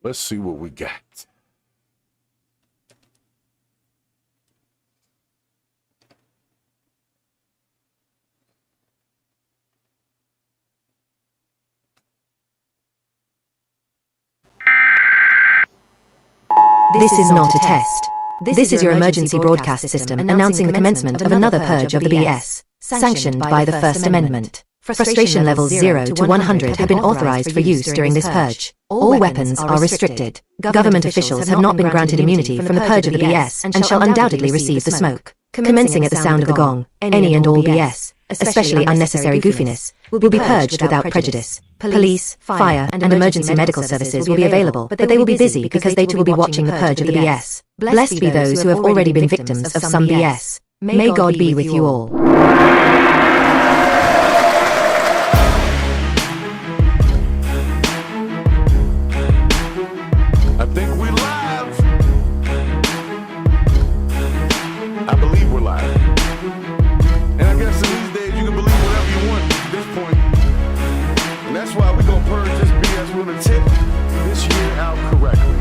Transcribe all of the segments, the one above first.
Let's see what we got. This is not a test. This is your emergency broadcast system announcing the commencement of another purge of the BS, sanctioned by the First Amendment. Frustration levels 0 to 100 have been authorized for use during this purge. All weapons are restricted. Government officials have not been granted immunity from the purge of the BS and shall undoubtedly receive the smoke. Commencing at the sound of the gong, any and all BS, especially unnecessary goofiness, will be purged without prejudice. Police, fire, and emergency medical services will be available, but they will be busy because they too will be watching the purge of the BS. Blessed be those who have already been victims of some BS. May God be with you all. I think we're live. I believe we're live. And I guess in these days you can believe whatever you want at this point. And that's why we're going to purge this BS. We're going to tip this year out correctly.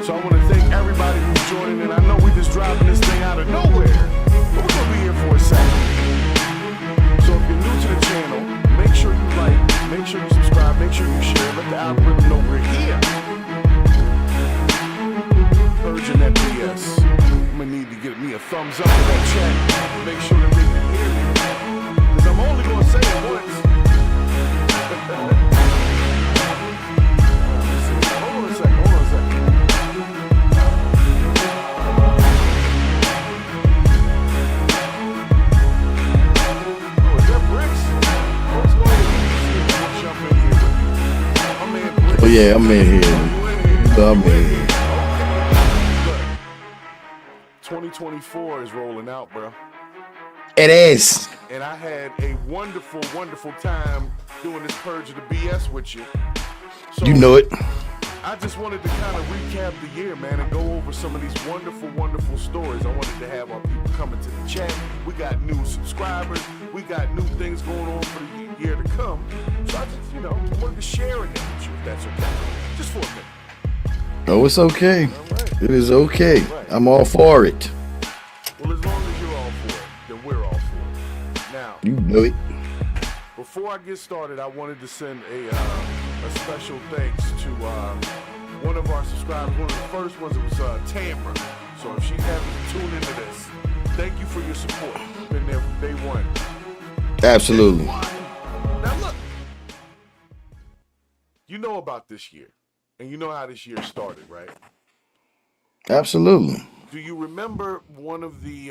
So I want to thank everybody who's joining in. I know we're just dropping this thing out of nowhere, but we're going to be here for a second. So if you're new to the channel, make sure you like, make sure you subscribe, make sure you share, let the algorithm know we're here. Purging that BS. I'm gonna need to get me a thumbs up in that chat. Make sure that they can hear me. Because I'm only gonna say it once. Hold on a second. Oh, is that Brix? Let's go ahead and jump in here with you. I'm in Brix. Oh yeah, I'm in here. I'm in here. 2024 is rolling out, bro. It is. And I had a wonderful, wonderful time doing this Purge of the BS with you. So You know it. I just wanted to kind of recap the year, man, and go over some of these wonderful, wonderful stories. I wanted to have our people coming to the chat. We got new subscribers. We got new things going on for the year to come. So I just, I wanted to share it with you, if that's okay. Just for a minute. Oh, it's okay. Right. It is okay. Right. I'm all for it. Well, as long as you're all for it, then we're all for it. Now, You know it. before I get started, I wanted to send a special thanks to one of our subscribers. One of the first ones, it was Temara. So if she happened to tune into this, thank you for your support. Been there from day one. Absolutely. Now look, you know about this year, and you know how this year started, right? Absolutely. Do you remember one of the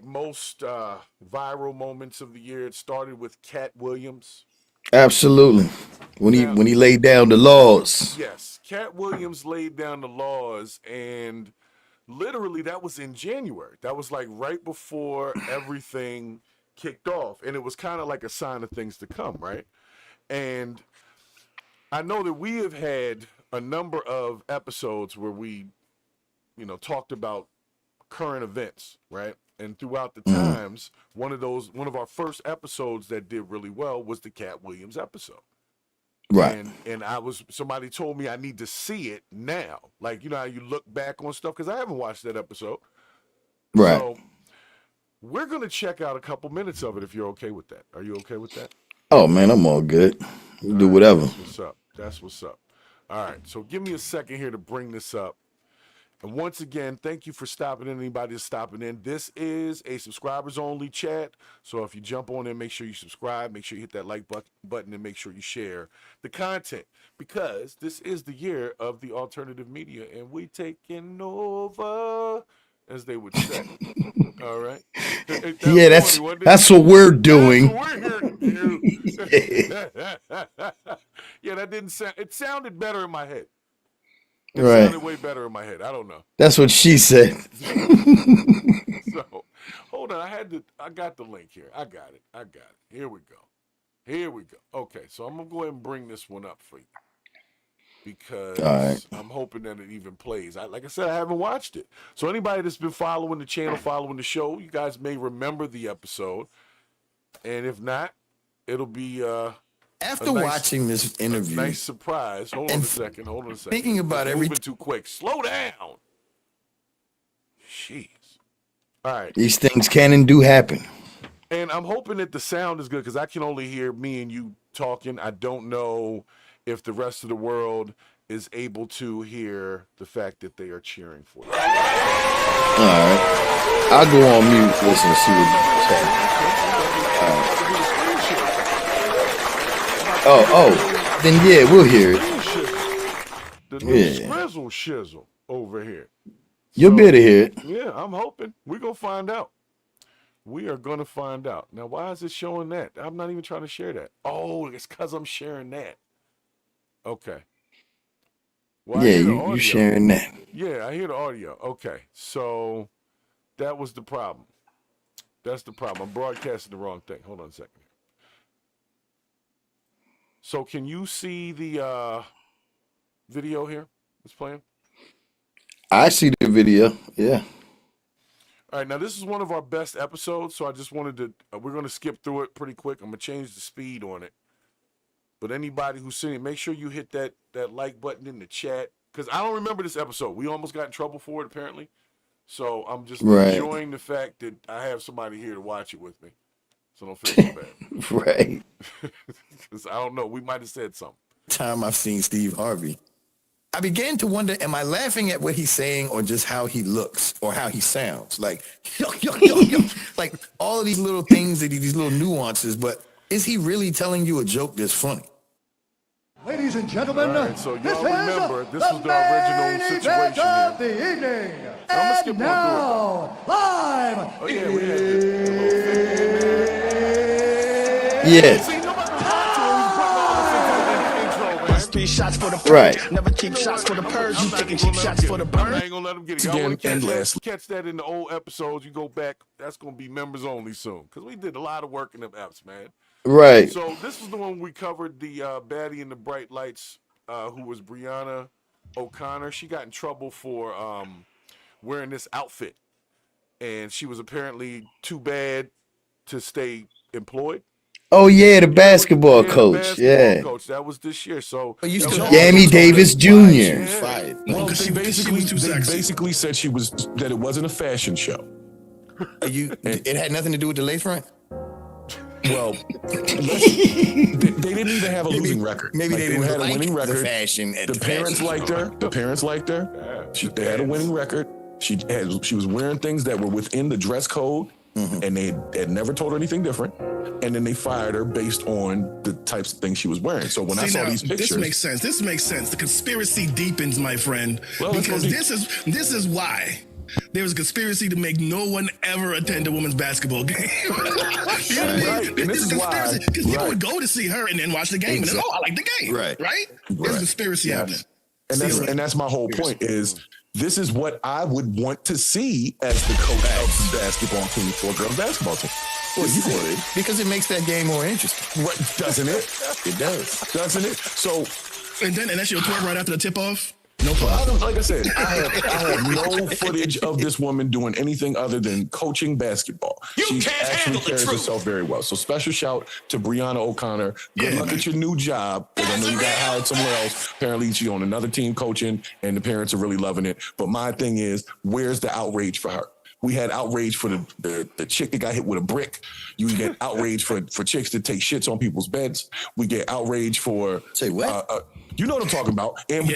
most viral moments of the year? It started with Cat Williams. Absolutely. When he laid down the laws. Yes, Cat Williams laid down the laws, and literally that was in January. That was like right before everything kicked off, and it was kind of like a sign of things to come, right? And I know that we have had a number of episodes where we, talked about current events, right? And throughout the times, one of our first episodes that did really well was the Cat Williams episode. Right. And somebody told me I need to see it now. Like, how you look back on stuff, because I haven't watched that episode. Right. So we're going to check out a couple minutes of it if you're okay with that. Are you okay with that? Oh man, I'm all good. Do whatever. That's what's up. All right, so give me a second here to bring this up. And once again, thank you for stopping in. Anybody that's stopping in. This is a subscribers only chat. So if you jump on in, make sure you subscribe. Make sure you hit that like button and make sure you share the content. Because this is the year of the alternative media, and we taking over, as they would say. All right. Yeah, that's what we're doing. That's what we're here to do. Yeah, that didn't sound. It sounded better in my head. It sounded way better in my head. I don't know. That's what she said. So, hold on. I got the link here. I got it. Here we go. Okay, so I'm gonna go ahead and bring this one up for you, because I'm hoping that it even plays. Like I said, I haven't watched it. So anybody that's been following the channel, following the show, you guys may remember the episode. And if not, it'll be After watching this interview, nice surprise. Hold on a second. Thinking about moving too quick. Slow down. Jeez. All right. These things can and do happen. And I'm hoping that the sound is good because I can only hear me and you talking. I don't know if the rest of the world is able to hear the fact that they are cheering for you. All right. I'll go on mute, listen, and see what's happening. Oh, then yeah, we'll hear it. The new scrizzle shizzle over here. You'll be able to hear it. Yeah, I'm hoping. We're going to find out. We are going to find out. Now, why is it showing that? I'm not even trying to share that. Oh, it's because I'm sharing that. Okay. Well, yeah, you sharing that. Yeah, I hear the audio. Okay, so that was the problem. That's the problem. I'm broadcasting the wrong thing. Hold on a second. So can you see the video here? It's playing? I see the video, yeah. All right, now this is one of our best episodes, so I just wanted to, we're going to skip through it pretty quick. I'm going to change the speed on it. But anybody who's seen it, make sure you hit that like button in the chat. Because I don't remember this episode. We almost got in trouble for it, apparently. So I'm just enjoying the fact that I have somebody here to watch it with me. So don't feel so bad. Right. Because I don't know. We might have said something. Time I've seen Steve Harvey, I began to wonder, am I laughing at what he's saying or just how he looks or how he sounds? Like, like all of these little things, these little nuances, but is he really telling you a joke that's funny? Ladies and gentlemen, right, so y'all remember, this was the original situation of the evening. I'm going to skip on through it. Live. Oh, yeah, we had this. Yes. Three shots for the purge. Right. Never keep shots for the purge. You taking cheap shots for the burn. I ain't gonna let them get it. Y'all want to catch that in the old episodes. You go back. That's gonna be members only soon because we did a lot of work in them apps, man. Right. So this was the one we covered. The baddie in the bright lights, who was Brianna O'Connor. She got in trouble for wearing this outfit, and she was apparently too bad to stay employed. Oh yeah, the basketball coach. Yeah, coach. That was this year. So Yammy Davis Jr. Well, they basically said that it wasn't a fashion show. It had nothing to do with the lace front. Well, they didn't even have a losing record. Maybe they didn't had a winning record. The fashion. The parents liked her. The parents liked her. They had a winning record. She was wearing things that were within the dress code. And they had never told her anything different. And then they fired her based on the types of things she was wearing. So when I saw these pictures, this makes sense. The conspiracy deepens, my friend, because this is why there's a conspiracy to make no one ever attend a women's basketball game. You know what I mean? And this is why, because people would go to see her and then watch the game, and then I like the game, right? There's a conspiracy happening. And that's my whole point is. This is what I would want to see as the coach of the basketball team for a girls basketball team. Well, you would, because it makes that game more interesting. Right, doesn't it? It does. Doesn't it? So, and that's your twerk right after the tip-off? No problem. Like I said, I have no footage of this woman doing anything other than coaching basketball. She actually carries herself very well. So special shout to Brianna O'Connor. Good luck at your new job. Because I know you got hired somewhere else. Apparently she's on another team coaching and the parents are really loving it. But my thing is, where's the outrage for her? We had outrage for the chick that got hit with a brick. You get outrage for chicks that take shits on people's beds. We get outrage for... Say what? You know what I'm talking about. Amber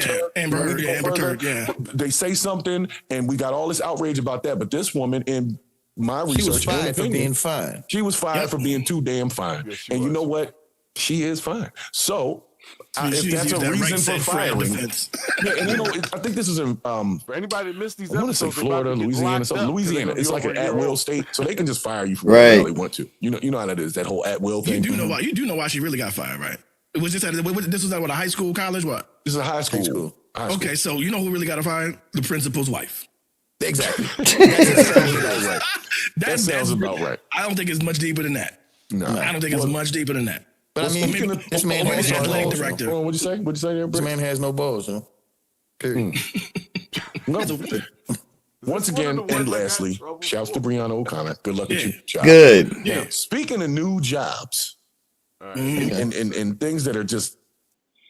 Heard, yeah. They say something, and we got all this outrage about that. But this woman, in my research, she was fired for being fine. She was fired for being too damn fine. Yes, and you know what? She is fine. So if that's a reason for firing, and you know, I think this is for anybody that missed these episodes. I want to say Florida, Louisiana. It's like an at-will state, so they can just fire you for whatever they want to. You know how that is. That whole at-will thing. You do know why she really got fired, right? Was this was at a high school, college, what? This is a high school. Okay, so you know who really got her fired? The principal's wife. Exactly. That sounds about right. I don't think it's much deeper than that. No. I don't think it's much deeper than that. But I mean, this man has no balls. Director. What'd you say? There, this man has no balls, huh? Period. Once again, and lastly, shouts to Brianna O'Connor. Good luck at your job. Good. Yeah. Speaking of new jobs, and things that are just.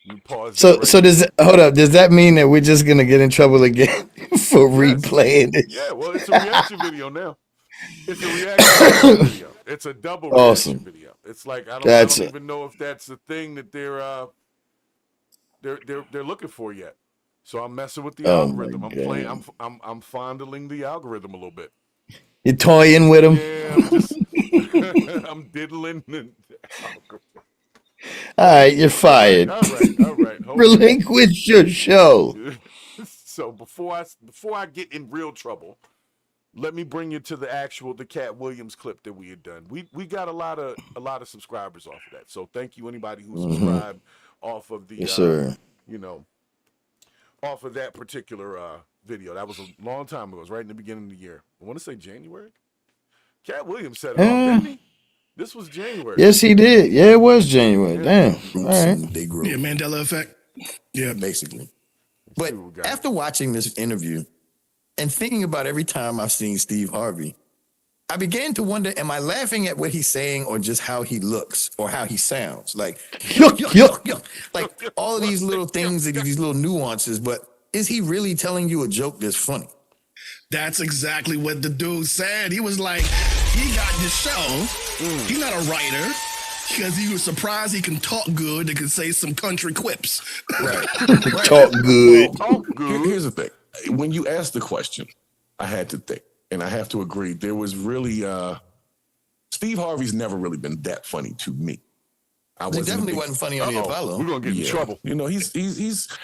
You pause. So does hold up? Does that mean that we're just gonna get in trouble again for replaying this? Yeah, well, it's a reaction video now. It's a reaction video. It's a double reaction video. It's like I don't even know if that's the thing that they're looking for yet. So I'm messing with the algorithm. I'm playing. I'm fondling the algorithm a little bit. You're toying with them. Yeah, I'm diddling the algorithm. All right, you're fired. All right. Relinquish your show. So before I get in real trouble, let me bring you to the Cat Williams clip that we had done. We got a lot of subscribers off of that. So thank you anybody who subscribed off of the Yes, sir. Off of that particular video. That was a long time ago. It was right in the beginning of the year. I want to say January. Cat Williams said it all, didn't he? This was January. Yes, he did. Yeah, it was January. Damn. All right. They grew. Yeah, Mandela effect. Yeah, basically. But after watching this interview and thinking about every time I've seen Steve Harvey, I began to wonder, am I laughing at what he's saying or just how he looks or how he sounds? Like, like all of these little things, these little nuances, but is he really telling you a joke that's funny? That's exactly what the dude said. He was like, he got this show. He's not a writer because he was surprised he can talk good and can say some country quips. Right. Talk good. Here's the thing. When you asked the question, I had to think, and I have to agree. There was really Steve Harvey's never really been that funny to me. It definitely wasn't funny on the Apollo. We're gonna get in trouble. You know, he's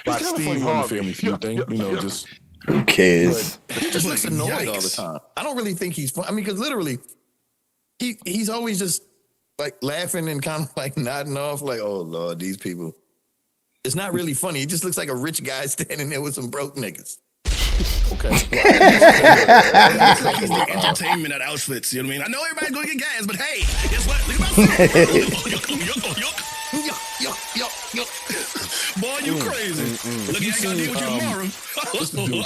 kind of funny on the Family Feud thing. You know, just. Who cares? He just looks annoyed all the time. I don't really think he's funny. I mean, because literally, he's always just like laughing and kind of like nodding off, like, "Oh Lord, these people." It's not really funny. He just looks like a rich guy standing there with some broke niggas. Okay. It's like he's the entertainment at Auschwitz. You know what I mean? I know everybody's going to get gas, but hey, guess what? Look at my boy, you crazy. Look, you gotta deal with you tomorrow. This dude,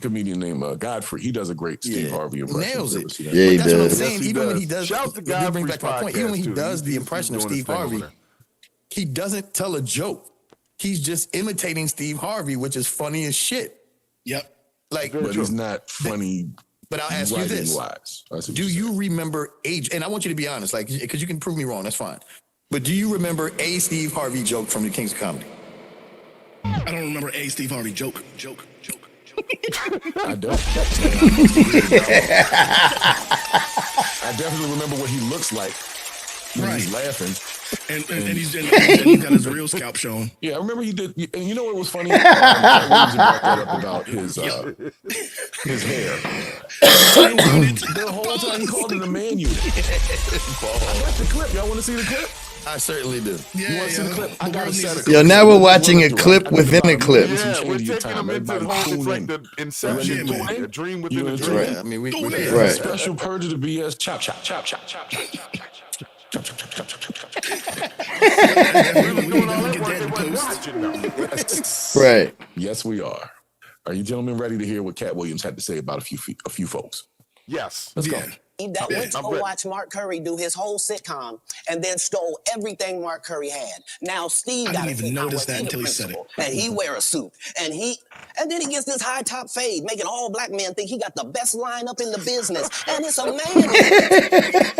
comedian named Godfrey. He does a great Steve Harvey impression. Nails it. Yeah, he that's what I'm does. saying. Yes, Even when does. he does, Shout out to let me bring Godfrey's back my point. Even when he podcast, does too. the He's impression of doing his Steve thing over Harvey, there. he doesn't tell a joke. He's just imitating Steve Harvey, which is funny as shit. Yep. Like, But he's not funny. But I'll ask you this: do you remember age? And I want you to be honest, like, because you can prove me wrong. That's fine. But do you remember a Steve Harvey joke from the Kings of Comedy? I don't remember a Steve Harvey joke. I don't. I definitely remember what he looks like when he's laughing. And he got his real scalp shown. Yeah, I remember he did. And you know what was funny? Cat Williams brought that up about his hair. The whole time he called it a man unit. I got the clip. Y'all want to see the clip? I certainly do. Yeah, You want to see the clip? I got to set Yo, now we're watching a clip within a clip. Yeah, we're taking them into the whole. It's like the Inception movie, a dream within a dream. Right. I mean, we Right. Special Purge of the BS. Chop. Right. Yes, we are. Are you gentlemen ready to hear what Cat Williams had to say about a few folks? Yes. Let's go. That went to go watch Mark Curry do his whole sitcom and then stole everything Mark Curry had. Now Steve got a didn't even notice that until he said it. And he wear a suit. And then he gets this high top fade, making all black men think he got the best lineup in the business. And it's a man.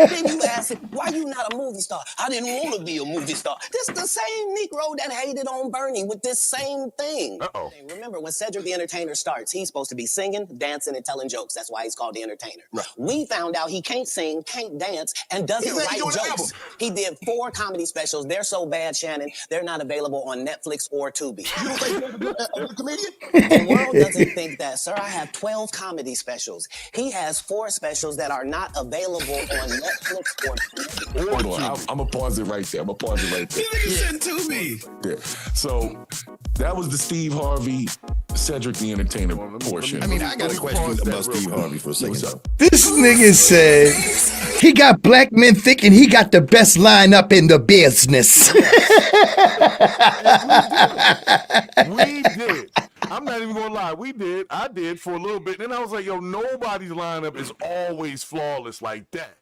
Then you ask him, why you not a movie star? I didn't want to be a movie star. This the same Negro that hated on Bernie with this same thing. Uh-oh. Remember, when Cedric the Entertainer starts, he's supposed to be singing, dancing, and telling jokes. That's why he's called the Entertainer. Right. We found out he can't sing, can't dance, and doesn't write jokes. He did 4 comedy specials. They're so bad, Shannon, they're not available on Netflix or Tubi. You don't think you're a comedian? The world doesn't think that, sir. I have 12 comedy specials. He has 4 specials that are not available on Netflix or Tubi. Hold on. I'm going to pause it right there. You niggas said Tubi. Yeah. So that was the Steve Harvey, Cedric the Entertainer portion. I mean, I got a question about Steve Harvey for a second. This nigga said he got black men thinking he got the best lineup in the business. We did. I'm not even gonna lie. We did. I did for a little bit. Then I was like, yo, nobody's lineup is always flawless like that.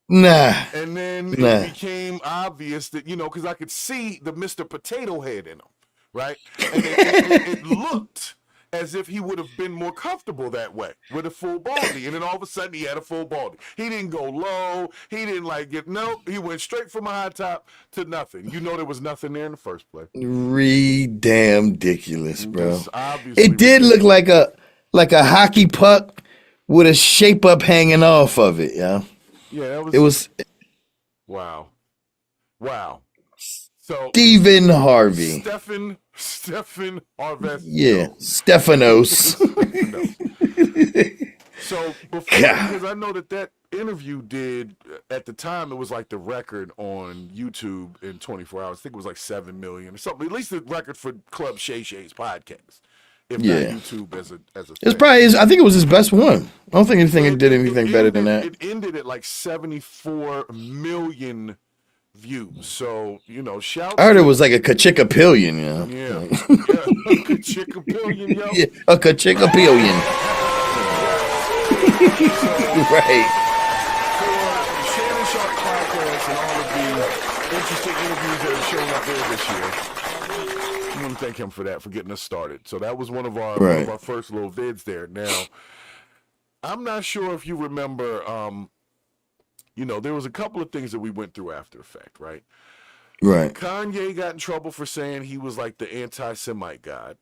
Nah. And then it became obvious that, because I could see the Mr. Potato Head in him, right? And it looked as if he would have been more comfortable that way with a full baldy. And then all of a sudden he had a full baldy. He didn't go low. He didn't he went straight from a high top to nothing. There was nothing there in the first place. Ridiculous, bro. It did look like a hockey puck with a shape up hanging off of it, yeah. Yeah, it was wow. So Stephen Harvey. Stephen Harvey. Yeah, Stephanos. So because I know that interview did at the time, it was like the record on YouTube in 24 hours. I think it was like 7 million or something. At least the record for Club Shay Shay's podcast. If not YouTube as a it's probably I think it was his best one. I don't think it did anything better than that. It ended at like 74 million views. So, shout. I heard it was like a kachikapillion, Yeah. A kachikapillion, yo. Yeah, a kachikapillion. Right. For Shannon Sharp podcast and all of the interesting interviews that have shown up there this year, I want to thank him for that, for getting us started. So that was one of our first little vids there. Now, I'm not sure if you remember, there was a couple of things that we went through after effect, right? Right. Kanye got in trouble for saying he was like the anti-Semite god.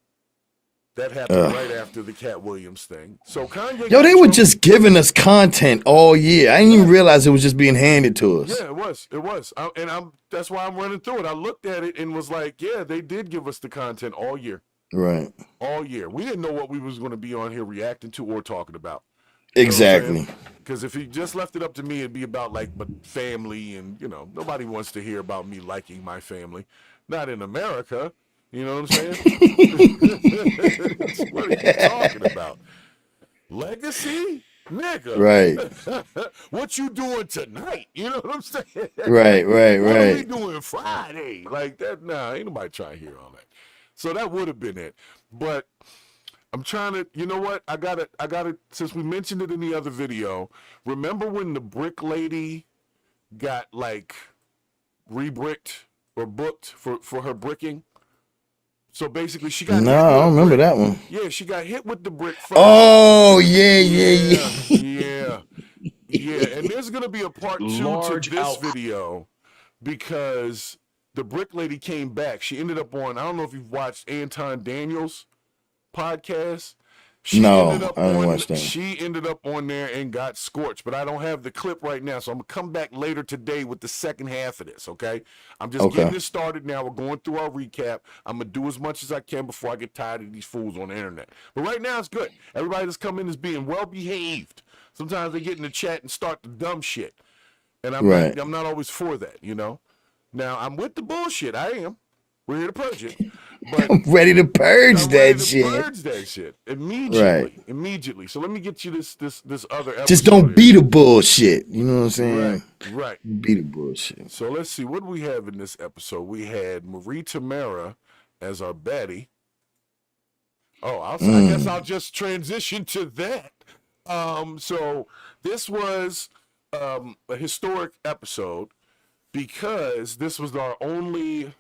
That happened right after the Cat Williams thing. So Kanye. They were just giving us content all year. I didn't even realize it was just being handed to us. Yeah, it was. That's why I'm running through it. I looked at it and was like, yeah, they did give us the content all year. Right. All year. We didn't know what we was going to be on here reacting to or talking about. Exactly. Because if he just left it up to me, it'd be about like my family, and nobody wants to hear about me liking my family. Not in America. You know what I'm saying? What are you talking about? Legacy? Nigga. Right. What you doing tonight? You know what I'm saying? Right. What are we doing Friday? Like that? Nah, ain't nobody trying to hear all that. So that would have been it. But I'm trying to, you know what? I gotta, since we mentioned it in the other video, remember when the brick lady got like re-bricked or booked for her bricking? So basically, she got. No, I don't remember that one. Yeah, she got hit with the brick. Oh, yeah. And there's gonna be a part 2 to this video because the brick lady came back. She ended up on. I don't know if you've watched Anton Daniels' podcast. I didn't watch that. She ended up on there and got scorched, but I don't have the clip right now, so I'm gonna come back later today with the second half of this. Okay, I'm just getting this started now. We're going through our recap. I'm gonna do as much as I can before I get tired of these fools on the internet. But right now it's good. Everybody that's come in is being well behaved. Sometimes they get in the chat and start the dumb shit, and I'm not always for that. Now I'm with the bullshit. I am. We're here to purge it. But I'm ready to purge that shit. Purge that shit immediately. So let me get you this other episode. Just don't be the bullshit. You know what I'm saying? Right. Be the bullshit. So let's see what we have in this episode. We had Marie Temara as our baddie. Oh, I guess I'll just transition to that. So this was a historic episode because this was our only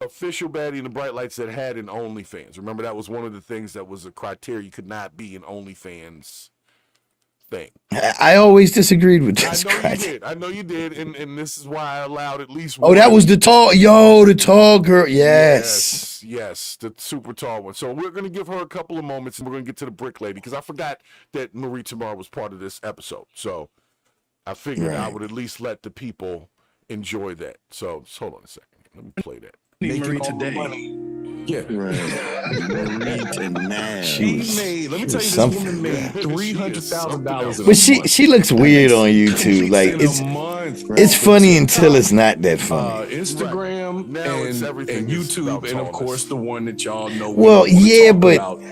official baddie in the Bright Lights that had an OnlyFans. Remember, that was one of the things that was a criteria. You could not be an OnlyFans thing. I always disagreed with this. I know you did, and this is why I allowed at least one. Oh, that was the tall girl. Yes, the super tall one. So we're going to give her a couple of moments, and we're going to get to the brick lady, because I forgot that Marie Temara was part of this episode. So I figured I would at least let the people enjoy that. So just hold on a second. Let me play that. Marie today. Yeah. Marie tonight. She made, let me tell you, this woman made $300,000. But she looks weird on YouTube. Like it's funny until it's not that funny. Instagram Instagram it's and everything is YouTube, about and of tallness. course the one that y'all know. Well, yeah, but the O to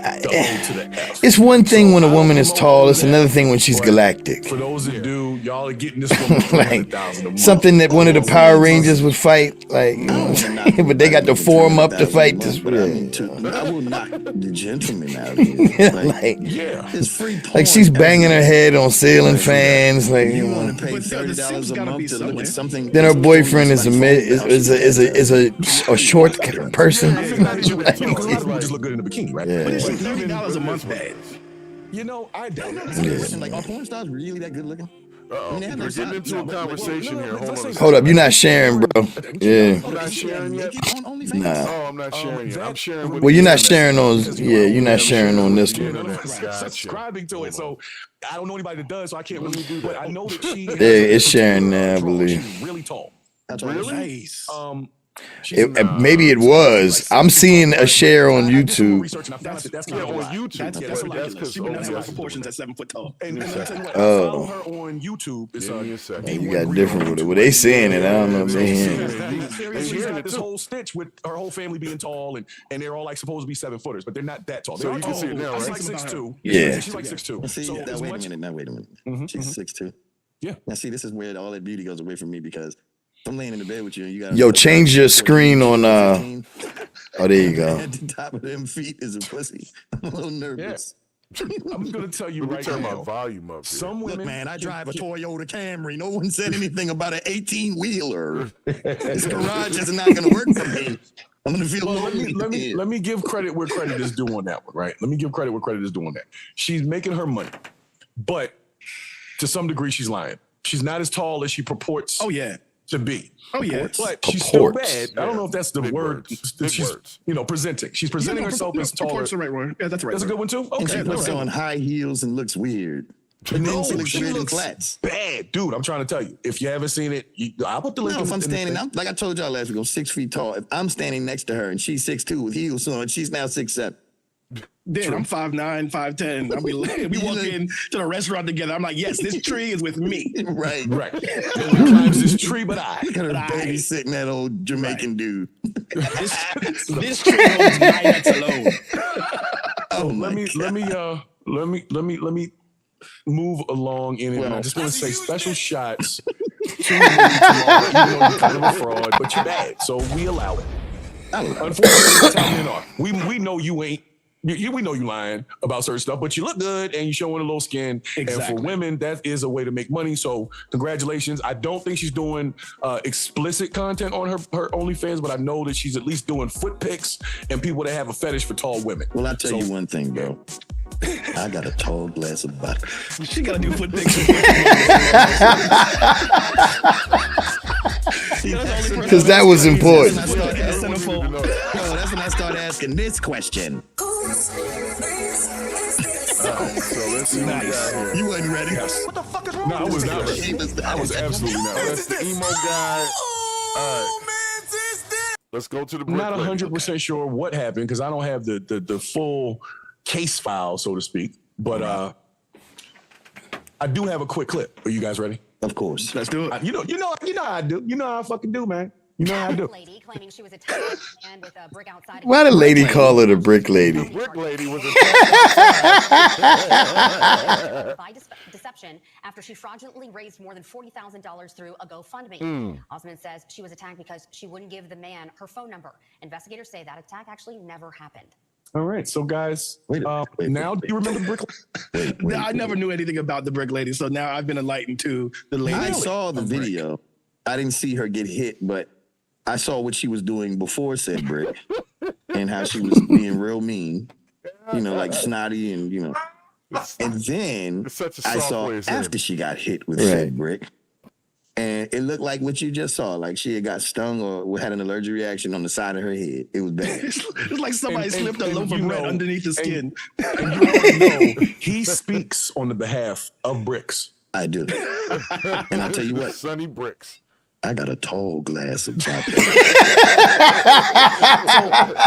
the F. it's one thing when a I don't woman is promote tall. all It's that, another thing when she's but galactic. For those that do, y'all are getting this woman Like $300,000 a month. something that one of the Power Rangers would fight. Like, you know what I'm saying? But they got to form up to fight this. But I mean, I will knock the gentleman out here. Like, it's free porn. like she's banging her head on ceiling fans. Like, You want to pay $30 a month to look at something? then her boyfriend is a short person. I think not even, you know, 'cause a lot of people just look good in a bikini, right? But But it's it's like, $30 a month bad. you know, I doubt it. Yeah. Like, are porn stars really that good looking? We're getting into a conversation here. Hold on. Hold up, you're not sharing, bro. Yeah. I'm not sharing yet. Nah. Oh, I'm not sharing yet. I'm sharing with Well, you're not the sharing on. Yeah, you're not sharing on this one. Gotcha. Subscribing to it, so I don't know anybody that does, so I can't really do that. But I know that she. Yeah, it's sharing now, I believe. She's really tall. Really? Nice. Maybe it was. I'm seeing a share on YouTube. Research and I found that that's Yeah, kind of on a lot. YouTube. That's That's ridiculous. because She been out proportions at 7 foot tall. And I'll tell you what, Oh. I follow her on YouTube. It's Give me a second. You got different with it. Well, they saying it. I don't know if they hearing it. She's got this whole stitch with her whole family being tall, and they're all like supposed to be 7 footers, but they're not that tall. So you can see it now, She's right? like 6'2". Yeah. She's like 6'2". See, So now, as wait a much- minute. Wait a minute. She's 6'2". Yeah. Now, see, this is where all that beauty goes away from me because if I'm laying in the bed with you and you got Yo, change your screen on. Oh, there you go. At the top of them feet is a pussy. I'm a little nervous. I'm gonna tell you Let me right turn my now. volume up here. Some Look, women, man, I drive a Toyota Camry. No one said anything about an 18-wheeler. This garage is not going to work for me. I'm going to feel lonely. let me give credit where credit is due on that one, right? Let me give credit where credit is due on that. She's making her money, but to some degree, she's lying. She's not as tall as she purports to be. Oh, yeah. But she's still Purports. bad. I don't know if that's the Big word. words. Big She's, words. you know, presenting. She's presenting herself as taller. That's the right word. Yeah, that's the right That's a word. good one too. And she Okay, puts all right. on high heels and looks weird. And then she looks weird in flats. bad, dude. I'm trying to tell you. If you haven't seen it, I'll put the link. No, if I'm in the standing, thing. like I told y'all last week, I'm 6 feet tall. If I'm standing next to her and she's 6'2" with heels on, she's now 6'7". Then I'm 5'9", 5'10". I'll be we walk in to the restaurant together. I'm like, yes, this tree is with me. Right. Right. Climbs this tree, but I. Look at her babysitting that old Jamaican dude. This tree holds 9 nuts alone. Oh, let me move along in it. And I just want to say special shots to you tomorrow. Even though you're kind of a fraud, but you're bad, so we allow it. Unfortunately, that's how men are. We know you ain't. We know you lying about certain stuff, but you look good and you showing a little skin. Exactly. And for women, that is a way to make money. So congratulations. I don't think she's doing explicit content on her OnlyFans, but I know that she's at least doing foot pics and people that have a fetish for tall women. Well, I'll tell you one thing, bro. I got a tall glass of vodka. She gotta do foot pictures. Because that was important. That's when I start asking this question. So let's see what we got here. You wasn't ready. What the fuck is wrong? No, I was not ready. He was I was absolutely not ready. That's the emo guy. All right. Let's go to the I'm not brick lady. 100% sure what happened because I don't have the full case file, so to speak. But I do have a quick clip. Are you guys ready? Of course. Let's do it. You know how I do. You know how I fucking do, man. You know how I do. Lady claiming she was attacked and with a brick outside. Why the lady call her the brick lady? Brick lady was by deception after she fraudulently raised more than $40,000 through a GoFundMe. Osmond says she was attacked because she wouldn't give the man her phone number. Investigators say that attack actually never happened. All right, so guys, Wait, now do you remember Brick? I never knew anything about the brick lady, so now I've been enlightened to the lady. I saw the video. I didn't see her get hit, but I saw what she was doing before said brick and how she was being real mean, you know, like snotty and, you know. And then It's such a I soft saw way of saying after it. she got hit with Right. said brick. And it looked like what you just saw, like she had got stung or had an allergic reaction on the side of her head. It was bad. It's like somebody slipped a loaf of you bread know- underneath the skin. And you already know he speaks on the behalf of Bricks. I do. And I'll tell you what, Sonny Brix. I got a tall glass of vodka. So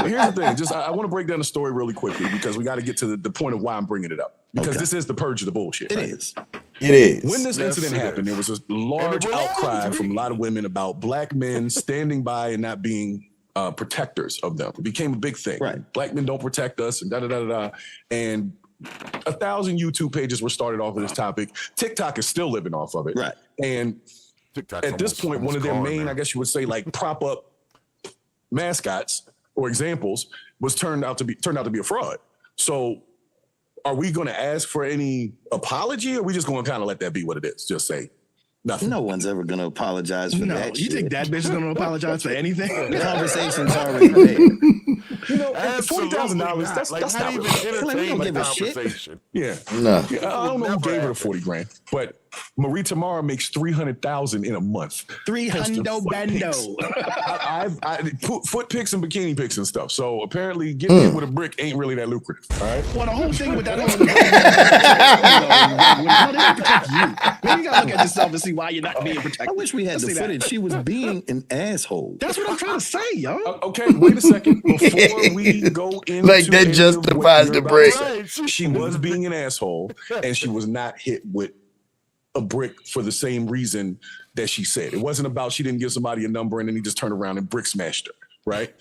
here's the thing. Just I want to break down the story really quickly because we got to get to the point of why I'm bringing it up. Because Okay. this is the purge of the bullshit. It right? is. It is. When this incident happened, there was a large outcry from a lot of women about black men standing by and not being protectors of them. It became a big thing. Right. Black men don't protect us and da-da-da-da-da. And 1,000 YouTube pages were started off of this topic. TikTok is still living off of it. Right. And TikTok's at this point, one of their main, I guess you would say, like prop up mascots or examples was turned out to be a fraud. So are we going to ask for any apology, or are we just going to kind of let that be what it is? Just say nothing. No one's ever going to apologize for that. You think that bitch is going to apologize for anything? The conversation's already there. You know, $40,000, that's not even really entertaining give a conversation. Yeah. No. Yeah, I don't know who gave her the 40 grand, but Marie Temara makes 300,000 in a month. 300 bando. Foot pics and bikini pics and stuff. So apparently getting hit with a brick ain't really that lucrative. All right. Well, the whole thing with that whole they don't protect you. Maybe you gotta look at yourself and see why you're not being protected. I wish we had the footage. She was being an asshole. That's what I'm trying to say, yo. Okay, wait a second. Before we go into Like that justifies the break. She was being an asshole, and she was not hit with a brick for the same reason that she said. It wasn't about she didn't give somebody a number and then he just turned around and brick smashed her, right?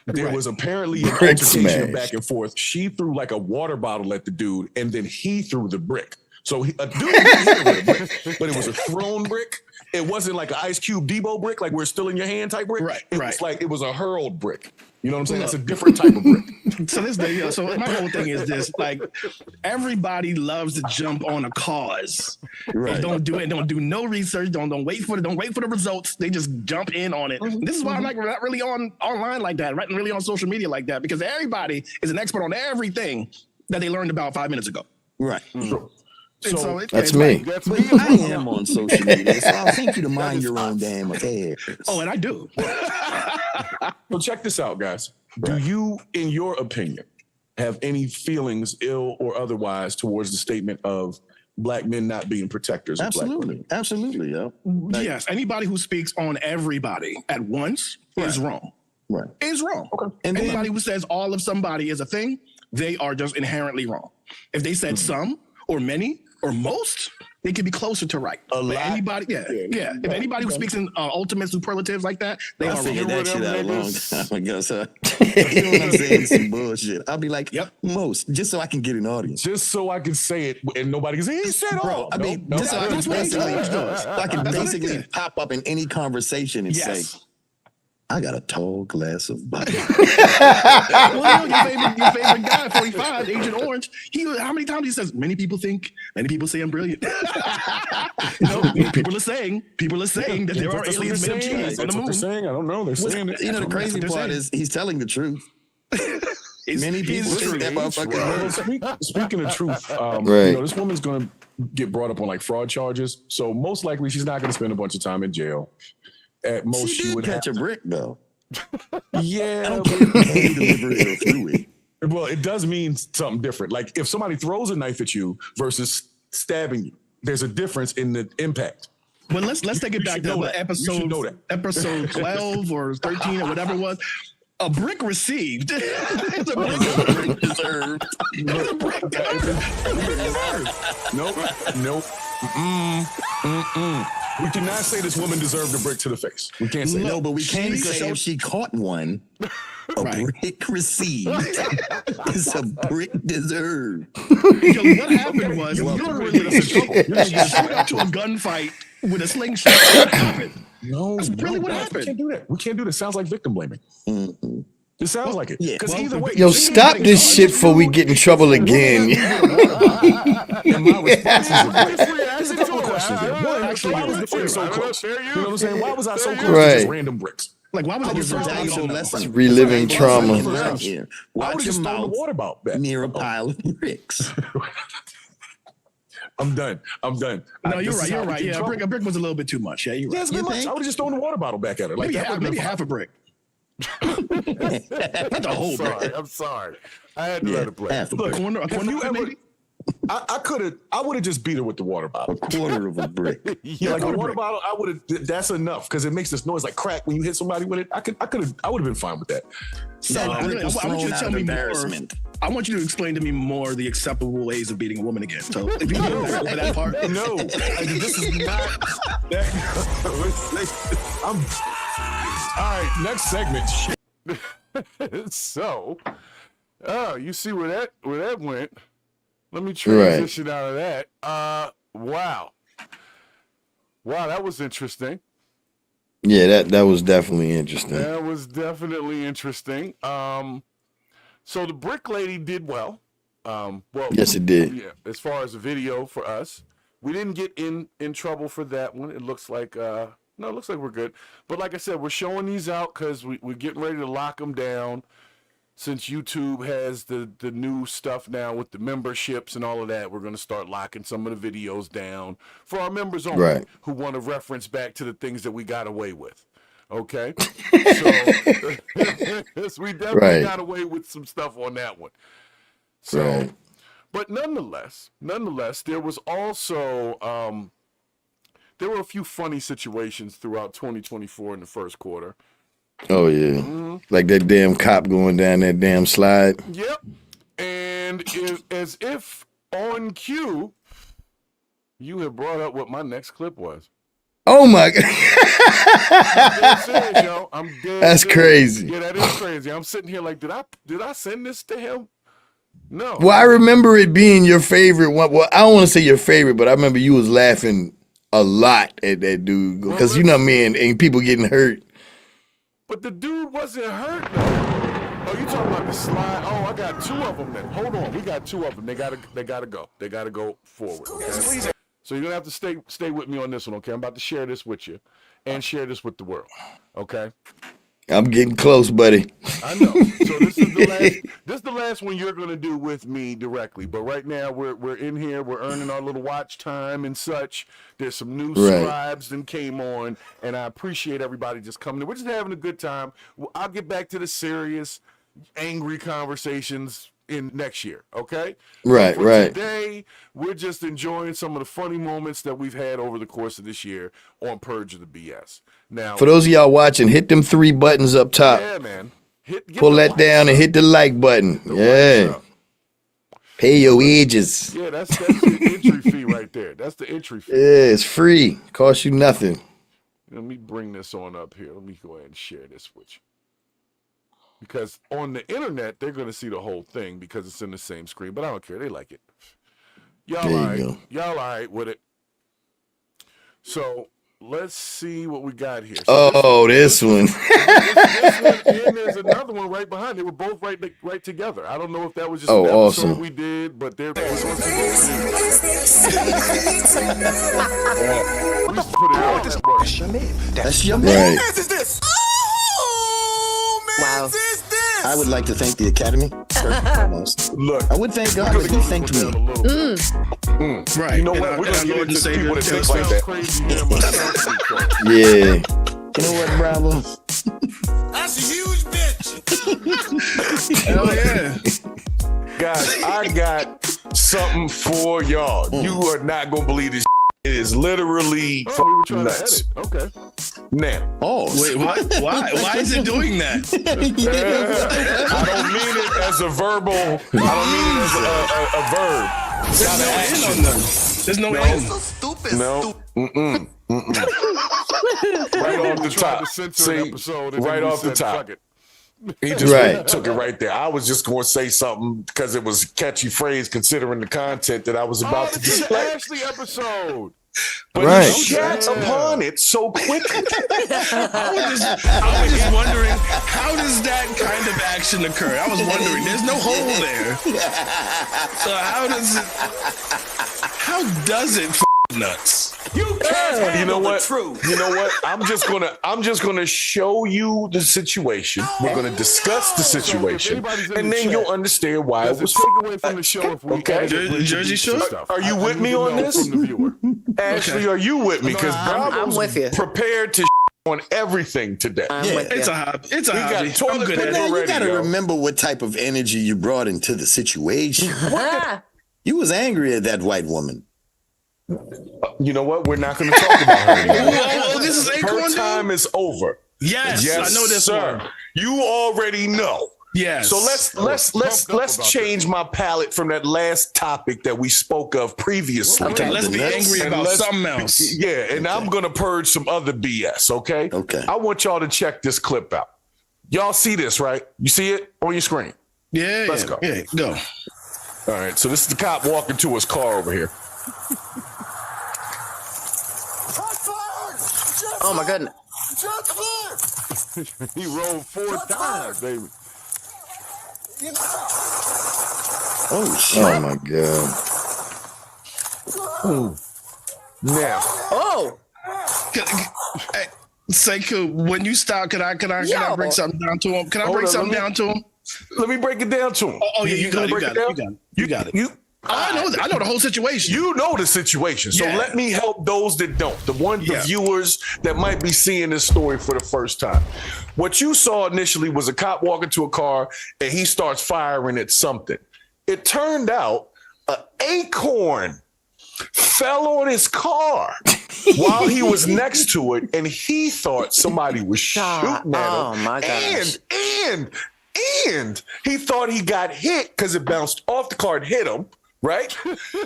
There was apparently an Brick altercation smash. back and forth. She threw like a water bottle at the dude, and then he threw the brick. So a dude hit her with a brick, but it was a thrown brick. It wasn't like an Ice Cube Debo brick, like we're still in your hand type brick. It was like it was a hurled brick. You know what I'm saying? That's a different type of brick. So this thing, so my whole thing is this: like everybody loves to jump on a cause. Right. They don't do it. Don't do no research. Don't wait for the results. They just jump in on it. This is why I'm like not really online like that, right? And really on social media like that, because everybody is an expert on everything that they learned about 5 minutes ago. Right. So that's me. But I am on social media, so I'll think you to mind your own damn affairs. Oh, and I do. So check this out, guys. Do you, in your opinion, have any feelings, ill or otherwise, towards the statement of black men not being protectors of black women? Absolutely, yo. Yes, anybody who speaks on everybody at once is wrong. Right. Is wrong. Okay. And anybody who says all of somebody is a thing, they are just inherently wrong. If they said some or many or most, they could be closer to right. But anybody, If anybody who speaks in ultimate superlatives like that, they are figured wrong. that shit out a long time ago. So you know what I'm saying? Some bullshit. I'll be like, most, just so I can get an audience. Just so I can say it and nobody can say he said all. I mean, just so I can basically pop up in any conversation and say, I got a tall glass of vodka. Well, your favorite guy, 45, Agent Orange. How many times he says, many people say I'm brilliant. People are saying that there are aliens made of cheese on the moon. They're saying. I don't know. They're saying it. You know, the crazy part is he's telling the truth. Many people think that motherfucker. Speaking of truth, this woman's going to get brought up on like fraud charges. So most likely she's not going to spend a bunch of time in jail. At most, she would catch a brick, though. Yeah. I don't care if delivery. Well, it does mean something different. Like if somebody throws a knife at you versus stabbing you, there's a difference in the impact. Well, let's take it back to episode 12 or 13 or whatever it was. A brick received. It's a brick deserved. It's a brick deserved. Nope. We cannot say this woman deserved a brick to the face. We can't say no, but we can say if she caught one, a brick received. It's a brick deserved. What happened was literally she showed up to a gunfight with a slingshot. What happened? No, that's really what happened. We can't do that. We can't do that. Sounds like victim blaming. Mm-hmm. It sounds like it. Because either way, yo, stop this shit before we get in trouble again. And my response is a couple of questions there. One, actually, why was the brick so close? You know what I'm saying? Why was I so close to just random bricks? Like, why was it your valuable lesson? Reliving trauma. Watch your mouth near a pile of bricks. I'm done. No, you're right. Yeah, a brick was a little bit too much. Yeah, you're right. That's too much. I would have just thrown the water bottle back at her. Like maybe half a brick. Not the whole brick. I'm sorry. I had to let it play. Look, a corner maybe? I would have just beat her with the water bottle. A quarter of a brick. Like a water bottle, I would have. That's enough because it makes this noise like crack when you hit somebody with it. I would have been fine with that. I want you to tell me more. I want you to explain to me more the acceptable ways of beating a woman again. So if you can back over that part. No, this is not. All right, next segment. So, you see where that went. Let me transition out of that. Wow, that was interesting. Yeah, that was definitely interesting. That was definitely interesting. So the Brick Lady did well. Yes, it did. Yeah, as far as the video for us, we didn't get in trouble for that one. It looks like it looks like we're good. But like I said, we're showing these out because we're getting ready to lock them down. Since YouTube has the new stuff now with the memberships and all of that, we're going to start locking some of the videos down for our members only who want to reference back to the things that we got away with. Okay? So we definitely got away with some stuff on that one. So, but nonetheless, there was also there were a few funny situations throughout 2024 in the first quarter. Oh yeah, like that damn cop going down that damn slide. Yep, and as if on cue, you have brought up what my next clip was. Oh my God, I'm dead serious, yo. I'm dead that's serious. crazy. Yeah, that is crazy. I'm sitting here like, did I send this to him? No. Well, I remember it being your favorite one. Well, I don't want to say your favorite, but I remember you was laughing a lot at that dude because you know me and people getting hurt. But the dude wasn't hurt though. Oh, you talking about the slide? Oh, I got two of them then. Hold on, we got two of them. They gotta go. They gotta go forward. Okay? So you're gonna have to stay with me on this one, okay? I'm about to share this with you and share this with the world. Okay? I'm getting close, buddy. I know. So this is the last one you're gonna do with me directly. But right now we're in here, we're earning our little watch time and such. There's some new scribes that came on, and I appreciate everybody just coming in. We're just having a good time. I'll get back to the serious, angry conversations in next year, okay? Right. Today, we're just enjoying some of the funny moments that we've had over the course of this year on Purge the BS. Now, for those of y'all watching, hit them 3 buttons up top. Yeah, man. Pull that down and hit the like button. Pay your wages. Yeah, that's the entry fee right there. That's the entry fee. Yeah, it's free. Costs you nothing. Let me bring this on up here. Let me go ahead and share this with you. Because on the internet, they're going to see the whole thing because it's in the same screen. But I don't care. They like it. Y'all all right with it. So let's see what we got here. So this one. this one. And there's another one right behind. They were both right together. I don't know if that was just an episode awesome. we did, but they're. We used to put it out. That's your man. Right. Is this? Wow. I would like to thank the Academy, first and foremost. Look, I would thank God, but he thanked me. Right. You know what? We're gonna get into people that think like that. Yeah. You know what, Bravo? That's a huge bitch. Hell yeah. Guys, I got something for y'all. You are not gonna believe this. It is literally we were trying nuts. to edit. Okay. Now, Wait, what? Why? Why is it doing that? I don't mean it as a verbal. I don't mean it as a verb. There's no end on them. There's no end. So stupid. No. Right off the top. See, right off the top. He just took it right there. I was just going to say something because it was a catchy phrase considering the content that I was about to display. Ashley episode. But he chats upon it so quickly. I was just wondering, how does that kind of action occur? I was wondering, there's no hole there. So how does it nuts? You can't handle You know what? the truth. You know what? I'm just gonna show you the situation. We're gonna discuss the situation, and then you'll understand why it was take away from the show if we Jersey Shore? Are you with me on this? From the viewer. Ashley, are you with me? Because I'm with you. prepared to on everything today. It's a hobby. It's a We hobby. got toilet I'm good paper at it. You ready, got to yo. remember what type of energy you brought into the situation. You was angry at that white woman. You know what? We're not going to talk about her anymore. Oh, this is Her Acorn time is over. Yes, I know this sir. one. You already know Yes. So let's change my palette from that last topic that we spoke of previously. Okay, let's be angry about something else. Yeah, and I'm gonna purge some other BS. Okay. Okay. I want y'all to check this clip out. Y'all see this, right? You see it on your screen? Yeah. Let's go. Yeah, go. All right. So this is the cop walking to his car over here. Oh my goodness. He rolled 4 times, baby. Oh shit! Oh my god! Now. Oh. Hey, Sekou, when you stop, can I break something down to him? Can I break something down to him? Let me break it down to him. Oh yeah, you got it. I know the whole situation. You know the situation. So let me help those that don't. The viewers that might be seeing this story for the first time. What you saw initially was a cop walking to a car and he starts firing at something. It turned out an acorn fell on his car while he was next to it, and he thought somebody was shooting at him. Oh my gosh. And he thought he got hit because it bounced off the car and hit him, right?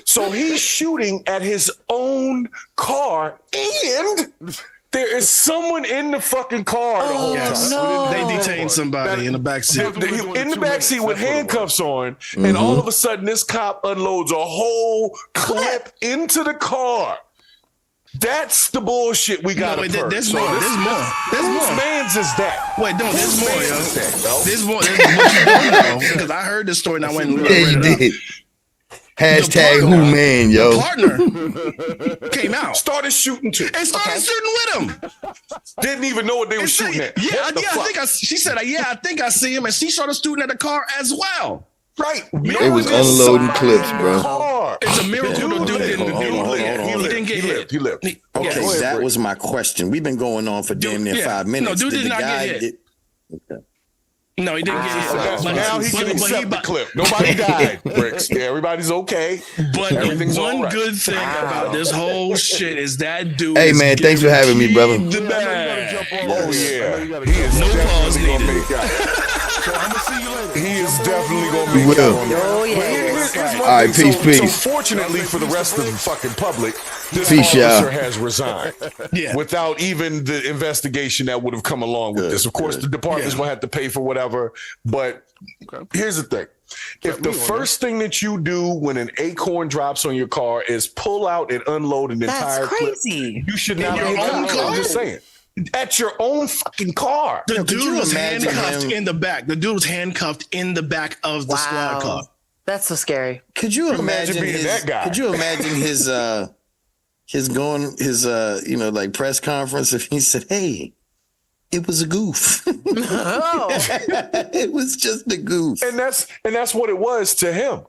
So he's shooting at his own car, and there is someone in the fucking car the whole time. No. They detained somebody in the backseat. In the backseat with handcuffs on, and all of a sudden this cop unloads a whole clip into the car. That's the bullshit we got to purge. There's more. There's more. Whose man's is that? Wait, no, there's more, yo. There's more. There's what you don't know, because I heard this story and I went and Yeah, you did. Hashtag who man, yo. The partner came out, started shooting too, and started shooting with him. Didn't even know what they were shooting at. She said, I think I see him, and she started shooting at the car as well. Right. It was unloading clips, bro. It's a miracle the dude didn't get hit. He lived. Okay, that was my question. We've been going on for damn near 5 minutes. No, dude did not get hit. Okay. No, he didn't get hit. But now he can accept the clip. Nobody died, Brix. Yeah, everybody's okay. But everything's one good thing about this whole shit is that dude. Hey man, thanks for having me, brother. Oh yeah, he is no pause needed. So I'm gonna see you later. He is definitely gonna make that one. Oh yeah. All right, peace. So fortunately for the rest of the fucking public, this Peace, officer y'all. has resigned without even the investigation that would have come along with this. Of course, the department's gonna have to pay for whatever. But here's the thing: if the first thing that you do when an acorn drops on your car is pull out and unload an entire clip, you should not be able to. I'm just saying. At your own fucking car. The dude was handcuffed in the back. The dude was handcuffed in the back of the squad car. That's so scary. Could you imagine being that guy? Could you imagine his like press conference if he said, "Hey, it was a goof." It was just a goof. And that's what it was to him.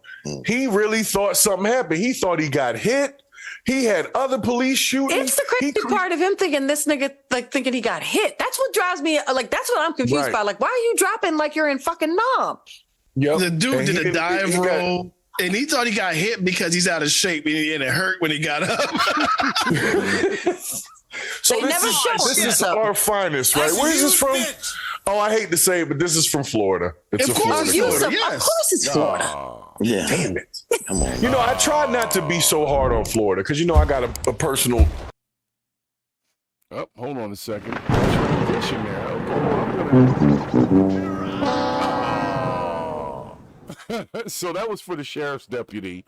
He really thought something happened. He thought he got hit. He had other police shooting. It's the crazy part of him thinking this nigga, like thinking he got hit. That's what drives me, like that's what I'm confused by. Like, why are you dropping like you're in fucking Nam? Yep. The dude did a dive roll. And he thought he got hit because he's out of shape and it hurt when he got up. So this is our finest, right? Where is this from? Oh, I hate to say it, but this is from Florida. It's of course, Florida. Of course it's Florida. Yeah. Damn it. Come on. You know, I try not to be so hard on Florida because, you know, I got a personal. Oh, hold on a second. So that was for the sheriff's deputy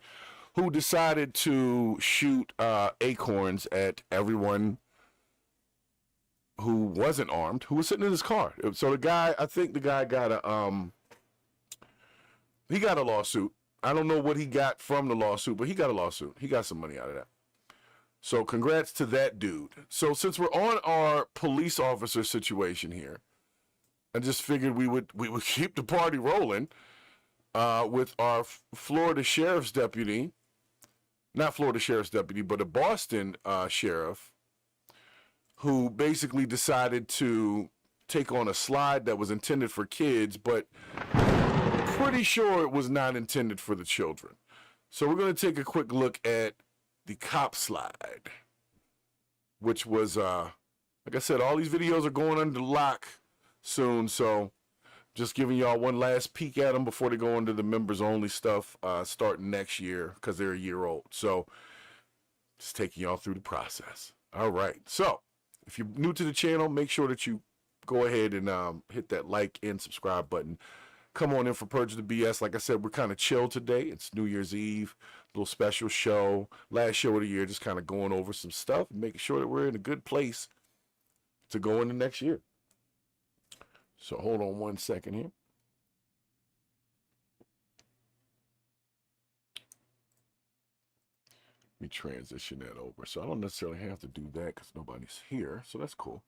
who decided to shoot acorns at everyone who wasn't armed, who was sitting in his car. So the guy, I think the guy got he got a lawsuit. I don't know what he got from the lawsuit, but he got a lawsuit. He got some money out of that. So congrats to that dude. So since we're on our police officer situation here, I just figured we would keep the party rolling with our Florida sheriff's deputy, not Florida sheriff's deputy, but a Boston sheriff who basically decided to take on a slide that was intended for kids, but pretty sure it was not intended for the children. So we're going to take a quick look at the cop slide, which was, like I said, all these videos are going under lock soon. So Just giving y'all one last peek at them before they go into the members only stuff starting next year because they're a year old. So just taking y'all through the process. All right. So if you're new to the channel, make sure that you go ahead and hit that like and subscribe button. Come on in for Purge the BS. Like I said, we're kind of chill today. It's New Year's Eve, little special show. Last show of the year, just kind of going over some stuff and making sure that we're in a good place to go into next year. So hold on one second here. Let me transition that over. So I don't necessarily have to do that because nobody's here. So that's cool.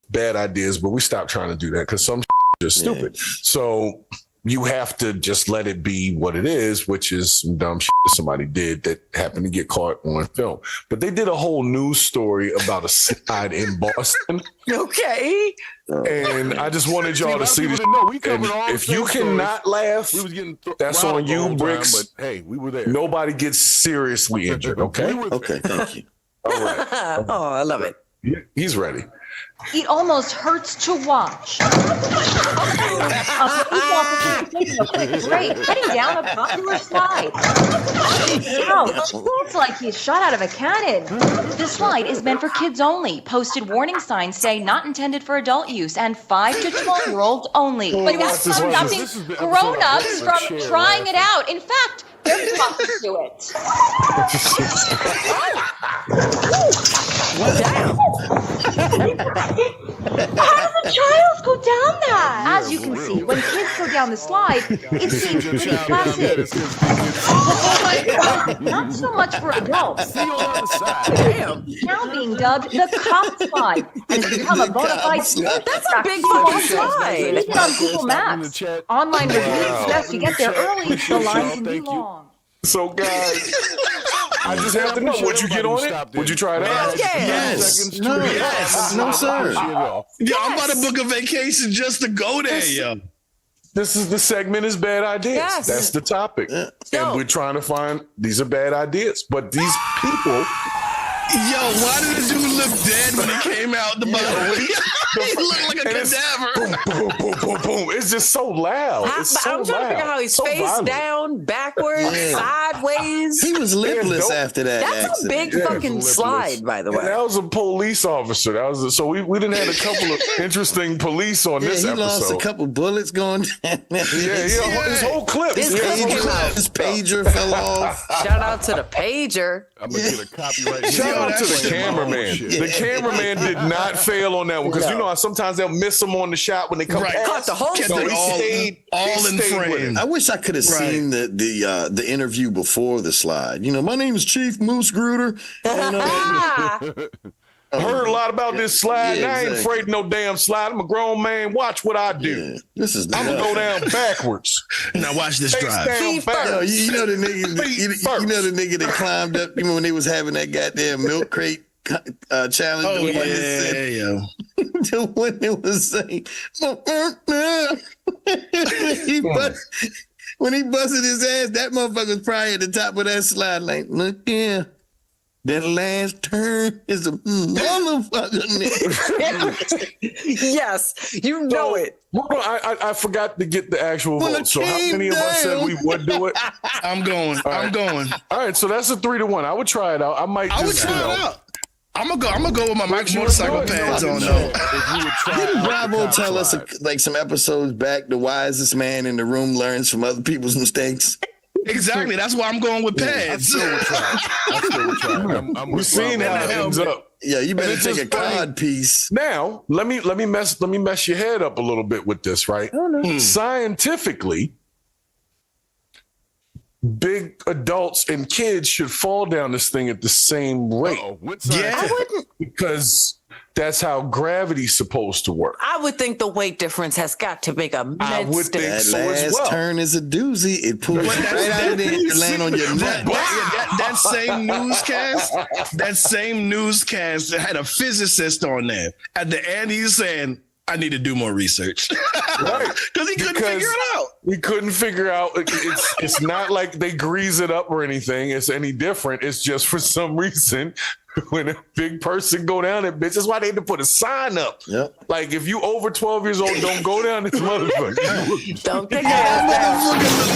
Bad ideas, but we stopped trying to do that because some is stupid. So you have to just let it be what it is, which is some dumb shit that somebody did that happened to get caught on film. But they did a whole news story about a slide in Boston. Okay. And I just wanted y'all to see this. No, we covered all if you cannot laugh, we was getting that's on you, Brix. But hey, we were there. Nobody gets seriously injured, okay? Okay, thank you. All right. Oh, I love it. He's ready. It almost hurts to watch. A police officer taking a quick break, heading down a popular slide. Ouch! It's like he's shot out of a cannon. This slide is meant for kids only. Posted warning signs say not intended for adult use and 5 to 12-year-olds only. But that's stopping grown-ups from trying it out. In fact, they're talking to it. How do the trials go down that? As you can see, when kids go down the slide, it seems pretty placid. Oh my God! Not so much for adults. Now being dubbed the cop slide and has become a bona fide slide. That's a big fucking slide. It's on Google Maps. Online reviews suggest you get there early. The line can be long. So guys, I just have to know, would you get on it? Would you try it out? Yes. No, sir. Yeah, I'm about to book a vacation just to go there, yo. This is the segment is bad ideas. Yes. That's the topic. And we're trying to find, these are bad ideas. But these people. Yo, why did the dude look dead when he came out the bottom? He looked like a cadaver. Boom, boom, boom, boom, boom. It's just so loud. It's so I'm trying to figure out how he's face violent. Down, backwards, sideways. He was lipless after that That's accident. a big fucking slide, by the way. And that was a police officer. That was so we didn't have a couple of interesting police on this episode. He lost a couple bullets going down. His whole clip. His pager fell off. Shout out to the pager. I'm gonna get a copyright. Shout out to the cameraman. The cameraman did not fail on that one because you know how sometimes they'll miss them on the shot when they come back. Caught the whole thing. All in frame. I wish I could have seen the interview before the slide. You know, my name is Chief Moose Gruder. I heard a lot about this slide, and I ain't afraid of no damn slide. I'm a grown man. Watch what I do. This is I'm gonna go down backwards. Now watch this drive. You know the nigga. You know the nigga that climbed up. You know when they was having that goddamn milk crate challenge. Oh yeah. The one that was saying, when he busted his ass, that motherfucker was probably at the top of that slide. Like, look here. That last turn is a motherfucker. Yes, you know it. I forgot to get the actual vote. So how many of us said we would do it? I'm going. I'm going. All right, so that's a 3-1. I would try it out. I would try it out. I'm gonna go with my Max motorcycle pads on. Didn't Bravo tell us like some episodes back? The wisest man in the room learns from other people's mistakes. Exactly. That's why I'm going with pads. We've seen how it ends up. Yeah, you better take a cod piece. Now, let me mess your head up a little bit with this, right? Scientifically, big adults and kids should fall down this thing at the same rate. Yeah, I wouldn't, because that's how gravity's supposed to work. I would think the weight difference has got to make a immense difference. That last turn is a doozy. It pulls right out of there and land on your neck. That same newscast had a physicist on there. At the end, he's saying, I need to do more research. Right. Because he couldn't figure it out. We couldn't figure out. It's not like they grease it up or anything. It's any different. It's just for some reason when a big person go down that bitch. That's why they had to put a sign up. Yep. Like, if you over 12 years old, don't go down this motherfucker. Don't take that.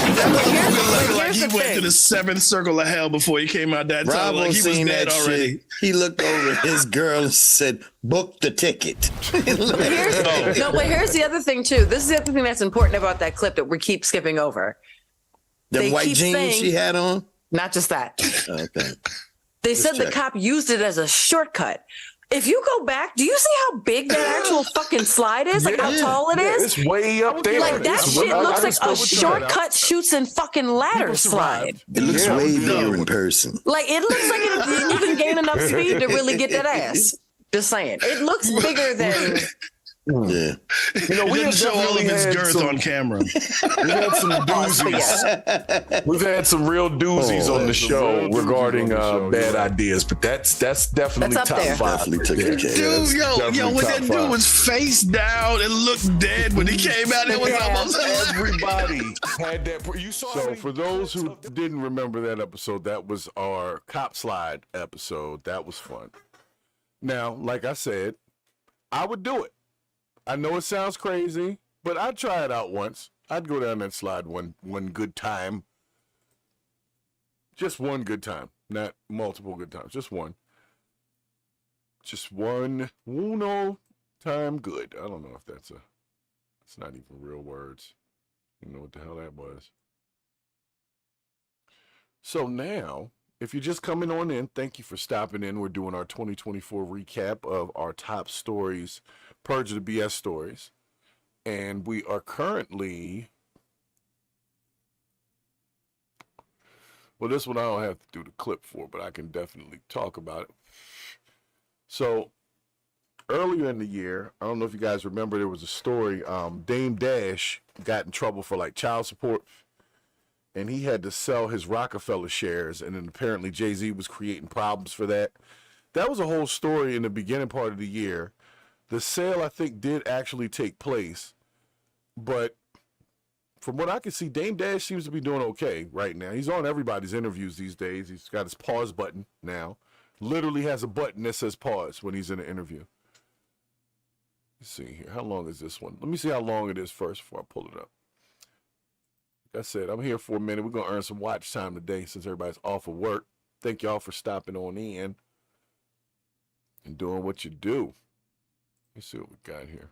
Like he went to the seventh circle of hell before he came out that time. Bravo Like he was seen dead that already. shit. He looked over at his girl and said, "Book the ticket." But here's the other thing too. This is the other thing that's important about that clip that we keep skipping over. The white keep jeans saying- she had on. Not just that. Okay. They Just said the check. cop used it as a shortcut. If you go back, do you see how big that actual fucking slide is? Like how tall it is? It's way up there. Like that It's shit way- looks I like a understand what you're shortcut shoots and fucking ladder slide. It looks way bigger in person. Like it looks like you can gain enough speed to really get that ass. Just saying. It looks bigger than. Yeah. You know, we didn't have show all of definitely his had girth some- on camera. We've had some doozies. We've had some real doozies on the show regarding bad ideas, but that's definitely That's up top there. five. Definitely took it. Dude, yo, when that dude was face down and looked dead when he came out, it was almost Everybody had that. You saw. So for those who didn't remember that episode, that was our cop slide episode. That was fun. Now, like I said, I would do it. I know it sounds crazy, but I'd try it out once. I'd go down that slide one good time. Just one good time, not multiple good times. Just one. Just one. Uno time good. I don't know if that's it's not even real words. You know what the hell that was. So now, if you're just coming on in, thank you for stopping in. We're doing our 2024 recap of our top stories, Purge the BS stories. And we are currently, well, this one I don't have to do the clip for, but I can definitely talk about it. So earlier in the year, I don't know if you guys remember, there was a story, Dame Dash got in trouble for like child support. And he had to sell his Rockefeller shares, and then apparently Jay-Z was creating problems for that. That was a whole story in the beginning part of the year. The sale, I think, did actually take place, but from what I can see, Dame Dash seems to be doing okay right now. He's on everybody's interviews these days. He's got his pause button now. Literally has a button that says pause when he's in an interview. Let's see here. How long is this one? Let me see how long it is first before I pull it up. Like I said, I'm here for a minute. We're going to earn some watch time today since everybody's off of work. Thank y'all for stopping on in and doing what you do. Let's see what we got here.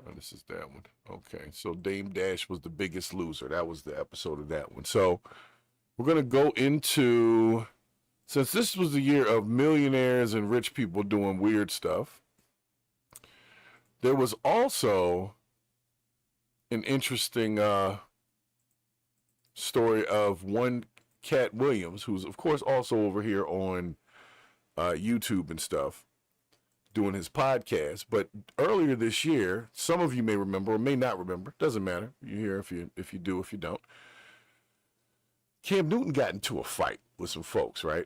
Oh, this is that one. Okay, so Dame Dash was the biggest loser. That was the episode of that one. So we're going to go into, since this was the year of millionaires and rich people doing weird stuff, there was also an interesting story of one Cat Williams, who's of course also over here on YouTube and stuff, doing his podcast. But earlier this year, some of you may remember or may not remember, doesn't matter. You're here if you do, if you don't. Cam Newton got into a fight with some folks, right?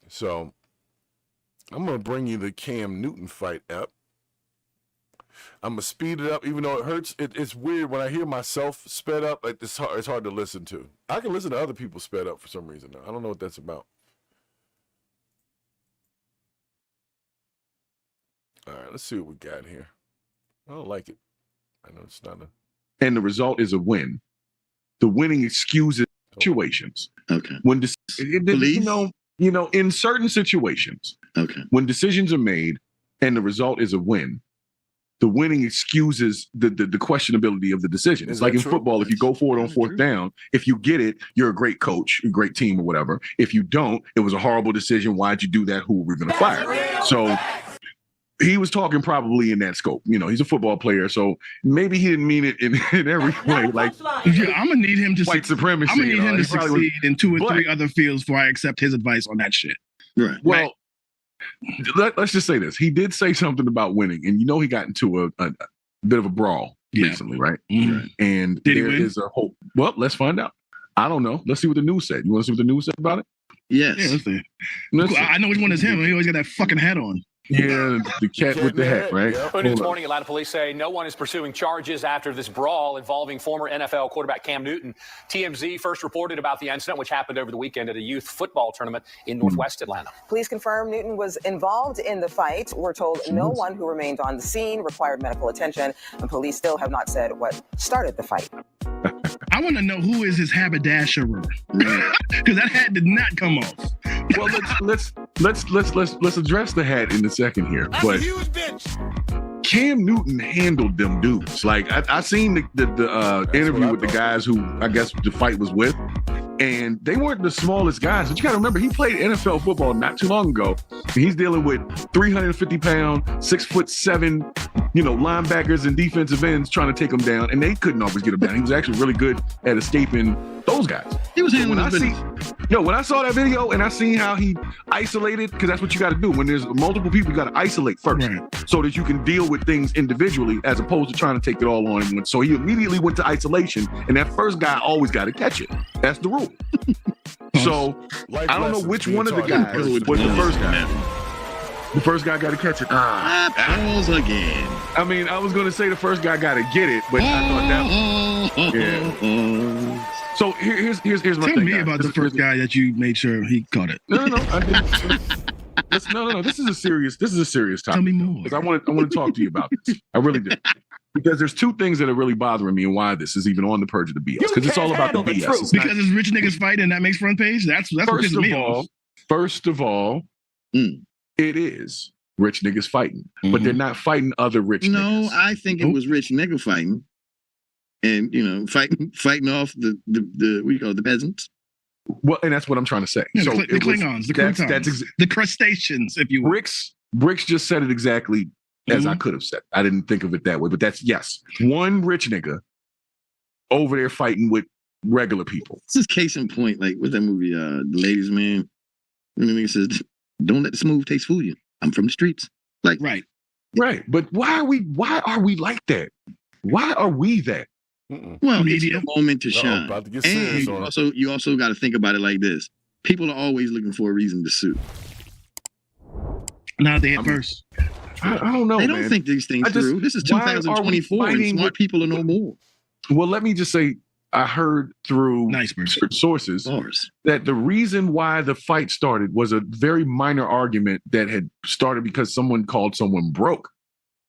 So I'm going to bring you the Cam Newton fight up. I'm going to speed it up, even though it hurts. It's weird when I hear myself sped up. It's hard to listen to. I can listen to other people sped up for some reason, though. I don't know what that's about. All right, let's see what we got here. I don't like it. I know it's not a... And the result is a win. The winning excuses situations. Okay. When you know, in certain situations, okay, when decisions are made and the result is a win, the winning excuses the questionability of the decision. It's like in football, if you go for it on fourth down, if you get it, you're a great coach, a great team or whatever. If you don't, it was a horrible decision. Why'd you do that? Who are we going to fire? So he was talking probably in that scope. You know, he's a football player, so maybe he didn't mean it in every way. Like, yeah, I'm gonna need him to white supremacy. I'm gonna need him to He probably succeed in 2 or 3 other fields before I accept his advice on that shit. Right. Well, let's just say this. He did say something about winning, and you know he got into a bit of a brawl recently, right? Mm-hmm. And Did he there win? is a hope. Well, let's find out. I don't know. Let's see what the news said. You want to see what the news said about it? Yes. Yeah, let's see. Let's see. I know which one is him. He always got that fucking hat on. Yeah, the cat with the hat, right? Good news morning. Atlanta police say no one is pursuing charges after this brawl involving former NFL quarterback Cam Newton. TMZ first reported about the incident, which happened over the weekend at a youth football tournament in Northwest Atlanta. Police confirm Newton was involved in the fight. We're told no one who remained on the scene required medical attention, and police still have not said what started the fight. I want to know who is his haberdasherer, because that hat did not come off. Well, let's address the hat in a second here. But Cam Newton handled them dudes. Like I seen the interview with the guys who I guess the fight was with, and they weren't the smallest guys. But you got to remember, he played NFL football not too long ago. He's dealing with 350-pound, 6'7", linebackers and defensive ends trying to take him down, and they couldn't always get him down. He was actually really good at escaping those guys. He was handling his business. When I saw that video and I seen how he isolated, because that's what you got to do. When there's multiple people, you got to isolate first, so that you can deal with things individually as opposed to trying to take it all on him. So he immediately went to isolation, and that first guy always got to catch it. That's the rule. So I don't know which one of the guys was the first guy. The first guy got to catch it. Pause again. I mean, I was going to say the first guy got to get it, but I thought that. Yeah. So here's my thing. Tell me about the first guy that you made sure he caught it. No. I didn't. No. This is a serious topic. Tell me more. Because I want to talk to you about this. I really do. Because there's two things that are really bothering me and why this is even on the Purge of the BS. Because it's all about the BS. Because it's rich niggas fighting and that makes front page. That's what pisses me off. First of all, it is rich niggas fighting, but they're not fighting other rich niggas. No, I think it was rich nigga fighting, and fighting off the what do you call it, the peasants. Well, and that's what I'm trying to say. Yeah, so the Klingons, the crustaceans, if you will. Brix just said it exactly as I could have said. I didn't think of it that way, but that's one rich nigga over there fighting with regular people. This is case in point, like with that movie, The Ladies Man. When the nigga says, "Don't let the smooth taste fool you. I'm from the streets." Like right. But why are we like that? Why are we that? Well, it's a moment to shine. And you also got to think about it like this: people are always looking for a reason to sue. Now they at first. I don't know. They don't think these things through. This is 2024, and smart people are no more. Well, let me just say, I heard through sources that the reason why the fight started was a very minor argument that had started because someone called someone broke.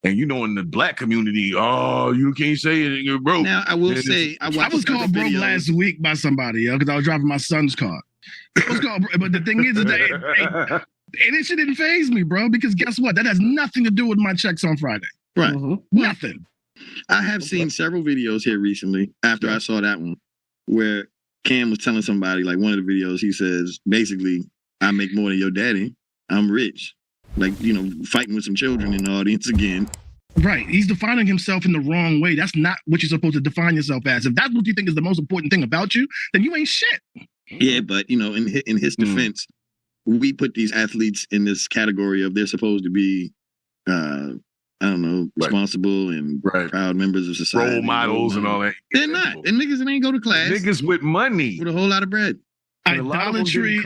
And in the black community, you can't say it, you're broke. Now, I will say, I was called broke last week by somebody, because I was driving my son's car. I was called, but the thing is that it shit didn't faze me, bro, because guess what? That has nothing to do with my checks on Friday. Right. Nothing. I have seen several videos here recently after I saw that one where Cam was telling somebody, like one of the videos, he says, basically, I make more than your daddy. I'm rich. Like, fighting with some children in the audience again. Right. He's defining himself in the wrong way. That's not what you're supposed to define yourself as. If that's what you think is the most important thing about you, then you ain't shit. Yeah, but, in his defense, we put these athletes in this category of they're supposed to be, responsible and proud members of society. Role models and all that. They're not. And niggas that ain't go to class. Niggas with money. With a whole lot of bread. Idolatry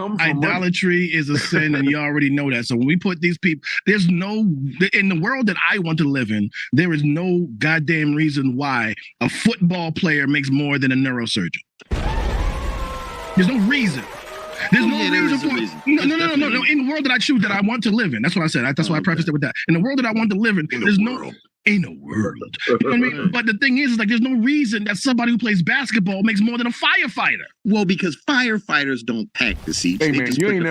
is a sin, and you already know that. So when we put these people, in the world that I want to live in, there is no goddamn reason why a football player makes more than a neurosurgeon. There's no reason. There's no reason for it. No. In the world that I choose, that I want to live in. That's what I said. That's why I prefaced it with that. In the world that I want to live in, there's no. Ain't a world. You know what I mean? But the thing is, there's no reason that somebody who plays basketball makes more than a firefighter. Well, because firefighters don't pack the seats. Hey, man, you ain't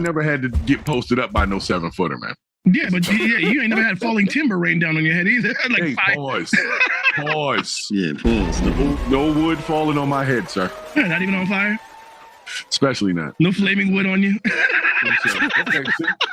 never had to get posted up by no 7-footer, man. Yeah, but you ain't never had falling timber rain down on your head either. Pause. Yeah, pause. No wood falling on my head, sir. Not even on fire? Especially not. No flaming wood on you? Okay,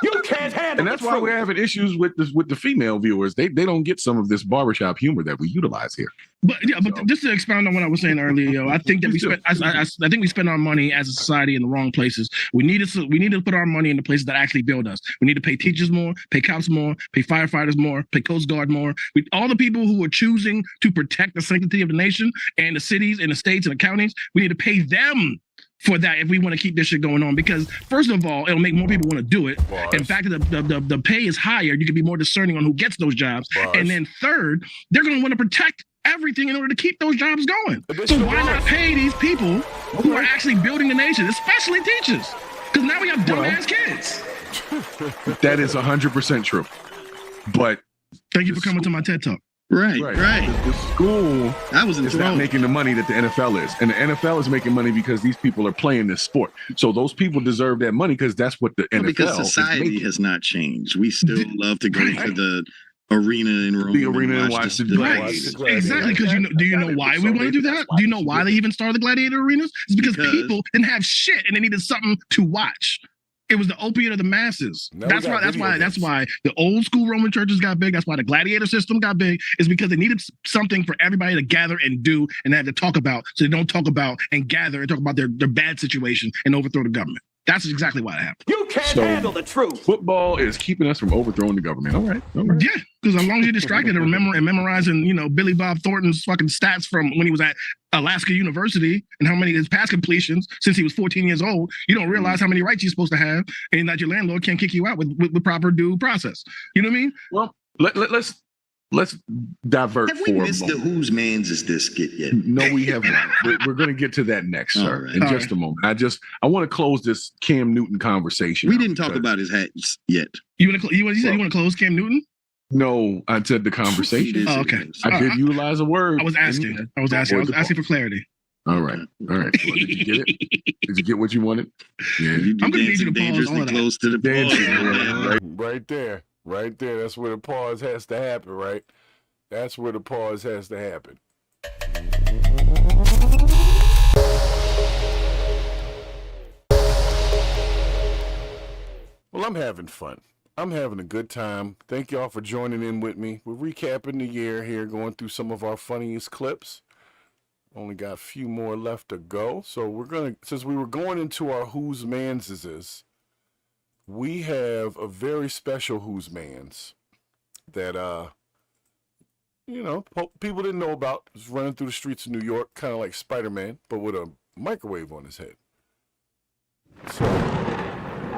you can't handle. And that's why we're having issues with the female viewers. They don't get some of this barbershop humor that we utilize here. But just to expound on what I was saying earlier, I think that I think we spend our money as a society in the wrong places. We need to put our money in the places that actually build us. We need to pay teachers more, pay cops more, pay firefighters more, pay Coast Guard more. All the people who are choosing to protect the sanctity of the nation and the cities and the states and the counties, we need to pay them for that if we want to keep this shit going on, because first of all, it'll make more people want to do it. In fact, the pay is higher. You can be more discerning on who gets those jobs. And then third, they're going to want to protect everything in order to keep those jobs going. So why not pay these people who are actually building the nation, especially teachers? Because now we have dumbass kids. That is 100% true. But thank you for coming to my TED Talk. Right. The school is not making the money that the NFL is. And the NFL is making money because these people are playing this sport. So those people deserve that money because that's what the NFL because society has not changed. We still love to go to the arena in Rome. The arena and watch the Gladiators. Exactly, because do you know why we want to do that? Do you know why they even started the gladiator arenas? It's because people didn't have shit and they needed something to watch. It was the opiate of the masses. That's why the old school Roman churches got big. That's why the gladiator system got big. Is because they needed something for everybody to gather and do and have to talk about, so they don't talk about and gather and talk about their bad situation and overthrow the government. That's exactly why it happened. You can't handle the truth. Football is keeping us from overthrowing the government. All right. Yeah, because as long as you're distracted and memorizing, Billy Bob Thornton's fucking stats from when he was at Alaska University and how many of his pass completions since he was 14 years old, you don't realize how many rights you're supposed to have and that your landlord can't kick you out with proper due process. You know what I mean? Well, let's divert have we missed the whose man's is this skit yet? No, we have not. We're going to get to that next, sir, in just a moment. I want to close this Cam Newton conversation. We didn't talk about his hats yet. You want to close Cam Newton? No, I said the conversation. Oh, okay. I did utilize a word. I was asking for clarity. All right. Well, did you get it? Did you get what you wanted? Yeah. I'm going to need you to dangerously close to the pause. Right there. That's where the pause has to happen, right? That's where the pause has to happen. Well, I'm having fun. I'm having a good time. Thank y'all for joining in with me. We're recapping the year here, going through some of our funniest clips. Only got a few more left to go. So since we were going into our whose man's is, we have a very special whose man's that people didn't know about. It was running through the streets of New York, kind of like Spider-Man, but with a microwave on his head. So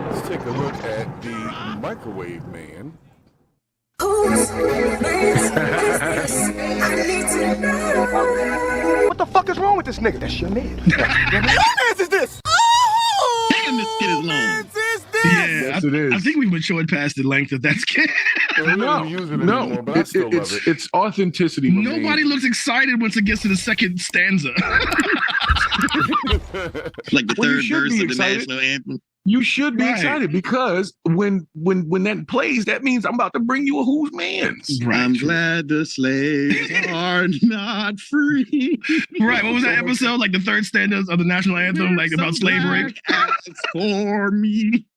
let's take a look at the microwave man. What the fuck is wrong with this nigga? That's your man. Whose man's is this? Damn, this skit is long. Yeah, yes, it is. I think we've matured past the length of that skit. It's authenticity. Nobody looks excited once it gets to the second stanza. Like the third verse of the national anthem. You should be excited because when that plays, that means I'm about to bring you a whose man's. Right. I'm glad the slaves are not free. Right. What was that episode? Like the third stanza of the national anthem, like about slavery. For me.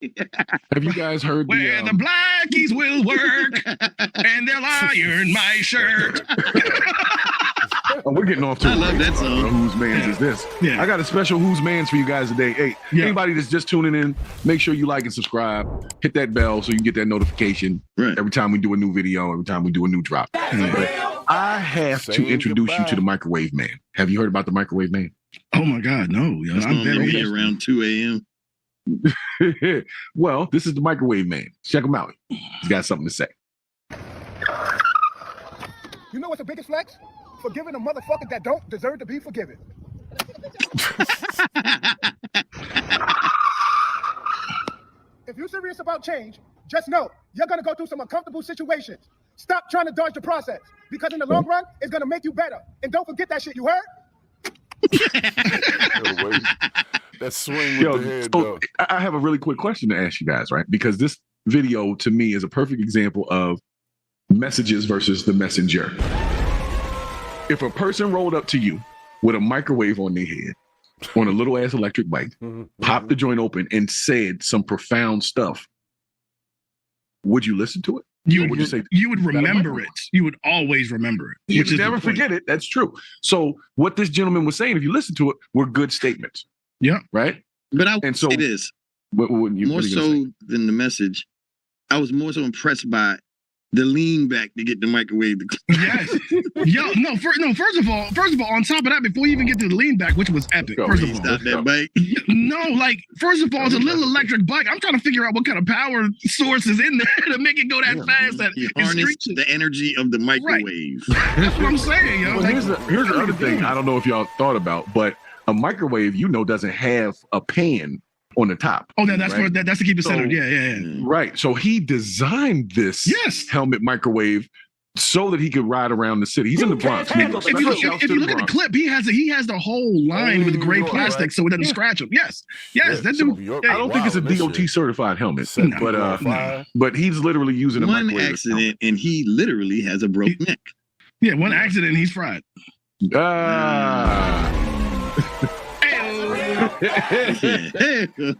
Have you guys heard where the blackies will work and they'll iron my shirt? We're getting off to I love that song. Whose man's is this? Yeah. I got a special whose man's for you guys today. Hey, anybody that's just tuning in, make sure you like and subscribe. Hit that bell so you can get that notification every time we do a new video, every time we do a new drop. But I have to introduce you to the microwave man. Have you heard about the microwave man? Oh my God, no. It's I'm very around 2 a.m. Well, this is the microwave man. Check him out. He's got something to say. You know what's the biggest flex? Forgiving a motherfucker that don't deserve to be forgiven. If you're serious about change, just know you're going to go through some uncomfortable situations. Stop trying to dodge the process, because in the long run, it's going to make you better. And don't forget that shit, you heard? That swing with the head, though. I have a really quick question to ask you guys, right? Because this video, to me, is a perfect example of messages versus the messenger. If a person rolled up to you with a microwave on their head, on a little ass electric bike, popped the joint open and said some profound stuff, would you listen to it? You would remember it. You would always remember it. You would never forget it. That's true. So what this gentleman was saying, if you listen to it, were good statements. Yeah. Right? But I would say this. More so than the message, I was more so impressed by the lean back to get the microwave to Yes. Yo, first of all, on top of that, before you even get to the lean back, which was epic. First of all, stop that bike. No, like, first of all, it's a little electric bike. I'm trying to figure out what kind of power source is in there to make it go that fast. That you harness the energy of the microwave. Right. That's what I'm saying, yo. Well, here's the other thing I don't know if y'all thought about, but a microwave, doesn't have a pan on the top. Oh, that's right? that's to keep it centered. Yeah. Right. So he designed this helmet microwave so that he could ride around the city. He's in the Bronx. If you look at the clip, he has the whole line with gray plastic so it doesn't scratch him. Yes. That dude. I don't think it's a DOT certified helmet, but he's literally using a one accident and he literally has a broke neck. Yeah, one accident and he's fried.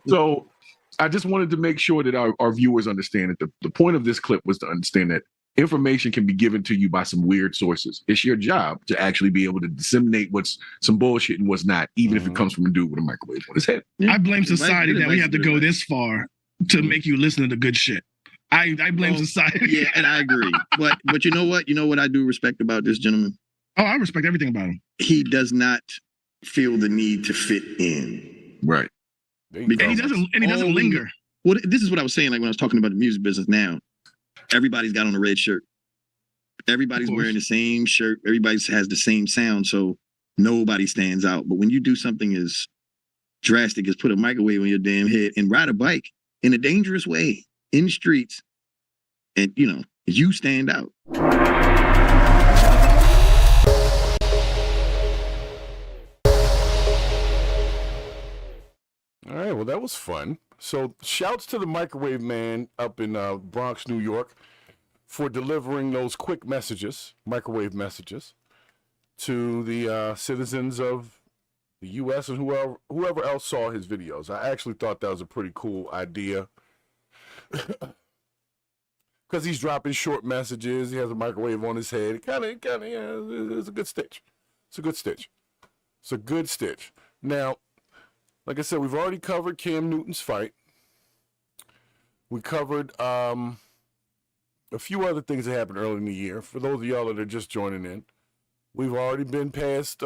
So I just wanted to make sure that our viewers understand that the point of this clip was to understand that information can be given to you by some weird sources. It's your job to actually be able to disseminate what's some bullshit and what's not, even if it comes from a dude with a microwave on his head. I blame society that we have to go this far to make you listen to the good shit. I blame society. Yeah, and I agree. But you know what? You know what I do respect about this gentleman? Oh, I respect everything about him. He does not feel the need to fit in. Right. And he doesn't linger. Well, this is what I was saying, like when I was talking about the music business now. Everybody's got on a red shirt. Everybody's wearing the same shirt. Everybody has the same sound, so nobody stands out. But when you do something as drastic as put a microwave on your damn head and ride a bike in a dangerous way in the streets, and you stand out. All right, well, that was fun. So shouts to the microwave man up in Bronx, New York, for delivering those quick messages, microwave messages, to the citizens of the U.S. and whoever else saw his videos. I actually thought that was a pretty cool idea. Because he's dropping short messages. He has a microwave on his head. Kind of, it's a good stitch. It's a good stitch. Now, like I said, we've already covered Cam Newton's fight. We covered a few other things that happened early in the year. For those of y'all that are just joining in, we've already been past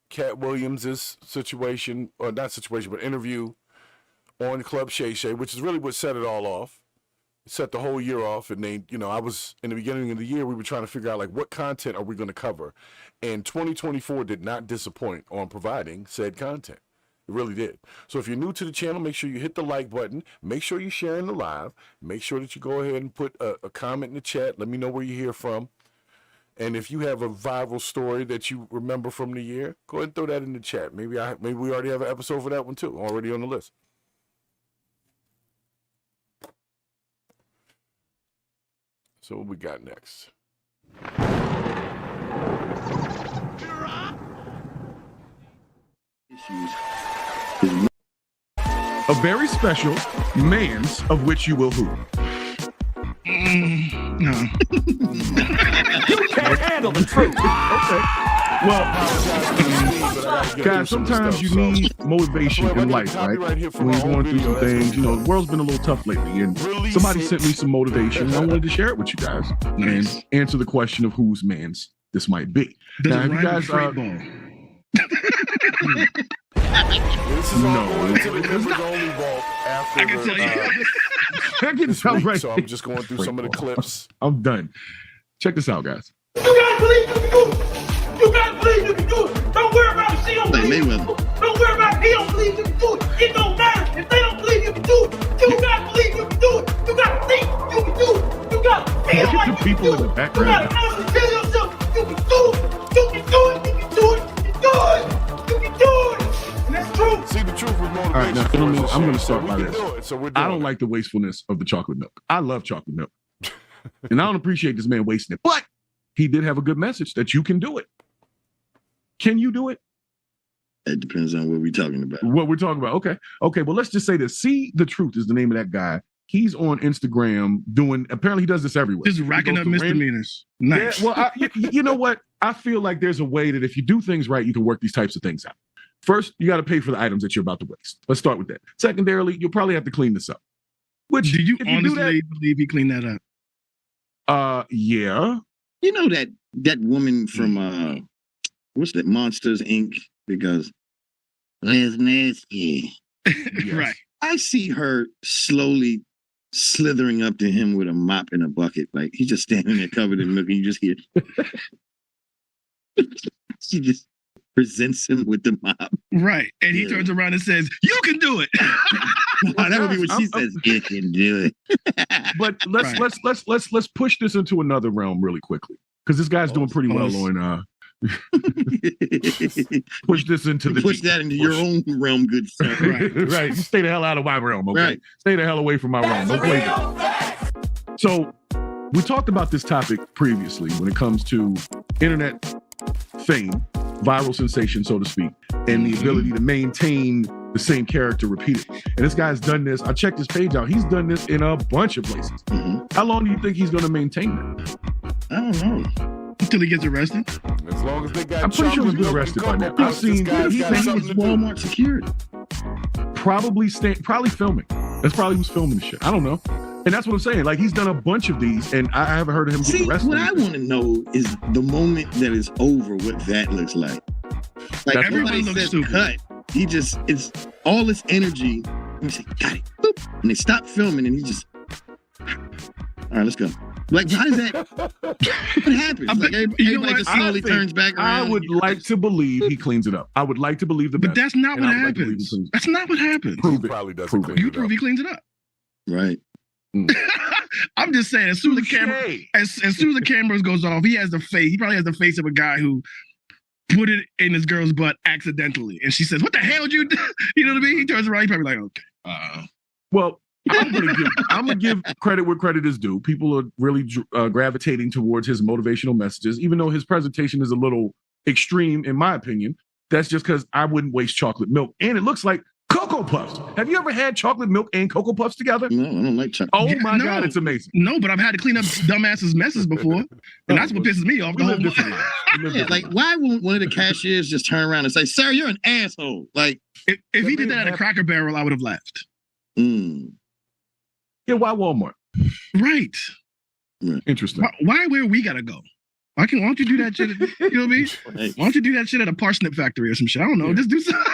Cat Williams' situation, or not situation, but interview on Club Shay Shay, which is really what set it all off. It set the whole year off, and they, I was in the beginning of the year, we were trying to figure out what content are we going to cover, and 2024 did not disappoint on providing said content. It really did. So if you're new to the channel, make sure you hit the like button. Make sure you're sharing the live. Make sure that you go ahead and put a comment in the chat. Let me know where you're here from. And if you have a viral story that you remember from the year, go ahead and throw that in the chat. Maybe we already have an episode for that one too, already on the list. So what we got next? A very special man's of which you will who? No. You can't handle the truth. Okay. Well, guys, sometimes you need motivation in life, right? When you're going through some things, the world's been a little tough lately, and somebody sent me some motivation. I wanted to share it with you guys and answer the question of whose man's this might be. Now, have you guys? This is all going to the members only vault after I can tell you. I can tell right. So I'm just going through some of the clips. I'm done. Check this out, guys. You gotta believe you can do it. You gotta believe you can do it. Don't worry about if she don't believe you. Don't worry about if he don't believe you can do it. It don't matter if they don't believe you can do it. You gotta believe you can do it. You gotta think you can do it. You gotta feel Look like at the people in the background. You gotta honestly tell yourself you can do it. You can do it. You can do it. You can do it. You can do it. And that's true. See, the truth with motivation. All right, now, gentlemen, I'm going to start by this. So I don't like the wastefulness of the chocolate milk. I love chocolate milk. And I don't appreciate this man wasting it. But he did have a good message that you can do it. Can you do it? It depends on what we're talking about. What we're talking about. Okay. Well, let's just say this. See the Truth is the name of that guy. He's on Instagram apparently he does this everywhere. Just racking up misdemeanors. Nice. Yeah, well, you know what? I feel like there's a way that if you do things right, you can work these types of things out. First, you got to pay for the items that you're about to waste. Let's start with that. Secondarily, you'll probably have to clean this up. Which, do you honestly believe he cleaned that up? Yeah. You know that woman from what's that, Monsters Inc. Because Lesniewski. Yes. Right. I see her slowly slithering up to him with a mop and a bucket. Like he's just standing there covered in milk and you just hear she just presents him with the mop. Right. And he turns around and says, "You can do it." That would be what she says. You can do it. But let's push this into another realm really quickly. Because this guy's doing pretty well on push this into the push that into your own realm, good sir. Right. You stay the hell out of my realm, okay? Right. Stay the hell away from my realm. Don't play that. So we talked about this topic previously when it comes to internet fame, viral sensation, so to speak, and the ability to maintain the same character repeatedly. And this guy's done this. I checked his page out. He's done this in a bunch of places. How long do you think he's going to maintain that? I don't know. Until he gets arrested? As long as they got I'm pretty sure he's been arrested by now. I've seen He was Walmart security. Probably filming. That's probably who's filming the shit. I don't know. And that's what I'm saying. Like, he's done a bunch of these, and I haven't heard of him get arrested. What I want to know is the moment that it's over, what that looks like. Like, everybody says cut. He just, it's all this energy. Let me say, got it. Boop. And they stop filming, and he just, all right, let's go. Like, how does that, what happens? Like, everybody just slowly turns back around. I would like to believe he cleans it up. I would like to believe the best. But that's not what happens. That's not what happens. Prove it. Probably doesn't. You prove he cleans it up. Right. I'm just saying, as soon as the camera, as soon as the camera goes off, he probably has the face of a guy who put it in his girl's butt accidentally, and she says, "What the hell did you do?" You know what I mean? He turns around, he's probably like, "Okay." Well, I'm gonna give credit where credit is due. People are really gravitating towards his motivational messages, even though his presentation is a little extreme, in my opinion. That's just because I wouldn't waste chocolate milk, and it looks like Cocoa Puffs. Have you ever had chocolate milk and Cocoa Puffs together? No, I don't like chocolate. Oh my God, it's amazing. No, but I've had to clean up dumbasses' messes before, and that's what pisses me off. Yeah, like, why won't one of the cashiers just turn around and say, "Sir, you're an asshole"? Like, if he did that at a Cracker Barrel, I would have laughed. Yeah, why Walmart? Right. Interesting. Why where we gotta go? Why don't you do that shit? You know what I mean? Why don't you do that shit at a parsnip factory or some shit? I don't know. Just do something.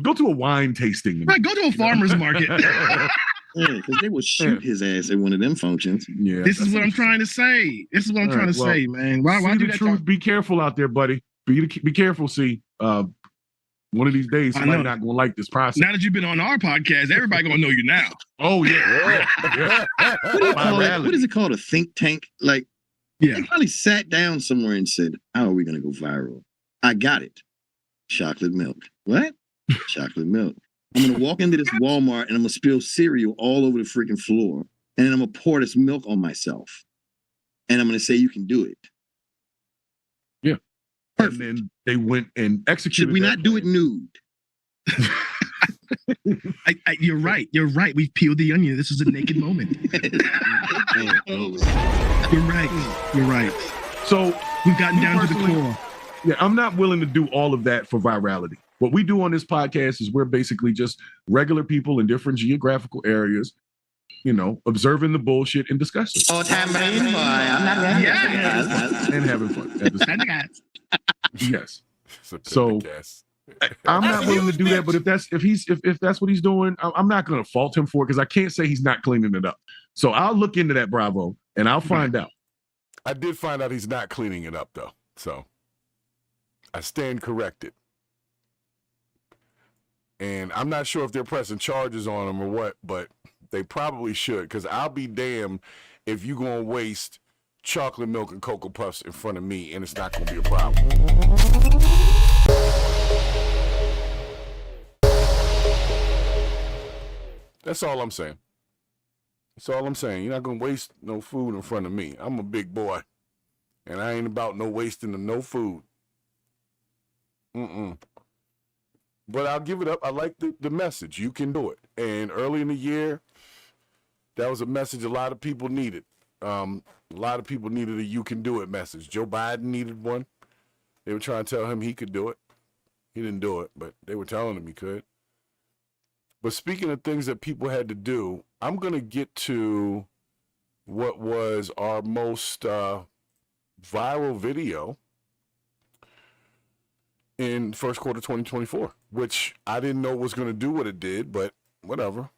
Go to a wine tasting. Right, go to a farmer's market. Yeah, because they will shoot his ass at one of them functions. Yeah, this is what I'm trying to say. This is what I'm trying to say, man. Why do that? Truth? Be careful out there, buddy. Be careful. See, one of these days, somebody's not gonna like this process. Now that you've been on our podcast, everybody gonna know you now. Oh yeah. What do you call it? What is it called? A think tank? Like, they probably sat down somewhere and said, "How are we gonna go viral?" I got it. Chocolate milk. What? Chocolate milk. I'm gonna walk into this Walmart and I'm gonna spill cereal all over the freaking floor, and then I'm gonna pour this milk on myself, and I'm gonna say, "You can do it." Yeah. Perfect. And then they went and executed. Should we not do it nude? You're right. You're right. We've peeled the onion. This is a naked moment. You're right. You're right. So we've gotten down to the core. Yeah, I'm not willing to do all of that for virality. What we do on this podcast is we're basically just regular people in different geographical areas, you know, observing the bullshit and discussing. Oh, tambourine boy. I'm not ready. Yeah. And having fun. At the same time. Yes. So I'm not willing to do that, but if that's what he's doing, I'm not going to fault him for it because I can't say he's not cleaning it up. So I'll look into that, Bravo, and I'll find out. I did find out he's not cleaning it up though, so I stand corrected. And I'm not sure if they're pressing charges on him or what, but they probably should, because I'll be damned if you're going to waste chocolate milk and Cocoa Puffs in front of me and it's not going to be a problem. That's all I'm saying. That's all I'm saying. You're not going to waste no food in front of me. I'm a big boy, and I ain't about no wasting of no food. But I'll give it up. I like the message. You can do it. And early in the year, that was a message a lot of people needed. A lot of people needed a "you can do it" message. Joe Biden needed one. They were trying to tell him he could do it. He didn't do it, but they were telling him he could. But speaking of things that people had to do, I'm going to get to what was our most viral video in first quarter 2024, which I didn't know was going to do what it did, but whatever.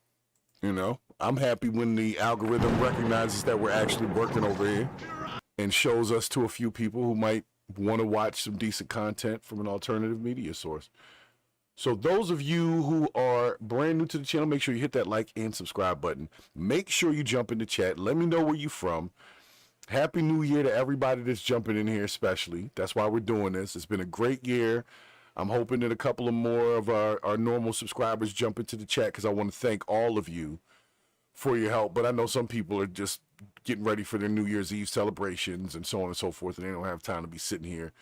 You know, I'm happy when the algorithm recognizes that we're actually working over here and shows us to a few people who might want to watch some decent content from an alternative media source. So those of you who are brand new to the channel, make sure you hit that like and subscribe button. Make sure you jump in the chat. Let me know where you're from. Happy New Year to everybody that's jumping in here especially. That's why we're doing this. It's been a great year. I'm hoping that a couple of more of our normal subscribers jump into the chat because I want to thank all of you for your help. But I know some people are just getting ready for their New Year's Eve celebrations and so on and so forth, and they don't have time to be sitting here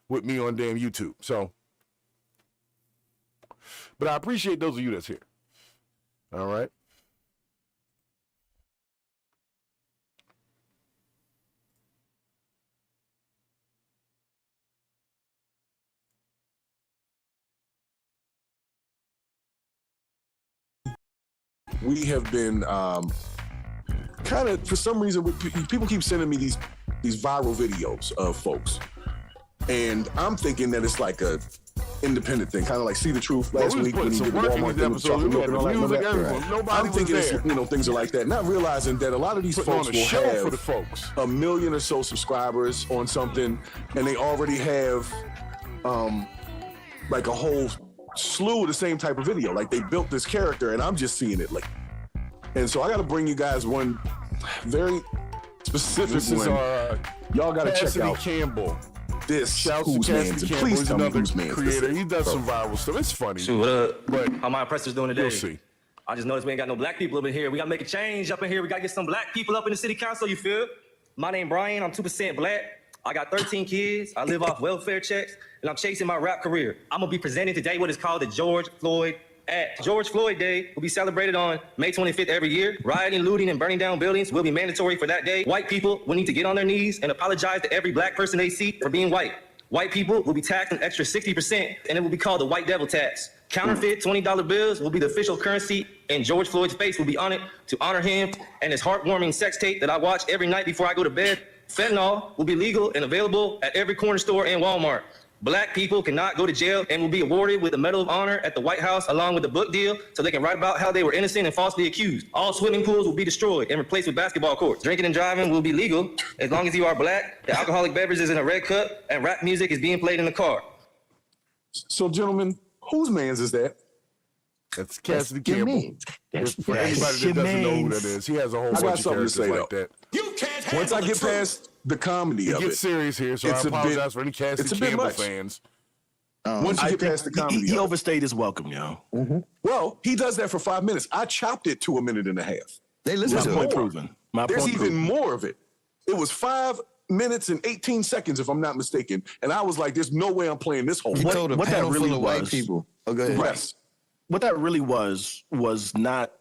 with me on damn YouTube. So, but I appreciate those of you that's here. All right. We have been kind of, for some reason, people keep sending me these viral videos of folks, and I'm thinking that it's like a independent thing, kind of like See the Truth last week when he did the Walmart thing with chocolate milk and all that. I'm thinking it's, you know, things are like that, not realizing that a lot of these folks will have for the folks 1 million or so subscribers on something, and they already have like a whole slew of the same type of video. Like they built this character, and I'm just seeing it like. And so I got to bring you guys one very specific one. This is our y'all got to check out Campbell. This Shouts who's to man? Cassidy Please Campbell. tell me Another who's man. Creator. He does some viral stuff. It's funny. Shoot, what up? But how my oppressors doing today? You'll see. I just noticed we ain't got no black people up in here. We gotta make a change up in here. We gotta get some black people up in the city council. You feel? My name Brian. I'm 2% black. I got 13 kids. I live off welfare checks, and I'm chasing my rap career. I'm gonna be presenting today what is called the George Floyd Act. George Floyd Day will be celebrated on May 25th every year. Rioting, looting, and burning down buildings will be mandatory for that day. White people will need to get on their knees and apologize to every black person they see for being white. White people will be taxed an extra 60%, and it will be called the white devil tax. Counterfeit $20 bills will be the official currency, and George Floyd's face will be on it to honor him and his heartwarming sex tape that I watch every night before I go to bed. Fentanyl will be legal and available at every corner store and Walmart. Black people cannot go to jail and will be awarded with the Medal of Honor at the White House along with the book deal so they can write about how they were innocent and falsely accused. All swimming pools will be destroyed and replaced with basketball courts. Drinking and driving will be legal as long as you are black. The alcoholic beverage is in a red cup and rap music is being played in the car. So, gentlemen, whose man's is that? That's Cassidy Campbell. For anybody that doesn't know who that is, he has a whole bunch of characters like that. Once I get past the comedy of it, gets serious here, so I apologize for any Cassidy Campbell fans. Once you get past the comedy, he overstayed his welcome, yo. Well, he does that for 5 minutes. I chopped it to 1.5 minutes. They listen to point it. proven. There's even more of it. It was 5 minutes and 18 seconds, if I'm not mistaken. And I was like, "There's no way I'm playing this whole." What that really was, white people. Oh, go ahead. Yes. What that really was not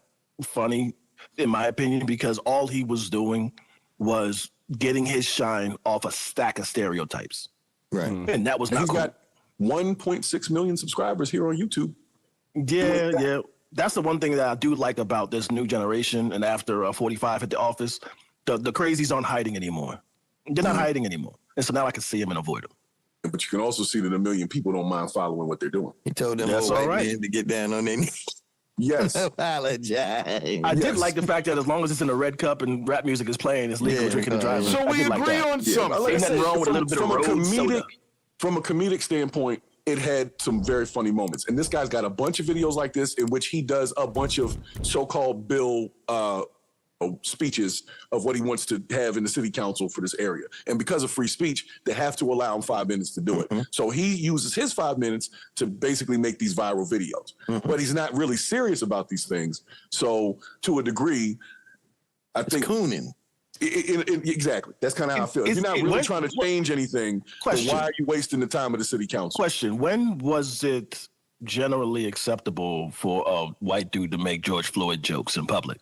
funny, in my opinion, because all he was doing was getting his shine off a stack of stereotypes. Right. And that was not He's cool. got 1.6 million subscribers here on YouTube. Yeah. That's the one thing that I do like about this new generation. And after 45 at the office, the crazies aren't hiding anymore. They're not hiding anymore. And so now I can see them and avoid them. But you can also see that 1 million people don't mind following what they're doing. He told them That's old all white right. men to get down on their knees. Yes. Apologize. I did like the fact that as long as it's in a red cup and rap music is playing, it's legal drinking and driving. So I we did like agree that. on something. Like I Ain't nothing said, wrong with a little bit of road soda. From a comedic standpoint, it had some very funny moments. And this guy's got a bunch of videos like this in which he does a bunch of so-called bill speeches of what he wants to have in the city council for this area. And because of free speech, they have to allow him 5 minutes to do it. So he uses his 5 minutes to basically make these viral videos. But he's not really serious about these things. So to a degree, I think cooning. Exactly. That's kind of how I feel. If you're not really trying to change anything, then why are you wasting the time of the city council? Question: when was it generally acceptable for a white dude to make George Floyd jokes in public?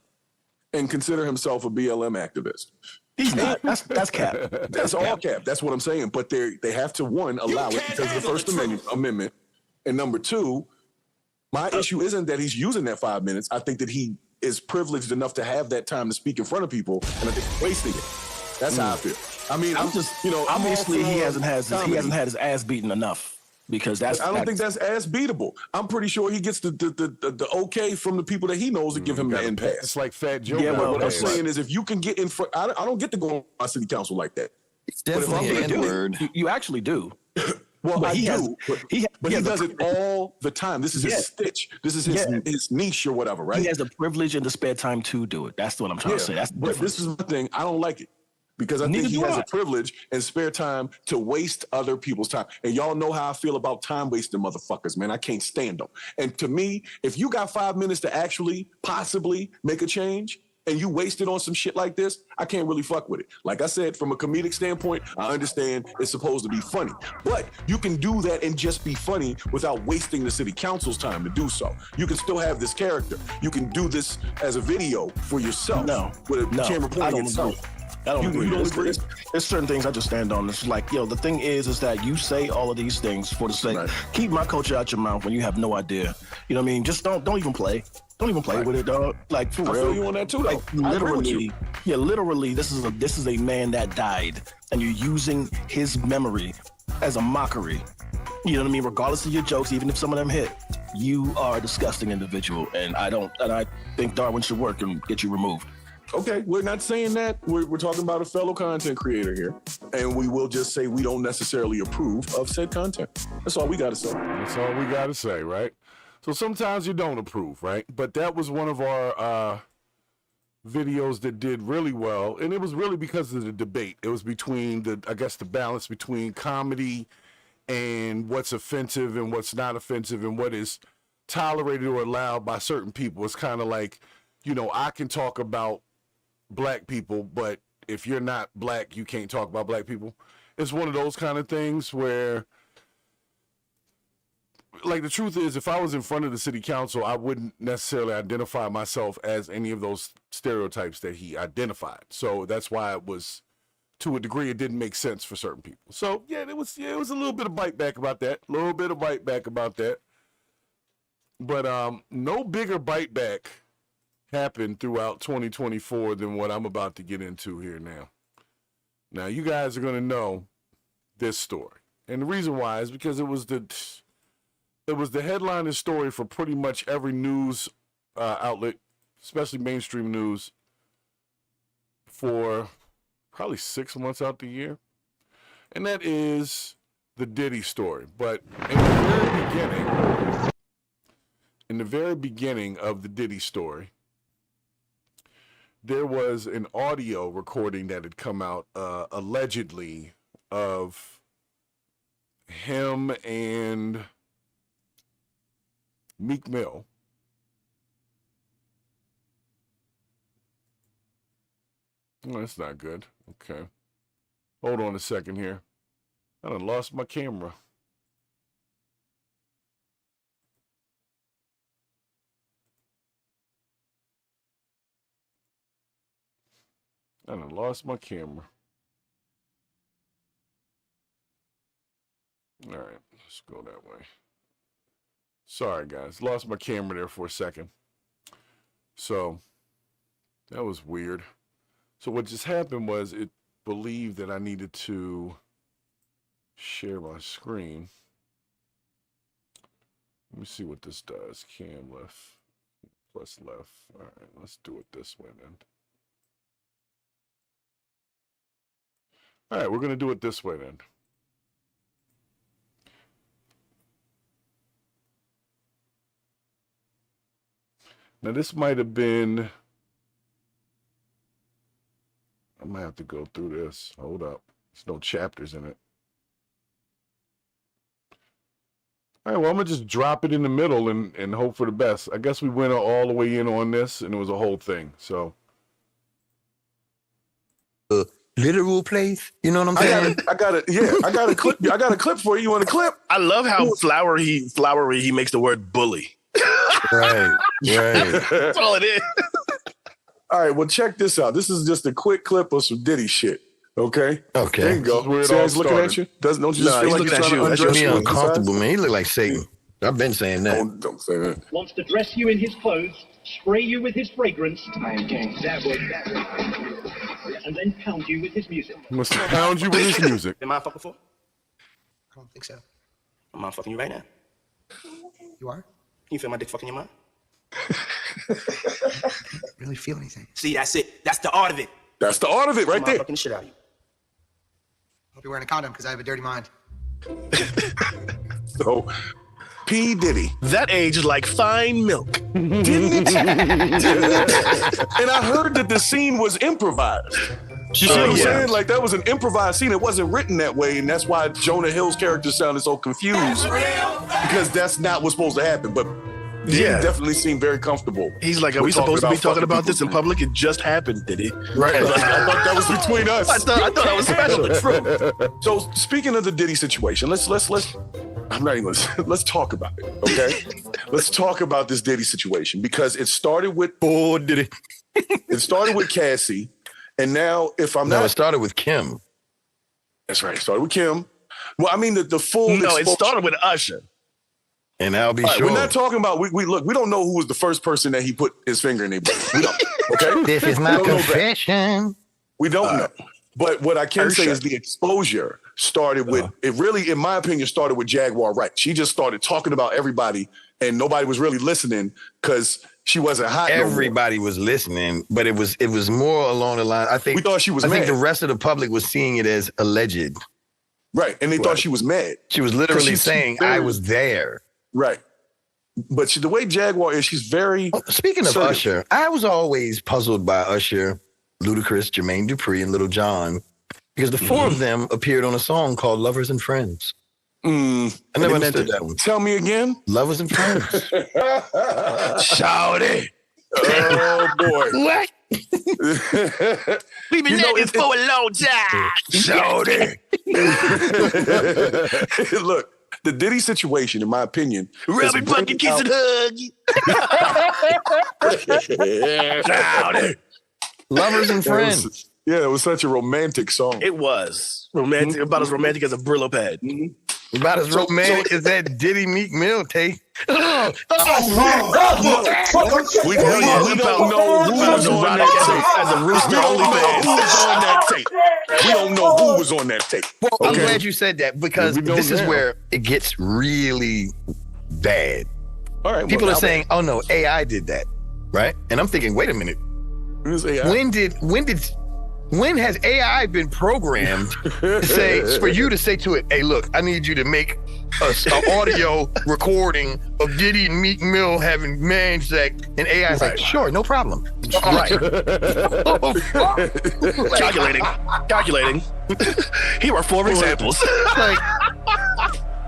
And consider himself a BLM activist. He's not. That's cap. That's all cap. That's what I'm saying. But they have to, one, allow it because of the First Amendment. And number two, my issue isn't that he's using that 5 minutes. I think that he is privileged enough to have that time to speak in front of people, and I think he's wasting it. That's how I feel. I mean, I'm just, you know, obviously he hasn't had comedy. his ass beaten enough, because I don't think that's ass beatable. I'm pretty sure he gets the okay from the people that he knows to give him the end pass. It's like Fat Joe. Yeah, what I'm saying is, if you can get in front, I don't get to go on my city council like that. But if I'm gonna do it, you actually do. Well, but I he do, but he does it all the time. This is his stitch. This is his niche or whatever, right? He has the privilege and the spare time to do it. That's what I'm trying to say. That's the but this is the thing. I don't like it. Because I think he has a privilege and spare time to waste other people's time. And y'all know how I feel about time wasting motherfuckers, man. I can't stand them. And to me, if you got 5 minutes to actually possibly make a change and you waste it on some shit like this, I can't really fuck with it. Like I said, from a comedic standpoint, I understand it's supposed to be funny. But you can do that and just be funny without wasting the city council's time to do so. You can still have this character. You can do this as a video for yourself. With a camera pointing at yourself. I don't agree. You don't agree? There's certain things I just stand on. It's like, the thing is that you say all of these things for the sake. Keep my culture out your mouth when you have no idea. You know what I mean? Just don't even play. Don't even play with it, dog. Like, for real. I feel you on that too, though. Like, literally, this is a man that died, and you're using his memory as a mockery. You know what I mean? Regardless of your jokes, even if some of them hit, you are a disgusting individual, and I think Darwin should work and get you removed. Okay, we're not saying that. We're talking about a fellow content creator here, and we will just say we don't necessarily approve of said content. That's all we got to say. That's all we got to say, right? So sometimes you don't approve, right? But that was one of our videos that did really well, and it was really because of the debate. It was between the balance between comedy and what's offensive and what's not offensive and what is tolerated or allowed by certain people. It's kind of like, I can talk about black people, but if you're not black, you can't talk about black people. It's one of those kind of things where, like, the truth is, if I was in front of the city council, I wouldn't necessarily identify myself as any of those stereotypes that he identified. So that's why it was, to a degree, it didn't make sense for certain people. So it was a little bit of bite back about that. But no bigger bite back happened throughout 2024 than what I'm about to get into here now. Now, you guys are going to know this story. And the reason why is because it was the headlining story for pretty much every news outlet, especially mainstream news, for probably 6 months out the year. And that is the Diddy story. But in the very beginning of the Diddy story, there was an audio recording that had come out allegedly of him and Meek Mill Oh, that's not good. Okay. Hold on a second here. I done lost my camera. I done lost my camera. All right, let's go that way. Sorry, guys. Lost my camera there for a second. So, that was weird. So what just happened was it believed that I needed to share my screen. Let me see what this does. Cam left, plus left. All right, let's do it this way then. All right, we're going to do it this way then. Now, this might have been... I might have to go through this. Hold up. There's no chapters in it. All right, well, I'm going to just drop it in the middle and hope for the best. I guess we went all the way in on this, and it was a whole thing, so... Literal place, you know what I'm saying? I got a clip. I got a clip for you. You want a clip? I love how flowery he makes the word bully. Right. That's all it is. All right, well, check this out. This is just a quick clip of some Diddy shit. Okay. There you go. Sam's looking at you. Don't you just feel like he's trying to undress you? Uncomfortable, man. He look like Satan. I've been saying that. Don't say that. Wants to dress you in his clothes spray you with his fragrance, that way, and then pound you with his music. Must pound you with his music. Am I fucking before? I don't think so. I'm not fucking you right now. You are? Can you feel my dick fucking your mind? Really feel anything? See, that's it. That's the art of it. That's the art of it right there. Fucking the shit out of you. Hope you're wearing a condom because I have a dirty mind. So, P. Diddy. That age is like fine milk. Didn't it? And I heard that the scene was improvised. You see what I'm saying? Like, that was an improvised scene. It wasn't written that way, and that's why Jonah Hill's character sounded so confused. Because that's not what's supposed to happen. But Diddy definitely seemed very comfortable. He's like, are we supposed to be talking about this in public? It just happened, Diddy. Right. I thought that was between us. I thought that was special. So, speaking of the Diddy situation, let's I'm not even let's talk about it, okay? Let's talk about this Diddy situation because it started with Diddy. It started with Cassie, and now it started with Kim. That's right. It started with Kim. Well, I mean the full. No, it started with Usher. And I'll be sure. We're not talking about we look. We don't know who was the first person that he put his finger in their butt. We don't. Okay. This is my confession. We don't know. But what I can say is the exposure started with, it really, in my opinion, started with Jaguar Wright. She just started talking about everybody and nobody was really listening because she wasn't hot. Everybody was listening, but it was more along the line. I think we thought she was mad. I think the rest of the public was seeing it as alleged. Right. And they thought she was mad. She was literally saying, I was there. Right. But the way Jaguar is, she's very... Speaking of Usher, I was always puzzled by Usher, Ludacris, Jermaine Dupri, and Little John, because the four of them appeared on a song called Lovers and Friends. I never understood that one. Tell me again. Lovers and Friends. Shawty. Oh, boy. What? We've been at this for a long time. Shawty. Look, the Diddy situation, in my opinion... Rubbing, fucking, kiss, and hug. Shawty. Lovers and Friends. It was such a romantic song. It was romantic, about as romantic as a Brillo pad. About as romantic as that Diddy Meek Mill tape. We don't know who was on that tape. As a Rooster OnlyFans. We don't know who was on that tape. Well, I'm glad you said that because this is where it gets really bad. All right. People are saying, "Oh no, AI did that," right? And I'm thinking, wait a minute. When has AI been programmed to say for you to say to it, "Hey, look, I need you to make an audio recording of Diddy and Meek Mill having man sex," and AI's like, "Sure, no problem." Right. Calculating. Here are 4 examples. Like,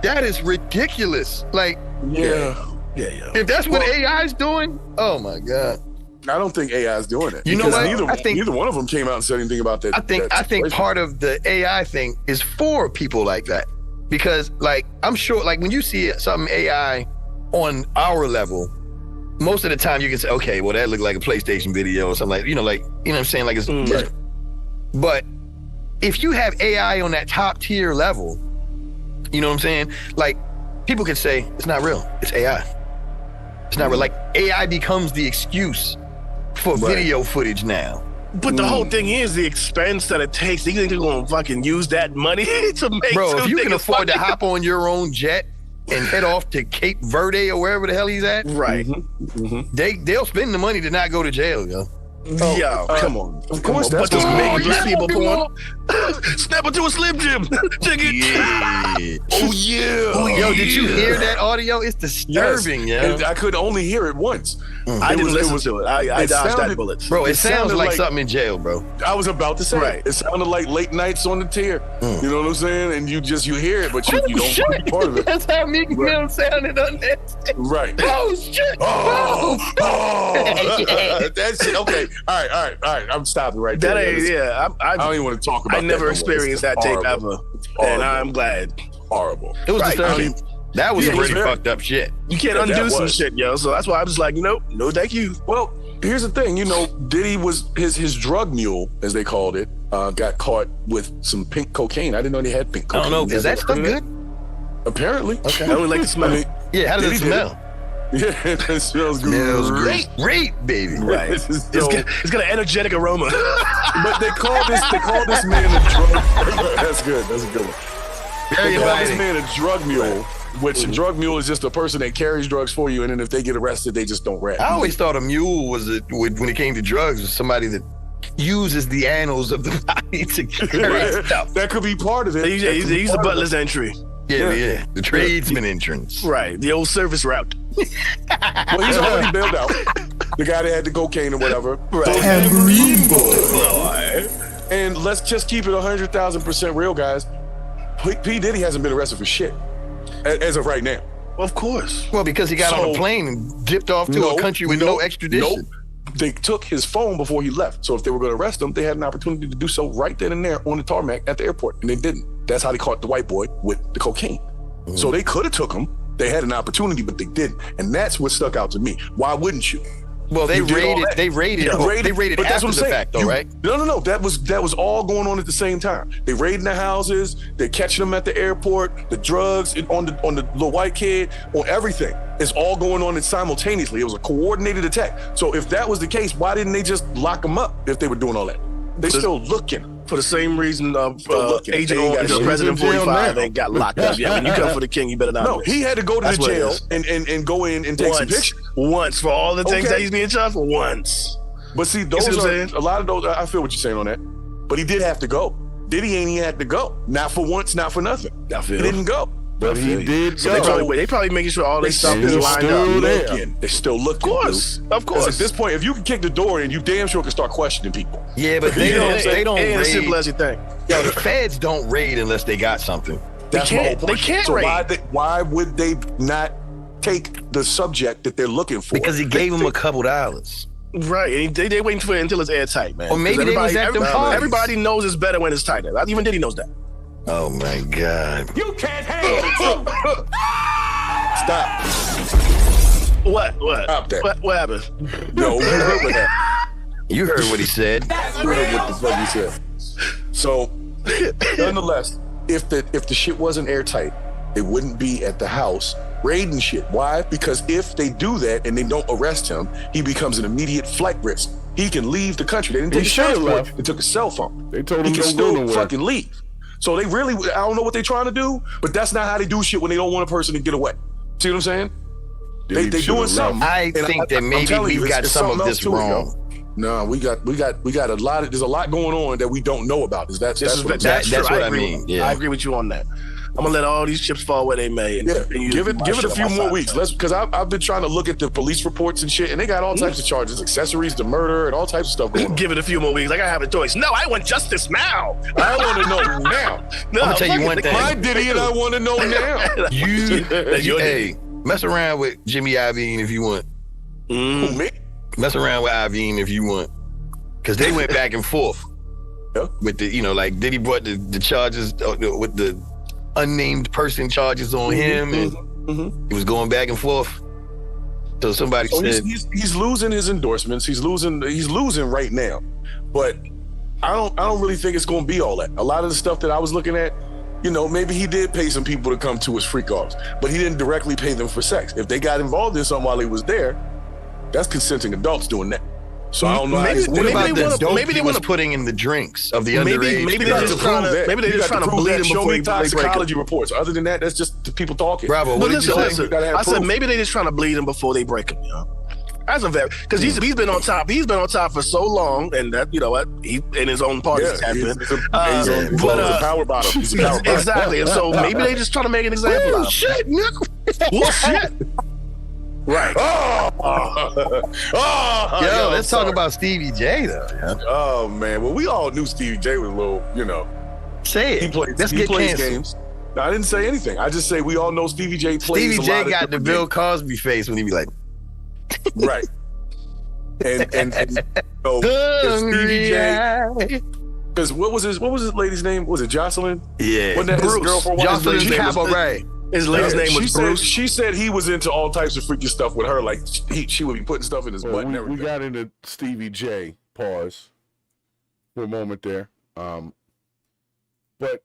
that is ridiculous. Like, if that's what AI is doing, oh my God. I don't think AI is doing it. You know what? Neither one of them came out and said anything about that. I think part of the AI thing is for people like that. Because, like, I'm sure, like, when you see something AI on our level, most of the time you can say, okay, well, that looked like a PlayStation video or something like, you know what I'm saying? Like, it's But if you have AI on that top tier level, you know what I'm saying? Like, people can say, it's not real. It's AI. It's not real. Like, AI becomes the excuse for video footage now. But the whole thing is the expense that it takes. You think they're going to fucking use that money to make Bro, if you can afford to hop on your own jet and head off to Cape Verde or wherever the hell he's at, right? They'll spend the money to not go to jail, yo. Come on. Of course, that's just making black people porn. Snap into a Slim Jim. Check it. Yo, did you hear that audio? It's disturbing, and I could only hear it once. I didn't listen to it. I dodged that bullet. Bro, it sounds like something in jail, bro. I was about to say it sounded like late nights on the tier. You know what I'm saying? And you hear it, but you don't want to be part of it. That's how Meek Mill sounded on that tape. Right. Oh, shit. That's it. Okay. All right. I'm stopping right there. I don't even want to talk about that. I never experienced that tape ever. And I'm glad. Horrible. It was disturbing. That was pretty fucked up shit. You can't undo some shit, yo. So that's why I'm just like, no, thank you. Well, here's the thing. Diddy was his drug mule, as they called it, got caught with some pink cocaine. I didn't know they had pink cocaine. I don't know. Is that stuff good? Apparently. Okay. I only like the smell. Yeah, how does it smell? Yeah, it smells great. Great, baby. Right. It's got an energetic aroma. But they call this man a drug. That's good. That's a good one. They call this man a drug mule, which a drug mule is just a person that carries drugs for you, and then if they get arrested, they just don't rat. I always thought a mule was when it came to drugs, was somebody that uses the annals of the body to carry stuff. That could be part of it. He's the butler's entry. Yeah. The tradesman entrance. Right. The old service route. Well, he's already bailed out. The guy that had the cocaine or whatever. Right. Tambourine boy. And let's just keep it 100,000% real, guys. P. Diddy hasn't been arrested for shit as of right now. Of course. Well, because he got on a plane and dipped off to a country with no extradition. Nope. They took his phone before he left. So if they were going to arrest him, they had an opportunity to do so right then and there on the tarmac at the airport, and they didn't. That's how they caught the white boy with the cocaine. So they could have took him. They had an opportunity, but they didn't. And that's what stuck out to me. Why wouldn't you? Well, they raided but that's after what I'm the saying. fact, though, right? No. That was all going on at the same time. They raiding the houses. They're catching them at the airport. The drugs on the little white kid, on everything. It's all going on simultaneously. It was a coordinated attack. So if that was the case, why didn't they just lock them up if they were doing all that? They still looking. For the same reason Agent Orange or President 45 ain't got locked up. Yeah, when you come for the king, you better not. No, he had to go to the jail and go in and take some pictures. Once for all the things that he's being charged for. Once. But see, those are a lot of those. I feel what you're saying on that. But he did have to go. Diddy ain't even had to go. Not for once, not for nothing. He didn't go. But he did so go. They probably making sure all their stuff is lined up. They're still looking. Of course. At this point, if you can kick the door in, you damn sure can start questioning people. Yeah, but they don't ain't raid. as simple as you think. Yeah, the feds don't raid unless they got something. That's my whole point. They can't so raid. Why would they not take the subject that they're looking for? Because he gave him a couple dollars. Right, and they waiting for it until it's airtight, man. Or maybe they was at them parties. Everybody knows it's better when it's tight. Even Diddy knows that. Oh my God! You can't handle it. Stop. What? Stop that. What happened? No, you heard what that. You heard what he said. You heard what the fuck he said. So, nonetheless, if the shit wasn't airtight, they wouldn't be at the house raiding shit. Why? Because if they do that and they don't arrest him, he becomes an immediate flight risk. He can leave the country. They didn't take his passport. They took his cell phone. They told him he can don't still go nowhere. fucking leave. So they really, I don't know what they're trying to do, but that's not how they do shit when they don't want a person to get away. See what I'm saying? They doing something. I think that maybe we've got some of this wrong. No, we got a lot of, there's a lot going on that we don't know about. That's what I mean. Yeah. I agree with you on that. I'm gonna let all these chips fall where they may. Yeah, give it a few more weeks. Because I've been trying to look at the police reports and shit, and they got all types of charges, accessories to murder, and all types of stuff going on. Give it a few more weeks. I gotta have a choice. No, I want justice now. I want to know now. No, I'm gonna tell you one thing. My Diddy and I want to know now. Hey, mess around with Jimmy Iovine if you want. Who, me? Mess around with Iovine if you want, because they went back and forth with the, like Diddy brought the charges with the unnamed person charges on him, and he was going back and forth. So somebody said he's losing his endorsements. He's losing right now, but I don't really think it's going to be all that. A lot of the stuff that I was looking at, maybe he did pay some people to come to his freak offs, but he didn't directly pay them for sex. If they got involved in something while he was there, that's consenting adults doing that. So I don't know. Maybe they was putting in the drinks of the underage. Maybe they're just trying to bleed him show before me they toxicology reports. Other than that, that's just the people talking. Bravo. What did you say? I said maybe they're just trying to bleed him before they break him. That's a very, because he's been on top. He's been on top for so long, and that he in his own parties has been. He's a power bottom. He's a power bottom. Exactly, and so maybe they just trying to make an example of him. Shit, shit. Right. Yo, let's talk about Stevie J though. Oh man, well we all knew Stevie J was a little, Say it. He plays games. No, I didn't say anything. I just say we all know Stevie J plays. Stevie J got the Bill Cosby face when he be like, right. And so Stevie J. Because what was his lady's name? Was it Jocelyn? Yeah. Wasn't that his girl for a while? Jocelyn Cabaret. His lady's name was Bruce. She said he was into all types of freaky stuff with her. Like she would be putting stuff in his butt and everything. We got into Stevie J. Pause for a moment there. But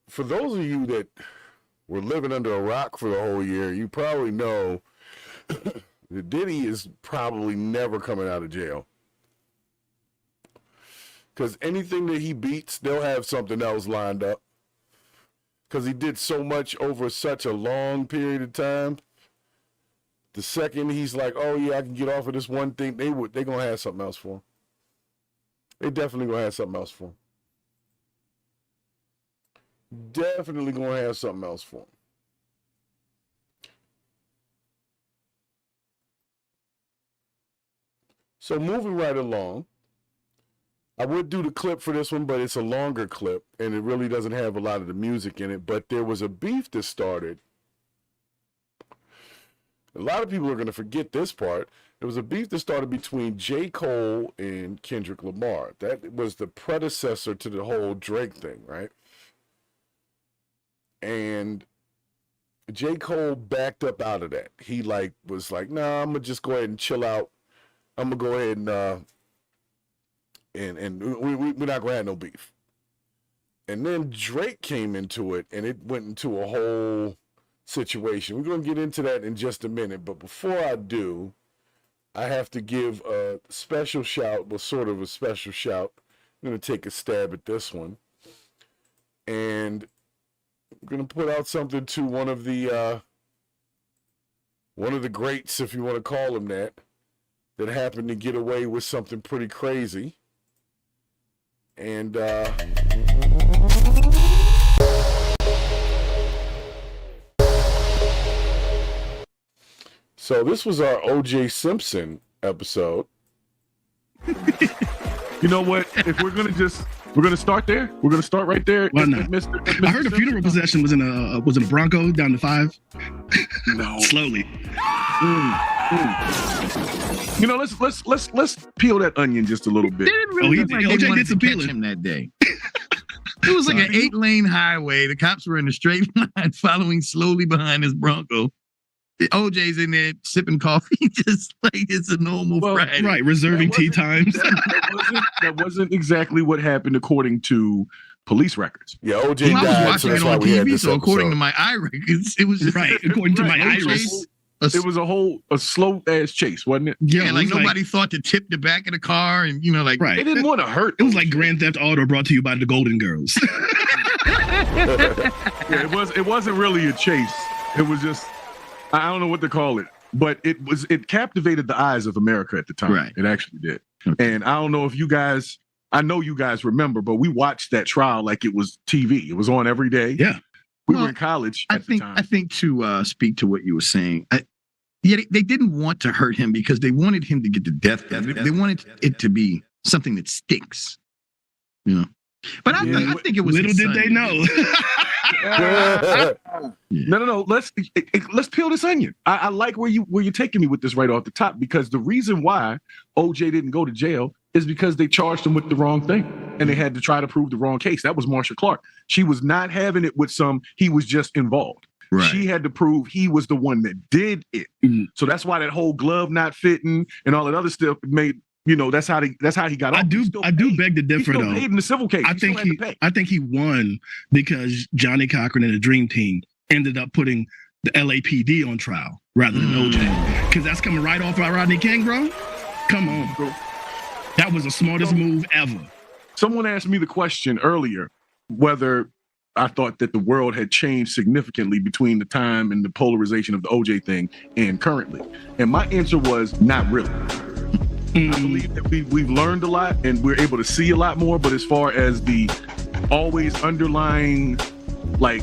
for those of you that were living under a rock for the whole year, you probably know Diddy is probably never coming out of jail. Because anything that he beats, they'll have something else lined up. Because he did so much over such a long period of time. The second he's like, oh yeah, I can get off of this one thing, they're going to have something else for him. They definitely going to have something else for him. Definitely going to have something else for him. So moving right along, I would do the clip for this one, but it's a longer clip, and it really doesn't have a lot of the music in it, but there was a beef that started. A lot of people are going to forget this part. There was a beef that started between J. Cole and Kendrick Lamar. That was the predecessor to the whole Drake thing, right? And J. Cole backed up out of that. He was like, nah, I'm going to just go ahead and chill out. I'm going to go ahead and we're not going to have no beef. And then Drake came into it, and it went into a whole situation. We're going to get into that in just a minute, but before I do, I have to give a special shout, well, sort of a special shout. I'm going to take a stab at this one, and I'm going to put out something to one of the greats, if you want to call him that happened to get away with something pretty crazy. And so this was our O.J. Simpson episode. You know what? If we're gonna start there. We're gonna start right there. Why not? I heard the funeral procession was in a Bronco down to 5. No, slowly. You know, let's peel that onion just a little bit. OJ did some peeling him that day. It was like an 8-lane highway. The cops were in a straight line, following slowly behind his Bronco. OJ's in there sipping coffee, just like it's a normal Friday. Right, reserving tea times. That wasn't exactly what happened according to police records. Yeah, OJ died. I was watching it on TV, so according to my eye records, it was just according to my iris. It was a slow ass chase, wasn't it? Yeah, like nobody thought to tip the back of the car, and they didn't want to hurt. It was like Grand Theft Auto brought to you by the Golden Girls. It wasn't really a chase. It was just, I don't know what to call it, but it captivated the eyes of America at the time. Right. It actually did. Okay. And I don't know if you guys, I know you guys remember, but we watched that trial like it was TV. It was on every day. Yeah. We were in college at the time. I think to speak to what you were saying, they didn't want to hurt him because they wanted him to get the death penalty. They wanted it to be something that stinks, you know. But I think it was little did they know. No. Let's peel this onion. I like where you're taking me with this right off the top, because the reason why OJ didn't go to jail is because they charged him with the wrong thing, and they had to try to prove the wrong case. That was Marsha Clark. She was not having it with he was just involved. Right. She had to prove he was the one that did it. Mm-hmm. So that's why that whole glove not fitting and all that other stuff made, that's how he got off. I do beg to differ, though. Paid in the civil case. I think he won because Johnny Cochran and the Dream Team ended up putting the LAPD on trial rather than OJ, because that's coming right off our Rodney King, bro. Come on, bro. That was the smartest move ever. Someone asked me the question earlier whether I thought that the world had changed significantly between the time and the polarization of the OJ thing and currently. And my answer was not really. I believe that we've learned a lot and we're able to see a lot more, but as far as the always underlying, I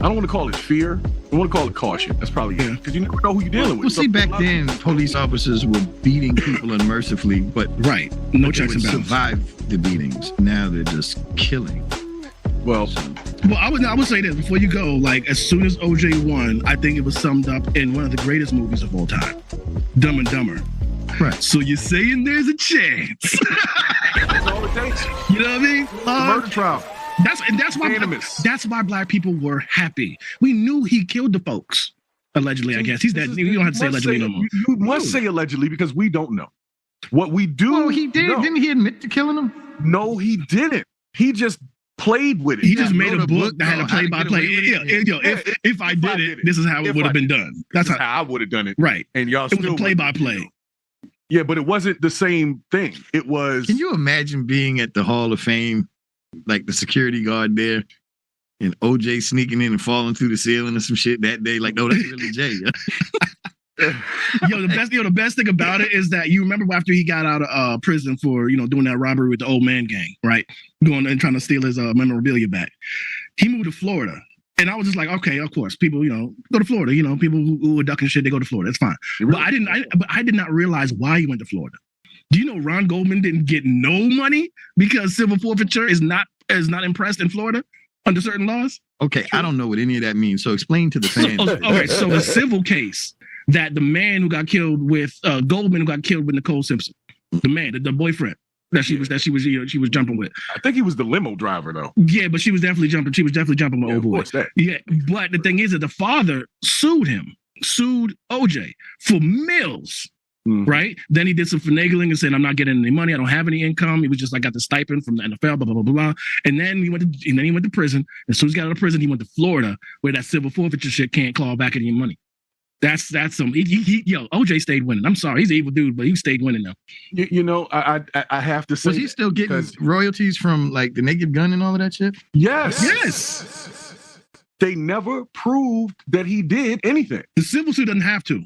don't want to call it fear. I want to call it caution. That's probably it, because you never know who you're dealing with. Well, see, back then, police officers were beating people unmercifully, but no checks and balances. Survive the beatings. Now they're just killing. Well, I would say this before you go. As soon as OJ won, I think it was summed up in one of the greatest movies of all time, Dumb and Dumber. Right. So you're saying there's a chance? That's all it takes. You know what I mean? Murder trial. That's why black people were happy. We knew he killed the folks. Allegedly, I guess. He's dead. You don't have to say allegedly no more. You must say allegedly because we don't know. What we do. Well, he did. Didn't he admit to killing them? No, he didn't. He just played with it. He just made a book that had a play-by-play. If I did it, this is how it would have been done. That's how I would have done it. Right. And y'all it was a play-by-play. Yeah, but it wasn't the same thing. It was. Can you imagine being at the Hall of Fame, like the security guard there, and OJ sneaking in and falling through the ceiling or some shit that day? Like, no, that's really Jay. The best thing about it is that you remember after he got out of prison for doing that robbery with the old man gang, right? Going and trying to steal his memorabilia back. He moved to Florida, and I was just like, okay, of course, people go to Florida. People who are ducking shit, they go to Florida. It's fine. But I did not realize why he went to Florida. Do you know Ron Goldman didn't get no money because civil forfeiture is not impressed in Florida under certain laws? Okay, I don't know what any of that means. So explain to the fans. Okay, so the civil case that the man who got killed with Goldman, who got killed with Nicole Simpson, the boyfriend that she was jumping with. I think he was the limo driver though. Yeah, but she was definitely jumping. She was definitely jumping with old boy. Yeah, but the thing is that the father sued OJ for millions. Right? Then he did some finagling and said, I'm not getting any money. I don't have any income. He was just, I got the stipend from the NFL, blah, blah, blah, blah. And then he went to prison. As soon as he got out of prison, he went to Florida where that civil forfeiture shit can't claw back any money. That's some, OJ stayed winning. I'm sorry. He's an evil dude, but he stayed winning now. I have to say. Was he still getting royalties from like the Naked Gun and all of that shit? Yes. They never proved that he did anything. The civil suit doesn't have to.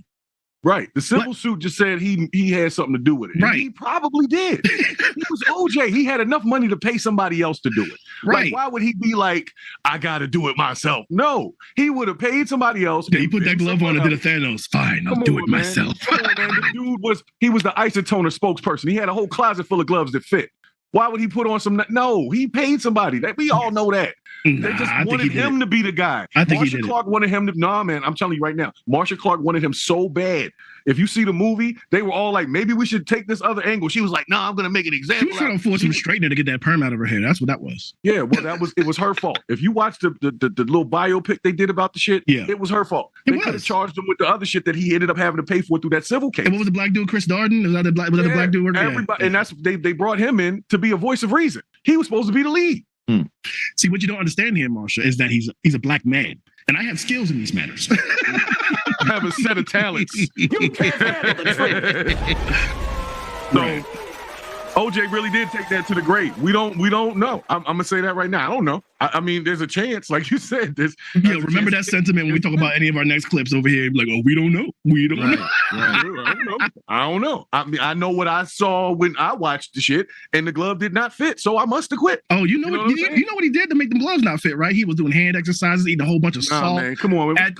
Right. The civil suit just said he had something to do with it. Right. And he probably did. He was OJ. He had enough money to pay somebody else to do it. Right. Like, why would he be like, I got to do it myself? No. He would have paid somebody else. Yeah, he put that glove on and did a Thanos. Fine, I'll do it myself. Come on, man. The dude was the isotoner spokesperson. He had a whole closet full of gloves that fit. Why would he put on some? No, he paid somebody. We all know that. They just wanted him to be the guy. I think Marsha Clark wanted him to. Nah, man, I'm telling you right now. Marsha Clark wanted him so bad. If you see the movie, they were all like, maybe we should take this other angle. She was like, no, I'm going to make an example. She was trying to force him straightener to get that perm out of her hair. That's what that was. Yeah, well, it was her fault. If you watch the little biopic they did about the shit, it was her fault. They could have charged him with the other shit that he ended up having to pay for through that civil case. And what was the black dude, Chris Darden? Was that the black dude? Everybody, and that's they brought him in to be a voice of reason. He was supposed to be the lead. See, what you don't understand here, Marsha, is that he's a black man, and I have skills in these matters. I have a set of talents. You can't handle the truth. So, OJ really did take that to the grave. We don't know. I'm gonna say that right now. I don't know. I mean, there's a chance, like you said. Remember that sentiment when we talk about any of our next clips over here. Like, oh, we don't know. We don't know. I don't know. I mean, I know what I saw when I watched the shit, and the glove did not fit, so I must have quit. Oh, you know what he did to make the gloves not fit, right? He was doing hand exercises, eating a whole bunch of salt. Man, come on, man.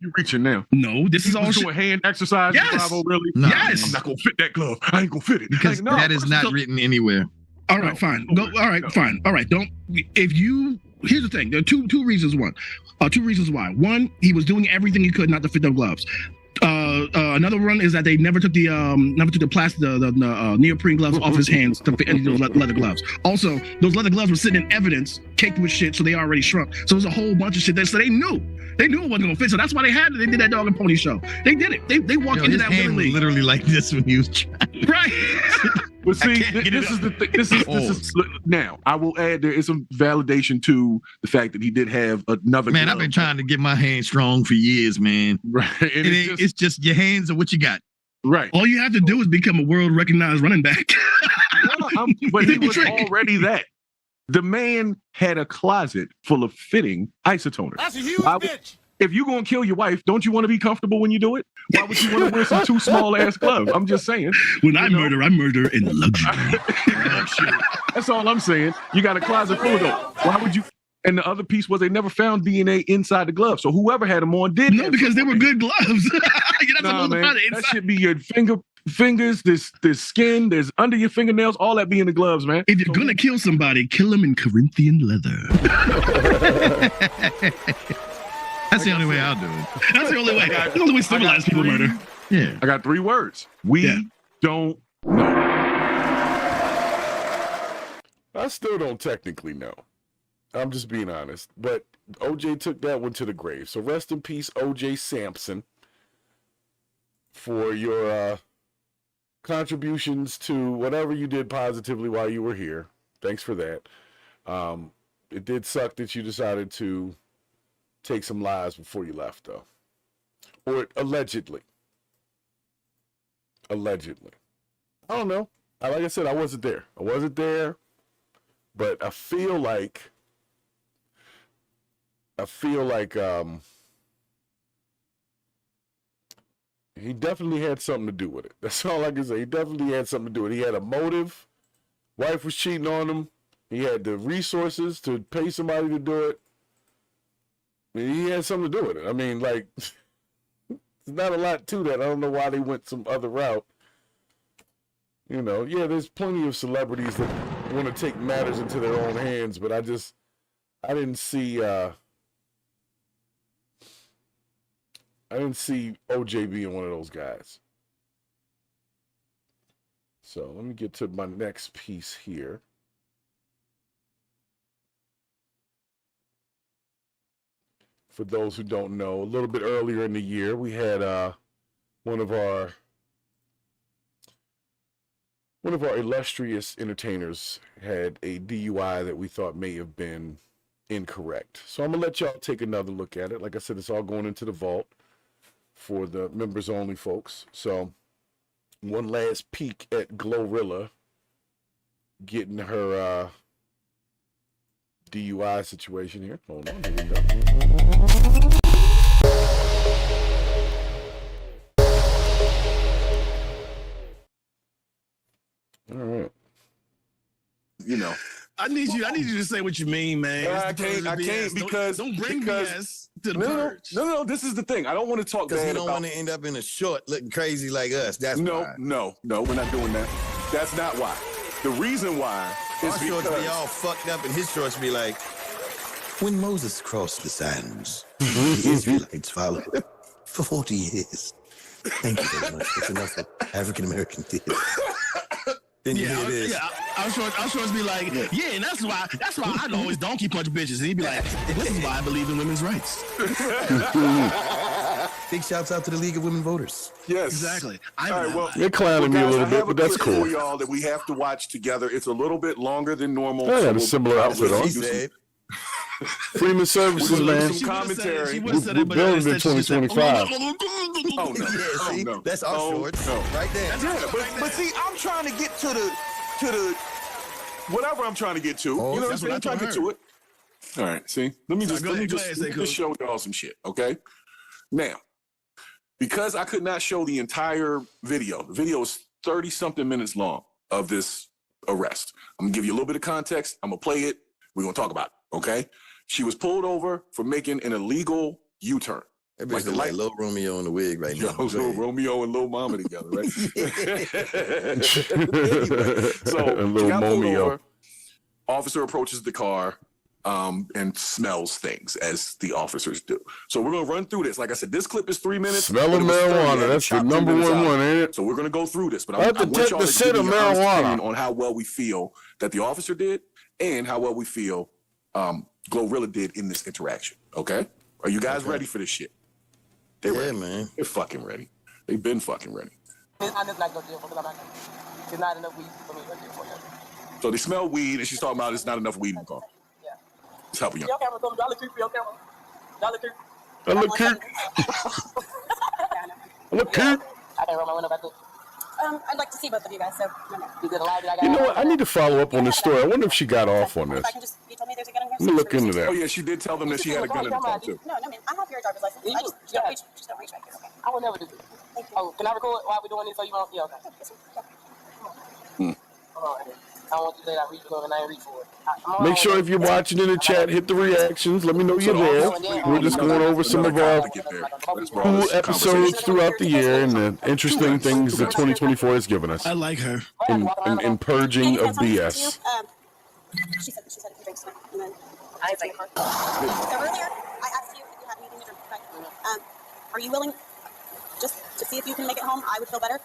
You're reaching now. No, this is all doing hand exercise. Yes. Bravo, really? No, yes. I'm not gonna fit that glove. I ain't gonna fit it because that is not written anywhere. All right, fine. Fine. All right, here's the thing. There are two reasons. Two reasons why. One, he was doing everything he could not to fit the gloves. Another one is that they never took the plastic, the neoprene gloves off his hands to fit any of those leather gloves. Also, those leather gloves were sitting in evidence, caked with shit, so they already shrunk. So there's a whole bunch of shit there. So they knew it wasn't gonna fit. So that's why they did that dog and pony show. They did it. They walked into that willingly. Literally like this when he was trying. Right. But see, this is the thing. This is now. I will add there is some validation to the fact that he did have another. Man, glove. I've been trying to get my hands strong for years, man. Right, and it's just your hands are what you got. Right. All you have to do is become a world recognized running back. But he was already that. The man had a closet full of fitting isotoners. That's a huge bitch. If you're going to kill your wife, don't you want to be comfortable when you do it? Why would you want to wear some too small ass gloves? I'm just saying. When I murder in luxury. That's all I'm saying. You got a closet full of those. Why would you? And the other piece was they never found DNA inside the glove. So whoever had them on did. No, because they were good gloves. You're not supposed to find it inside. That should be your fingers, there's skin, there's under your fingernails, all that be in the gloves, man. If you're gonna kill somebody, kill them in Corinthian leather. That's the only way I'll do it. That's the only way. That's the only way civilized people murder. Yeah. I got 3 words. We don't know. I still don't technically know. I'm just being honest. But OJ took that one to the grave. So rest in peace, OJ Simpson, for your contributions to whatever you did positively while you were here. Thanks for that. It did suck that you decided to take some lies before you left, though. Or allegedly. Allegedly. I don't know. Like I said, I wasn't there. But I feel like he definitely had something to do with it. That's all I can say. He definitely had something to do with it. He had a motive. Wife was cheating on him. He had the resources to pay somebody to do it. He had something to do with it. I mean, like, there's not a lot to that. I don't know why they went some other route. You know, yeah, there's plenty of celebrities that want to take matters into their own hands, but I didn't see OJ being one of those guys. So let me get to my next piece here. For those who don't know, a little bit earlier in the year, we had one of our illustrious entertainers had a DUI that we thought may have been incorrect. So I'm going to let y'all take another look at it. Like I said, it's all going into the vault for the members only folks. So one last peek at Glorilla getting her DUI situation here. Hold on, here we go. All right. You know, I need you to say what you mean, man. I can't because don't bring BS to the purge. No. This is the thing. I don't want to talk bad because he don't about. want to end up in a short looking crazy like us. That's why. No. We're not doing that. That's not why. The reason why is our shorts be all fucked up, and his shorts be like, when Moses crossed the sands, the Israelites followed for 40 years. Thank you very much. That's enough for African American did. Then you hear this. Yeah, our shorts be like, yeah, and that's why I always donkey punch bitches. And he'd be like, this is why I believe in women's rights. Big shouts out to the League of Women Voters. Yes, exactly. All right, well, they're clowning me a little bit, but that's cool. For y'all that we have to watch together. It's a little bit longer than normal. I had a similar outfit on. Freeman Services, man. Some commentary. We're building in 2025. Oh no! That's our shorts right there. Yeah, but see, I'm trying to get to the whatever I'm trying to get to. You know what I'm saying? I'm trying to get to it. All right. See, let me just show y'all some shit. Okay. Now, because I could not show the entire video. The video is 30-something minutes long of this arrest. I'm gonna give you a little bit of context. I'm gonna play it. We're gonna talk about it. Okay. She was pulled over for making an illegal U-turn. That bitch like Lil Romeo in the wig right now. Lil Romeo and Lil Mama together, right? So Lil she got pulled Momeo. over. Officer approaches the car and smells things, as the officers do. So we're going to run through this. Like I said, this clip is 3 minutes. Smell of marijuana. That's the number one, ain't it? So we're going to go through this. But I Let want the y'all to scent give of me your honest marijuana. opinion on how well we feel that the officer did and how well we feel Glorilla did in this interaction. Okay? Are you guys ready for this shit? They're ready. Man. They're fucking ready. They've been fucking ready. I'm just not gonna deal because it's not enough weed for me to deal for you. So they smell weed, and she's talking about it's not enough weed in the car. Yeah. It's helping you. Your camera told me, I look cute for your camera. I look cute. I look cute. I look cute. I can't roll my window back up. I'd like to see both of you guys, so you did a lot that I got. You know what? I need to follow up on this story. I wonder if she got off on this. if I can just, you told me there's a gun in here. Let me look into that. Oh yeah, she did tell them that she had a gun in the car too. No, man, I have your driver's license. I just don't reach back here, okay? I will never do this. Oh, can I record while we're doing this so you won't? Yeah, okay. Hold on. I don't want you to say that I reach for it and I ain't reach for it. Make sure if you're watching in the chat, hit the reactions. Let me know you're there. We're just going over some of our cool episodes throughout the year and the interesting things that 2024 has given us. I like her. In purging of BS. She said a few drinks tonight, and then I didn't say So earlier, I asked you if you had anything to drink, right? Are you willing just to see if you can make it home? I would feel better.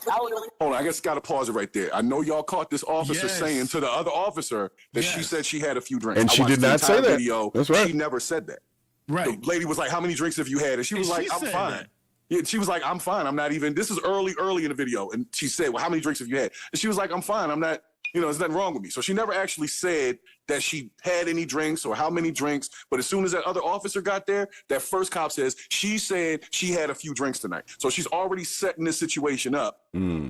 Would you be willing? Hold on, I guess got to pause it right there. I know y'all caught this officer saying to the other officer that she said she had a few drinks. And she did not say that. Video. That's right. She never said that. Right. The lady was like, "How many drinks have you had?" And she was like, "I'm fine." Yeah, she was like, "I'm fine. I'm not even." This is early in the video, and she said, "Well, how many drinks have you had?" And she was like, "I'm fine. I'm not You know, there's nothing wrong with me. So she never actually said that she had any drinks or how many drinks. But as soon as that other officer got there, that first cop says she said she had a few drinks tonight. So she's already setting this situation up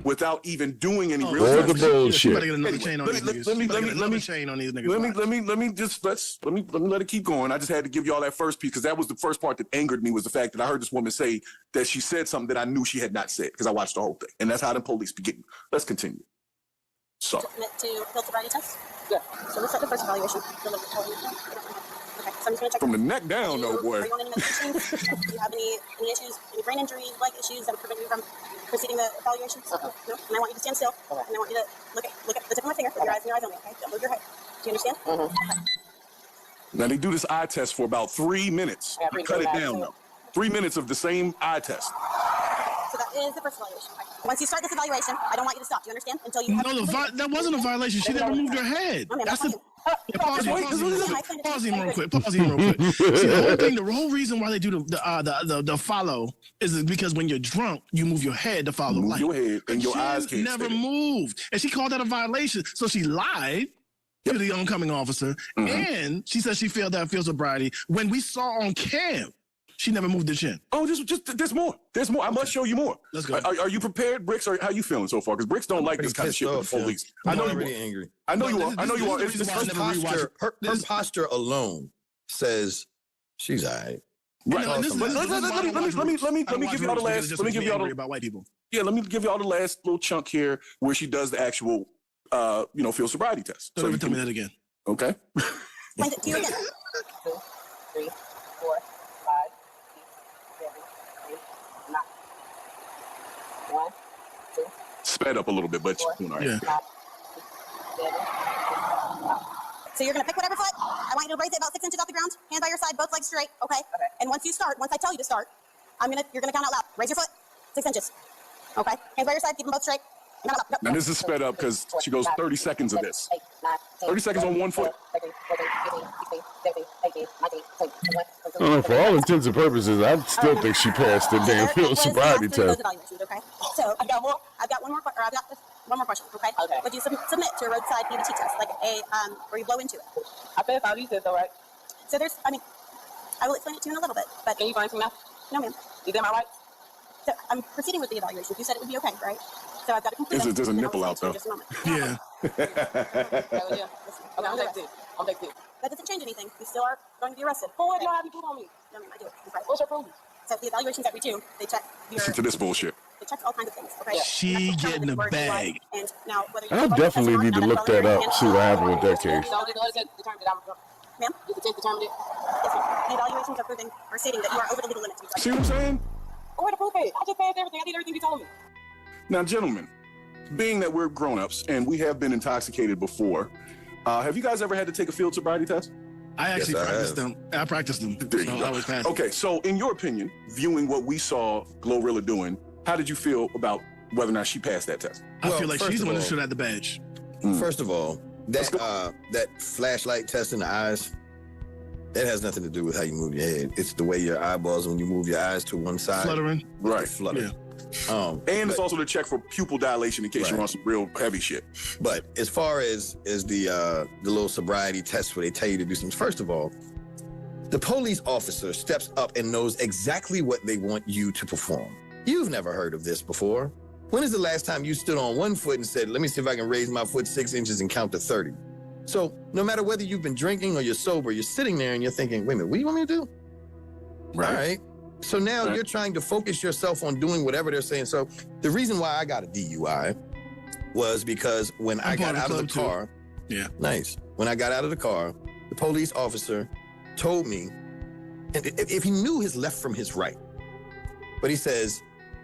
without even doing any real All the bullshit. Let me let it keep going. I just had to give y'all that first piece because that was the first part that angered me was the fact that I heard this woman say that she said something that I knew she had not said because I watched the whole thing. And that's how the police begin. Let's continue. So. Submit to field sobriety test? Yeah. So let's set the first evaluation. Okay, so I'm just going to check. From the neck down, though, boy. Are you on any medications? Do you have any issues, any brain injury, leg issues that would prevent you from proceeding the evaluation? No? And I want you to stand still. And I want you to look at the tip of my finger with your eyes and your eyes only, okay? Don't move your head. Do you understand? Okay. Now, they do this eye test for about 3 minutes. Yeah, Cut it down, though. 3 minutes of the same eye test. So that is the first evaluation. Once you start this evaluation, I don't want you to stop. Do you understand? Until you have that wasn't a violation. She never moved her head. That's the pause him real quick. See, the whole reason why they do the follow is because when you're drunk, you move your head to follow. Move your head and your eyes can't never moved, and she called that a violation. So she lied to the oncoming officer, and she said she failed that field sobriety when we saw on cam. She never moved the chin. Oh, just there's more. There's more. I must show you more. Let's go. Are you prepared, Brix, or how you feeling so far? Because Brix don't like this kind of shit with the police. I know you are. Angry. I know you are. I know you are. Her posture alone says she's all right. Right. Let me give y'all the last. Let me give y'all about white people. Yeah. Let me give y'all the last little chunk here where she does the actual, field sobriety test. So tell me that again. Okay. Point it to you again. 2, 3, 4, 5, 6, 7, 8, 9. 1, 2. Sped up a little bit, but you're all right. Yeah. 5, 6, 7, 8. So you're gonna pick whatever foot. I want you to raise it about 6 inches off the ground. Hands by your side, both legs straight. Okay. And once I tell you to start, you're gonna count out loud. Raise your foot. 6 inches. Okay. Hands by your side. Keep them both straight. Now this is sped up because she goes 30 seconds of this. 30 seconds on one foot. For all intents and purposes, I still think she passed the damn field sobriety test. Okay. So I've got one more question. Okay. Would you submit to a roadside EBT test, like where you blow into it? I passed all these tests, all right. So I will explain it to you in a little bit. But can you find some now? No, ma'am. Is that my right? So I'm proceeding with the evaluation. You said it would be okay, right? So I've got to complete it. There's a nipple out though. Yeah. Okay, I'm next two. That doesn't change anything. You still are going to be arrested. Well, what do I have you put on me? No, ma'am, I do. What's your proof? So the evaluations that we do, they check To this bullshit. They check all kinds of things. Okay. She getting a bag. And now whether I definitely need to look that up. See what happened with that case. Ma'am? You can take the term. Yes, ma'am. The evaluations are proving or stating that you are over the legal limits. See what I'm saying? Where the proof is? I just passed everything. I did everything you told me. Now, gentlemen, being that we're grown-ups and we have been intoxicated before, have you guys ever had to take a field sobriety test? I actually practiced them. I practiced them. There you go. Okay, so in your opinion, viewing what we saw Glorilla doing, how did you feel about whether or not she passed that test? I feel like she's the one that should have the badge. First of all, that flashlight test in the eyes, that has nothing to do with how you move your head. It's the way your eyeballs, when you move your eyes to one side. Fluttering. Right. Fluttering. Yeah. And it's also to check for pupil dilation in case you're on some real heavy shit. But as far as the little sobriety test where they tell you to do something, first of all, the police officer steps up and knows exactly what they want you to perform. You've never heard of this before. When is the last time you stood on one foot and said, let me see if I can raise my foot 6 inches and count to 30? So no matter whether you've been drinking or you're sober, you're sitting there and you're thinking, wait a minute, what do you want me to do? Right. All right. So now you're trying to focus yourself on doing whatever they're saying. So the reason why I got a DUI was because when I got out of the car, when I got out of the car, the police officer told me, and if he knew his left from his right, but he says,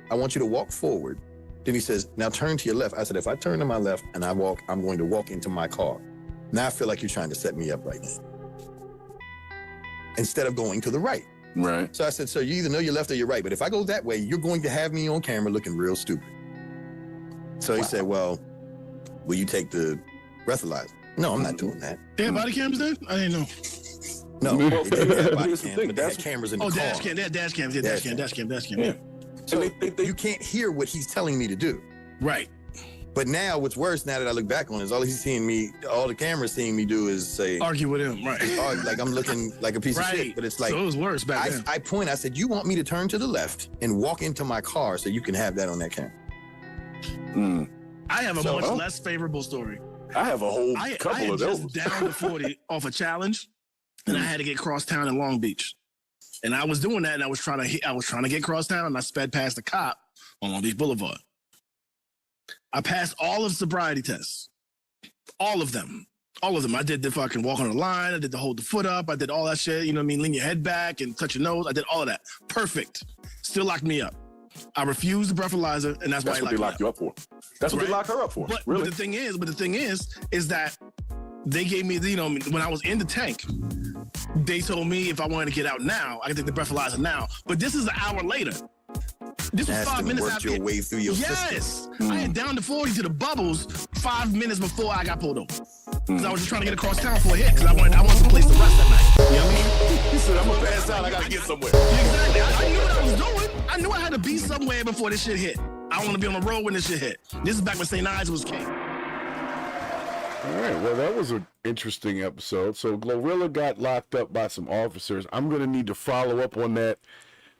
I want you to walk forward. Then he says, now turn to your left. I said, if I turn to my left and I walk, I'm going to walk into my car. Now I feel like you're trying to set me up right now. Instead of going to the right. Right. So I said, sir, you either know your left or your right, but if I go that way, you're going to have me on camera looking real stupid. So he said, well, will you take the breathalyzer? No, I'm not doing that. They have body cams there? I didn't know. No, they didn't have body cams, but they had cameras in the car. Dash cam. They had dash cams. Yeah, dash cam. Yeah. So you can't hear what he's telling me to do. Right. But now, what's worse, now that I look back on it, is all the cameras seeing me do is say, argue with him, right? Like I'm looking like a piece of shit. But it's like, so it was worse back then. I said, you want me to turn to the left and walk into my car so you can have that on that camera. I have a much less favorable story. I have a whole couple of those. I had just down to 40 off a challenge, and I had to get cross town in Long Beach. And I was doing that, and I was trying to get cross town, and I sped past the cop on Long Beach Boulevard. I passed all of sobriety tests. All of them. I did the fucking walk on the line. I did the hold the foot up. I did all that shit. You know what I mean? Lean your head back and touch your nose. I did all of that. Perfect. Still locked me up. I refused the breathalyzer, and that's why what they locked you up for. That's what they locked her up for. But, really? But the thing is that they gave me, when I was in the tank, they told me if I wanted to get out now, I could take the breathalyzer now. But this is an hour later. This was 5 minutes after your way through your system. I had down to 40 to the bubbles 5 minutes before I got pulled over. Because I was just trying to get across town for a hit because I wanted some place to rest that night. You know what I mean? He said, I'm gonna pass out. I gotta get somewhere. Exactly. I knew what I was doing. I knew I had to be somewhere before this shit hit. I don't want to be on the road when this shit hit. This is back when St. Ives was king. All right, well, that was an interesting episode. So Glorilla got locked up by some officers. I'm going to need to follow up on that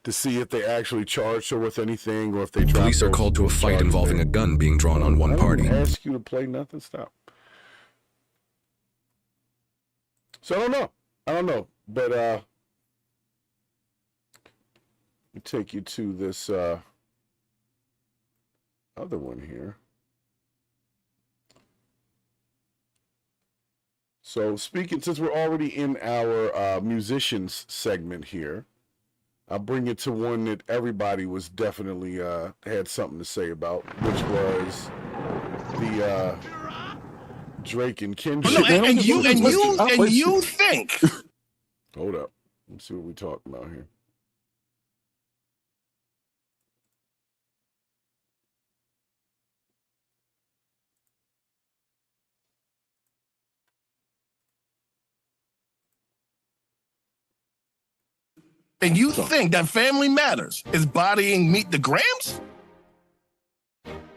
to see if they actually charged her with anything or if they dropped Police are called to a fight involving a gun being drawn on one party. I didn't ask you to play nothing. Stop. So I don't know. But let me take you to this other one here. So since we're already in our musicians segment here, I'll bring you to one that everybody was definitely had something to say about, which was the Drake and Kendrick. Oh, no, and you think? Hold up, let's see what we're talking about here. And you think that Family Matters is bodying Meet the Grams?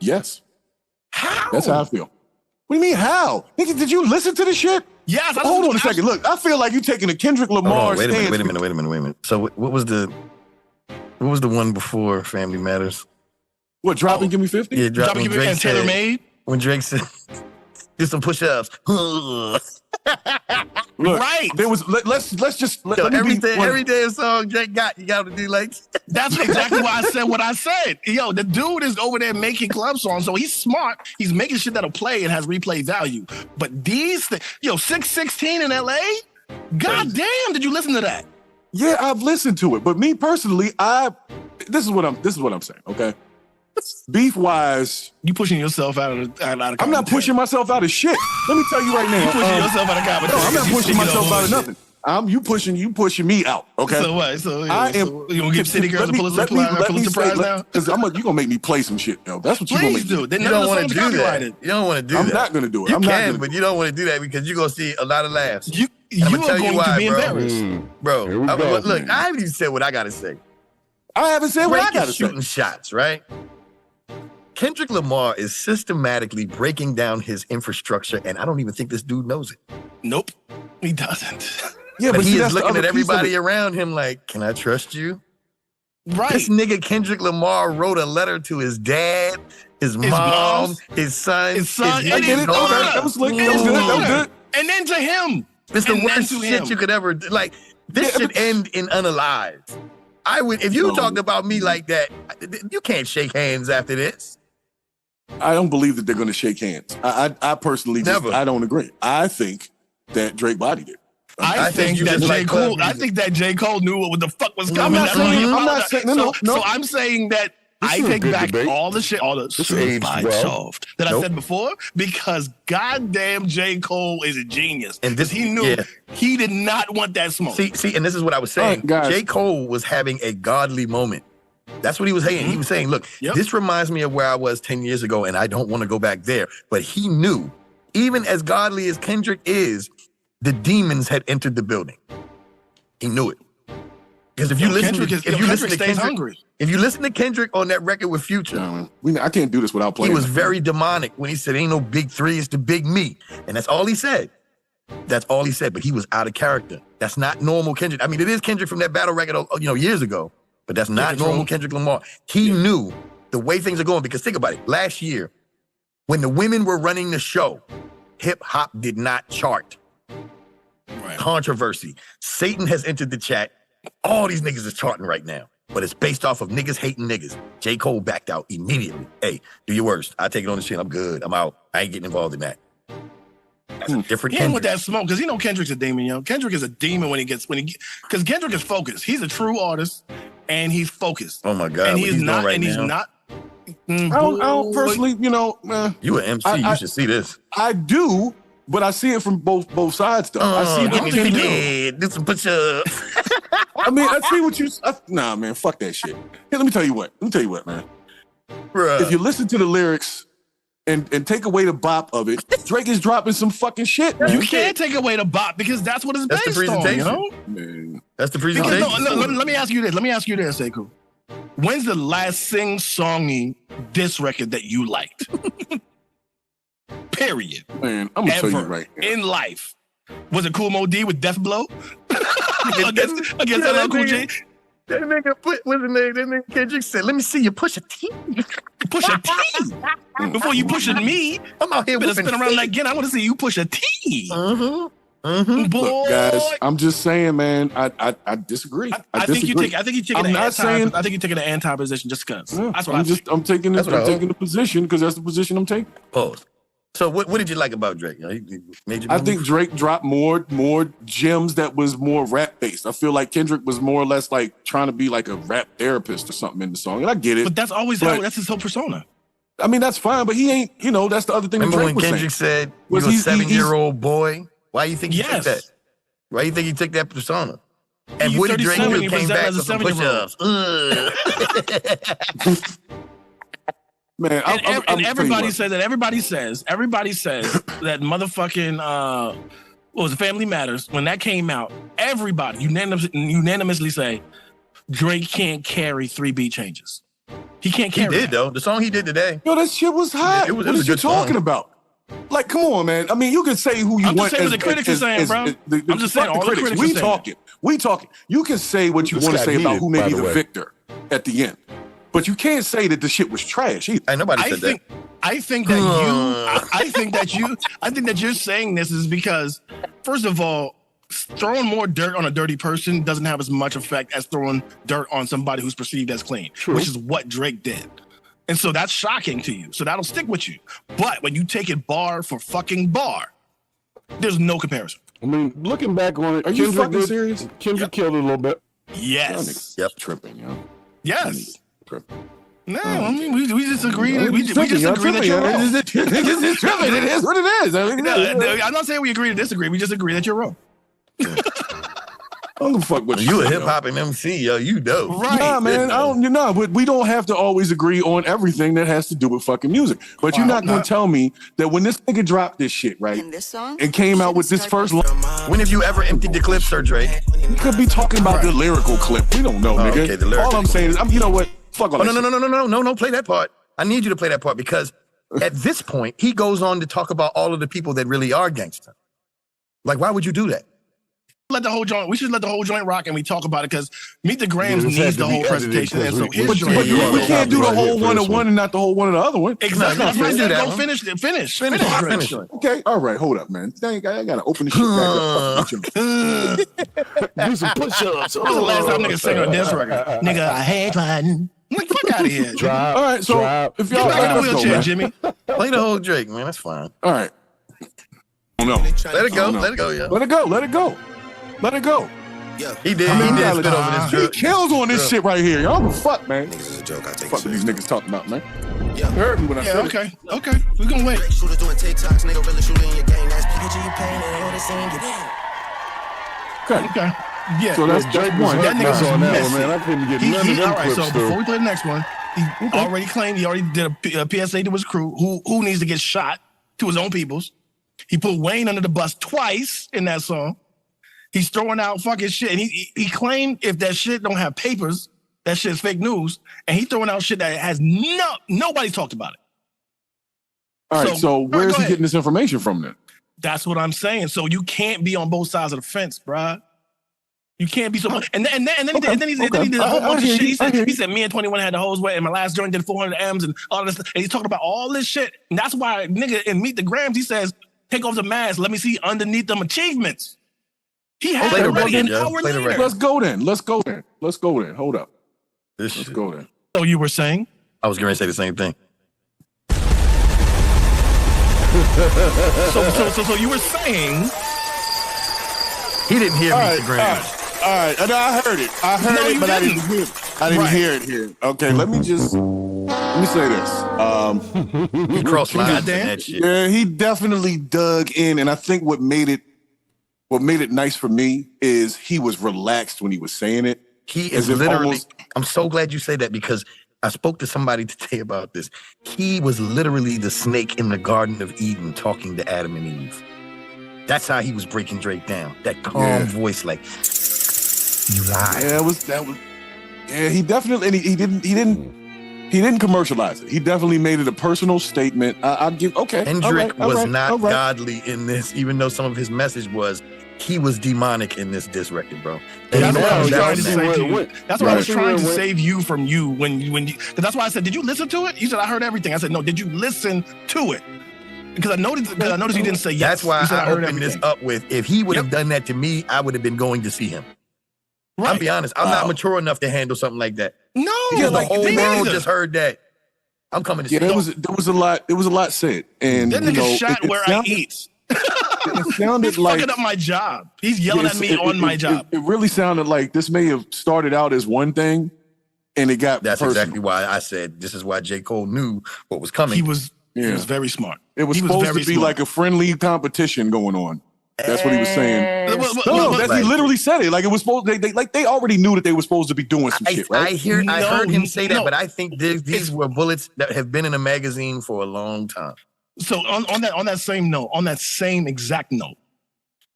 Yes. How? That's how I feel. What do you mean, how? Nigga, did you listen to the shit? Yes. Hold on a second. Look, I feel like you're taking a Kendrick Lamar Wait a stance. minute. So what was the one before Family Matters? What, Drop and Give Me 50? Yeah, Drop and Give Me 50 and Taylor Made? When Drake said, do some push-ups. Look, right. There was let's just let every damn song Drake got, you got to do like. That's exactly why I said what I said. Yo, the dude is over there making club songs, so he's smart. He's making shit that'll play and has replay value. But these things, 616 in LA. God damn, did you listen to that? Yeah, I've listened to it, but me personally, this is what I'm saying. Okay. Beef wise, you pushing yourself out of I'm not pushing myself out of shit. Let me tell you right now. You pushing yourself out of comedy. No, I'm not pushing myself out of nothing. You pushing me out. Okay. So what? So you gonna give City Girls a Pulitzer Prize now? Because you gonna make me play some shit. Yo, that's what you gonna make do. You don't want to do that. You don't want to do that. I'm not gonna do it. You can, but you don't want to do that because you're gonna see a lot of laughs. You are going to be embarrassed, bro. Look, I haven't even said what I gotta say. I haven't said what I gotta say. Shooting shots, right? Kendrick Lamar is systematically breaking down his infrastructure, and I don't even think this dude knows it. Nope, he doesn't. Yeah, but he is looking at everybody around him like, can I trust you? Right. This nigga Kendrick Lamar wrote a letter to his dad, his mom, his son. I get it. That was good. That was good. And then to him. It's the worst shit you could ever do. Like, this should end in unalived. I would, if you talked about me like that, you can't shake hands after this. I don't believe that they're going to shake hands. I personally I don't agree. I think that Drake bodied it. I think that J. Cole. I think that J. Cole knew what the fuck was coming. I'm not saying no. So I'm saying that I take back all the shit, all the certified solved that I said before, because goddamn J. Cole is a genius. And this he knew he did not want that smoke. See, and this is what I was saying. J. Cole was having a godly moment. That's what he was saying. Mm-hmm. He was saying, look, this reminds me of where I was 10 years ago, and I don't want to go back there. But he knew, even as godly as Kendrick is, the demons had entered the building. He knew it. Because if you listen to Kendrick hungry. If you listen to Kendrick on that record with Future, I can't do this without playing. He was very demonic when he said, "Ain't no big three, it's the big me," and that's all he said. That's all he said. But he was out of character. That's not normal Kendrick. I mean, it is Kendrick from that battle record, years ago, but that's not normal Kendrick Lamar. He knew the way things are going because think about it. Last year, when the women were running the show, hip hop did not chart. Right. Controversy. Satan has entered the chat. All these niggas is charting right now, but it's based off of niggas hating niggas. J. Cole backed out immediately. Hey, do your worst. I take it on the chin. I'm good. I'm out. I ain't getting involved in that. That's a different Kendrick. With that smoke, because Kendrick's a demon, yo. Kendrick is a demon because Kendrick is focused. He's a true artist, and he's focused. Oh my God, and he's not. Right and he's now. not. I don't personally, you an MC. You should see this. I do. But I see it from both sides, though. I see what you do. Do some push-ups. I mean, I see what you. Nah, man, fuck that shit. Hey, let me tell you what, man. Bruh. If you listen to the lyrics and take away the bop of it, Drake is dropping some fucking shit. Man. You can't take away the bop because that's what it's based the presentation. on. Man. That's the presentation. Let me ask you this. Sekou. When's the last sing-songy diss record that you liked? Period. Man, I'm gonna tell you right now. In life. Was it Kool Mo D with Death Blow? against LL Cool J? That nigga what's the name? That nigga Kendrick said, "Let me see you push a T." Push a T? Before you pushing me, I'm out here spin around like again. I want to see you push a T. Mm-hmm. Boy. Look, guys, I'm just saying, man. I disagree. I think you're taking an anti position just because. That's what I'm taking the position because that's the position I'm taking. Pause. So what did you like about Drake? I think Drake dropped more gems that was more rap based. I feel like Kendrick was more or less like trying to be like a rap therapist or something in the song, and I get it. But that's that's his whole persona. I mean, that's fine, but he ain't. That's the other thing. Remember that when Drake Kendrick was said, "You're a 7-year-old boy"? Why do you think he took that? Why do you think he took that persona? And what did Drake do? Came back with some push-ups. Man, everybody says that. Everybody says that motherfucking what was it, Family Matters, when that came out, everybody unanimously say Drake can't carry 3 beat changes. He can't carry. He did though. The song he did today. Yo, that shit was hot. What are you talking about? Like, come on, man. I mean, you can say who you want. I'm just saying what the critics are saying, bro. I'm just saying all the critics are saying. We talking. You can say what you want to say about who may be the victor at the end. But you can't say that the shit was trash either. Ain't nobody said that. I think that you're saying this is because, first of all, throwing more dirt on a dirty person doesn't have as much effect as throwing dirt on somebody who's perceived as clean, which is what Drake did. And so that's shocking to you. So that'll stick with you. But when you take it bar for fucking bar, there's no comparison. I mean, looking back on it, are you fucking serious? Kendrick killed it a little bit. Yes. Yep. Tripping, yo. Yes. No, I mean we just agreed. We just agree that you're wrong. It's tripping. It is what it is. I mean, I'm not saying we agree to disagree. We just agree that you're wrong. I don't give a fuck what you a hip hop and MC, yo. You know, right? Nah, man. But we don't have to always agree on everything that has to do with fucking music. But you're not gonna tell me that when this nigga dropped this shit, right, and came out with this first line. When have you ever emptied the clip, Sir Drake? We could be talking about the lyrical clip. We don't know, nigga. Okay, the lyrical. All I'm saying is, you know what? Fuck all that shit. No, play that part. I need you to play that part because at this point, he goes on to talk about all of the people that really are gangster. Like, why would you do that? We should let the whole joint rock and we talk about it because Meet the Grams needs the whole presentation. And so we can't do the whole one of one and not the whole one of the other one. Exactly. Don't finish. Okay. All right. Hold up, man. I gotta open this shit back up. Do some push-ups. That was the last time niggas sang on this record. Nigga, I hate fun. Like, fuck out of here. All right. So if y'all get back in the wheelchair, Jimmy. Play the whole Drake, man. That's fine. All right. Oh no. Let it go. Let it go, yo. Let it go. Let it go. Let it go. Yeah. He did spit over this drip. He kills on this shit right here. Y'all don't fuck, man. Niggas is a joke. I take fuck what these niggas talking about, man. Yeah. You heard me when I said okay. Okay. We're gonna wait. Shooters doing TikToks, nigga really shooting your game. That's picture you pain and all the same Okay. Yeah. So that's one. That nigga's on that messy. one, man. I couldn't get none of them all right, clips. So before we play the next one, he already claimed he already did a PSA to his crew who needs to get shot to his own peoples. He put Wayne under the bus twice in that song. He's throwing out fucking shit. And he claimed if that shit don't have papers, that shit's fake news. And he's throwing out shit that has nobody talked about it. All right, so where's he getting this information from then? That's what I'm saying. So you can't be on both sides of the fence, bruh. You can't be so much. And then he did a whole bunch of shit. He said me and 21 had the hose wet, and my last joint did 400 M's and all this. And he's talking about all this shit. And that's why nigga in Meet the Grams, he says, take off the mask. Let me see underneath them achievements. He had it already an hour later. Let's go then. Hold up. Let's go then. So you were saying? I was going to say the same thing. So you were saying he didn't hear me. All right. I heard it. But I didn't hear it. I didn't hear it here. Okay, let me say this. He crossed lines and that shit. Yeah, he definitely dug in, and I think what made it nice for me is he was relaxed when he was saying it. He is literally. I'm so glad you say that because I spoke to somebody today about this. He was literally the snake in the Garden of Eden talking to Adam and Eve. That's how he was breaking Drake down. That calm voice, like you lied. Yeah, that was. Yeah, he definitely. And he didn't commercialize it. He definitely made it a personal statement. I'll give. Okay, Kendrick was not godly in this, even though some of his message was. He was demonic in this diss record, bro. That's what I was trying to save you. That's what I was trying to save you from you when you. That's why I said, did you listen to it? You said I heard everything. I said no. Did you listen to it? Because I noticed you didn't say yes. That's why I opened this up with. If he would have done that to me, I would have been going to see him. Right. I'll be honest. I'm not mature enough to handle something like that. No, because the whole world just heard that. I'm coming to see. There was a lot. There was a lot said, and that nigga shot where I eat. It sounded He's like fucking up my job. He's yelling at me on my job. It really sounded like this may have started out as one thing, and it got. That's personal. exactly why I said this is why J. Cole knew what was coming. He was very smart. It was supposed to be like a friendly competition going on. That's what he was saying. He literally said it. Like it was supposed. They already knew that they were supposed to be doing some shit, right? I heard him say that, but I think these were bullets that have been in a magazine for a long time. So on that same exact note.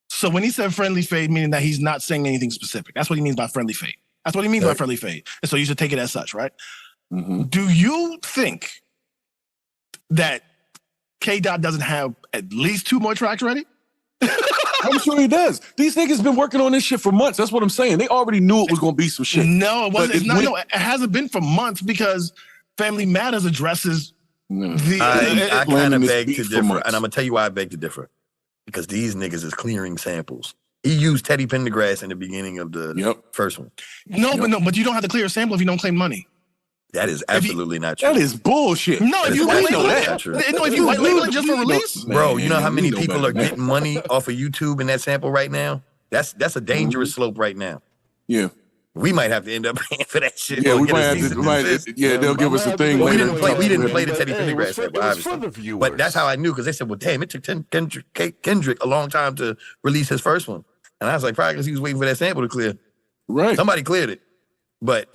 So when he said friendly fade, meaning that he's not saying anything specific. That's what he means by friendly fade. That's what he means by friendly fade. And so you should take it as such, right? Mm-hmm. Do you think that K-Dot doesn't have at least 2 more tracks ready? I'm sure he does. These niggas been working on this shit for months. That's what I'm saying. They already knew it was going to be some shit. No, it wasn't. It hasn't been for months because Family Matters addresses I kind of beg to differ, and I'm gonna tell you why I beg to differ. Because these niggas is clearing samples. He used Teddy Pendergrass in the beginning of the first one. But you don't have to clear a sample if you don't claim money. That is absolutely not true. That is bullshit. No, if you white label it just for release, bro. You know how many people are getting money off of YouTube in that sample right now? That's a dangerous slope right now. Yeah. We might have to end up paying for that shit. Yeah, we might have to. They'll give us a thing later. We didn't play the Teddy Pendergrass sample, obviously. But that's how I knew, because they said, well, damn, it took Kendrick a long time to release his first one. And I was like, probably because he was waiting for that sample to clear. Right. Somebody cleared it. But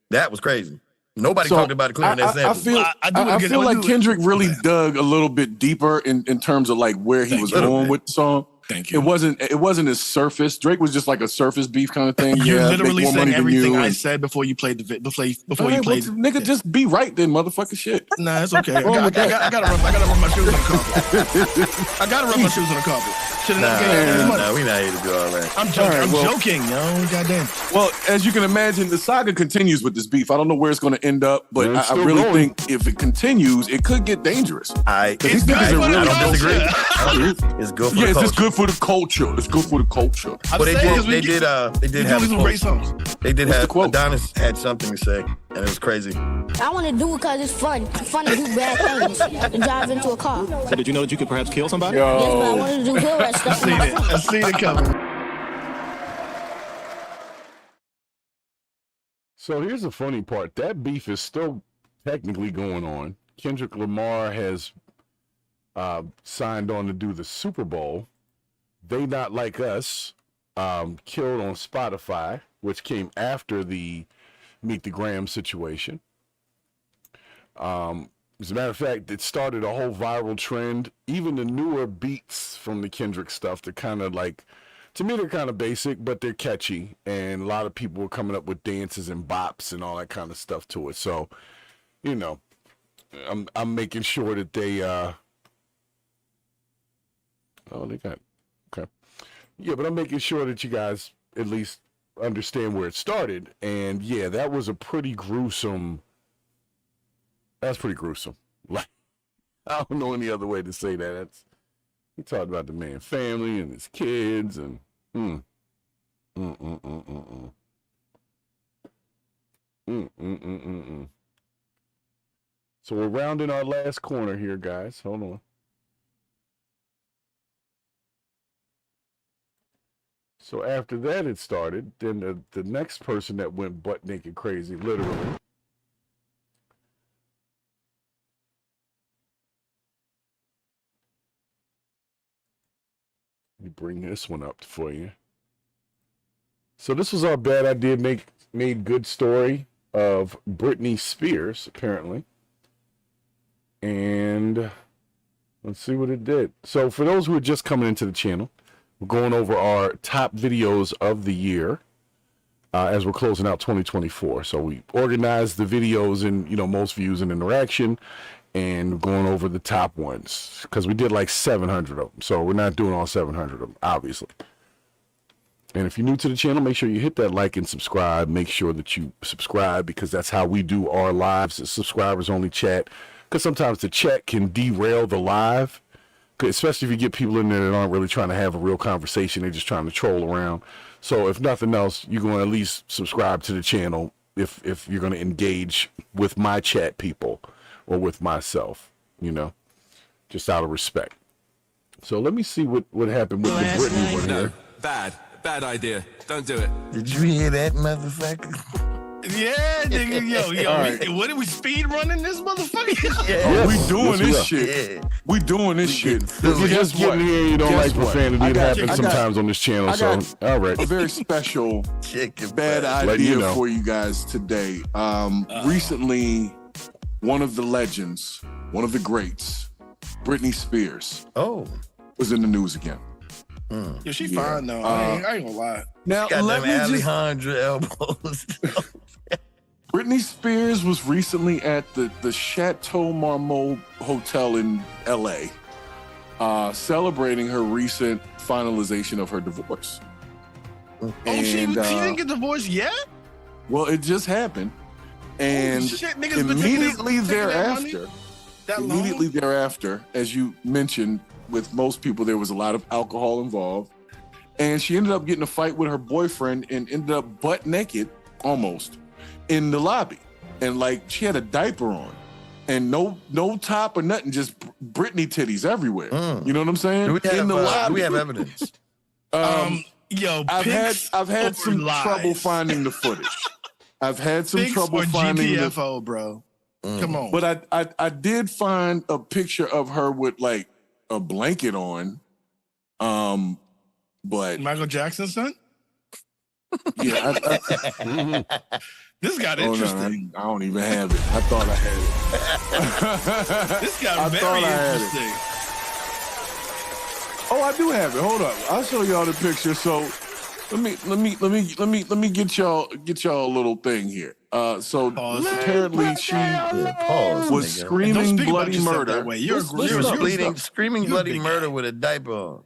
that was crazy. Nobody talked about it clearing that sample. I feel like Kendrick really dug a little bit deeper in terms of like where he was going with the song. Thank you. It wasn't as surface. Drake was just like a surface beef kind of thing. You're literally saying everything I said before you played the before you played. Nigga, just be right then, motherfucker. Shit. Nah, it's okay. I gotta rub my shoes on the carpet. I gotta rub my shoes on the carpet. Nah, we not here to do all that. I'm joking. I'm joking, yo. Goddamn. Well, as you can imagine, the saga continues with this beef. I don't know where it's going to end up, but I really think if it continues, it could get dangerous. I don't disagree. It's good for the culture. It's just good for the culture. It's good for the culture. But they did have Adonis had something to say, and it was crazy. I want to do it because it's fun. It's fun to do bad things. To drive into a car. So did you know that you could perhaps kill somebody? Yes, but I wanted to do good stuff. I seen it coming. So here's the funny part. That beef is still technically going on. Kendrick Lamar has signed on to do the Super Bowl. They Not Like Us killed on Spotify, which came after the Meet the Graham situation. As a matter of fact, it started a whole viral trend. Even the newer beats from the Kendrick stuff, the kind of like To me, they're kind of basic, but they're catchy, and a lot of people are coming up with dances and bops and all that kind of stuff to it. So, you know, I'm making sure that they oh, they got okay. Yeah, but I'm making sure that you guys at least understand where it started. And yeah, that was a pretty gruesome. That's pretty gruesome. Like, I don't know any other way to say that. He talked about the man's family and his kids and So we're rounding our last corner here, guys. Hold on. So after that it started, then the next person that went butt naked crazy, literally. Let me bring this one up for you. So this was our bad idea made good story of Britney Spears, apparently. And let's see what it did. So for those who are just coming into the channel, we're going over our top videos of the year as we're closing out 2024. So we organized the videos in, you know, most views and interaction, and going over the top ones because we did like 700 of them. So we're not doing all 700 of them, obviously. And if you're new to the channel, make sure you hit that like and subscribe. Make sure that you subscribe because that's how we do our lives. It's subscribers only chat, because sometimes the chat can derail the live, especially if you get people in there that aren't really trying to have a real conversation. They're just trying to troll around. So if nothing else, you're going to at least subscribe to the channel if you're going to engage with my chat people or with myself, you know, just out of respect. So let me see what happened with the Britney one here. Bad idea. Don't do it. Did you hear that, motherfucker? Yeah, nigga, yo, right. What are we speed running this motherfucker? Yes, we doing this we shit. Yeah. We doing this shit. If you're just getting here, you don't like profanity. It happens sometimes on this channel. All right. A very special bad idea you know. for you guys today. Recently, one of the legends, one of the greats, Britney Spears, was in the news again. Yeah, she fine though. I ain't gonna lie. Now got let them me just. Alejandra elbows. Britney Spears was recently at the Chateau Marmont Hotel in L.A. Celebrating her recent finalization of her divorce. She didn't get divorced yet? Well, it just happened, and shit, niggas been immediately taking thereafter, as you mentioned, with most people, there was a lot of alcohol involved, and she ended up getting a fight with her boyfriend and ended up butt naked, almost, in the lobby, and like she had a diaper on, and no top or nothing, just Britney titties everywhere. You know what I'm saying? Do we have evidence? I've had some trouble finding the footage. I've had some trouble finding GTFO, bro. Come on. But I did find a picture of her with like a blanket on. But Michael Jackson's son? Yeah. This got interesting. No, I don't even have it. I thought I had it. This got very interesting. Oh, I do have it. Hold up. I'll show y'all the picture. So let me get y'all a little thing here. So apparently she was screaming bloody murder. Screaming bloody murder with a diaper on.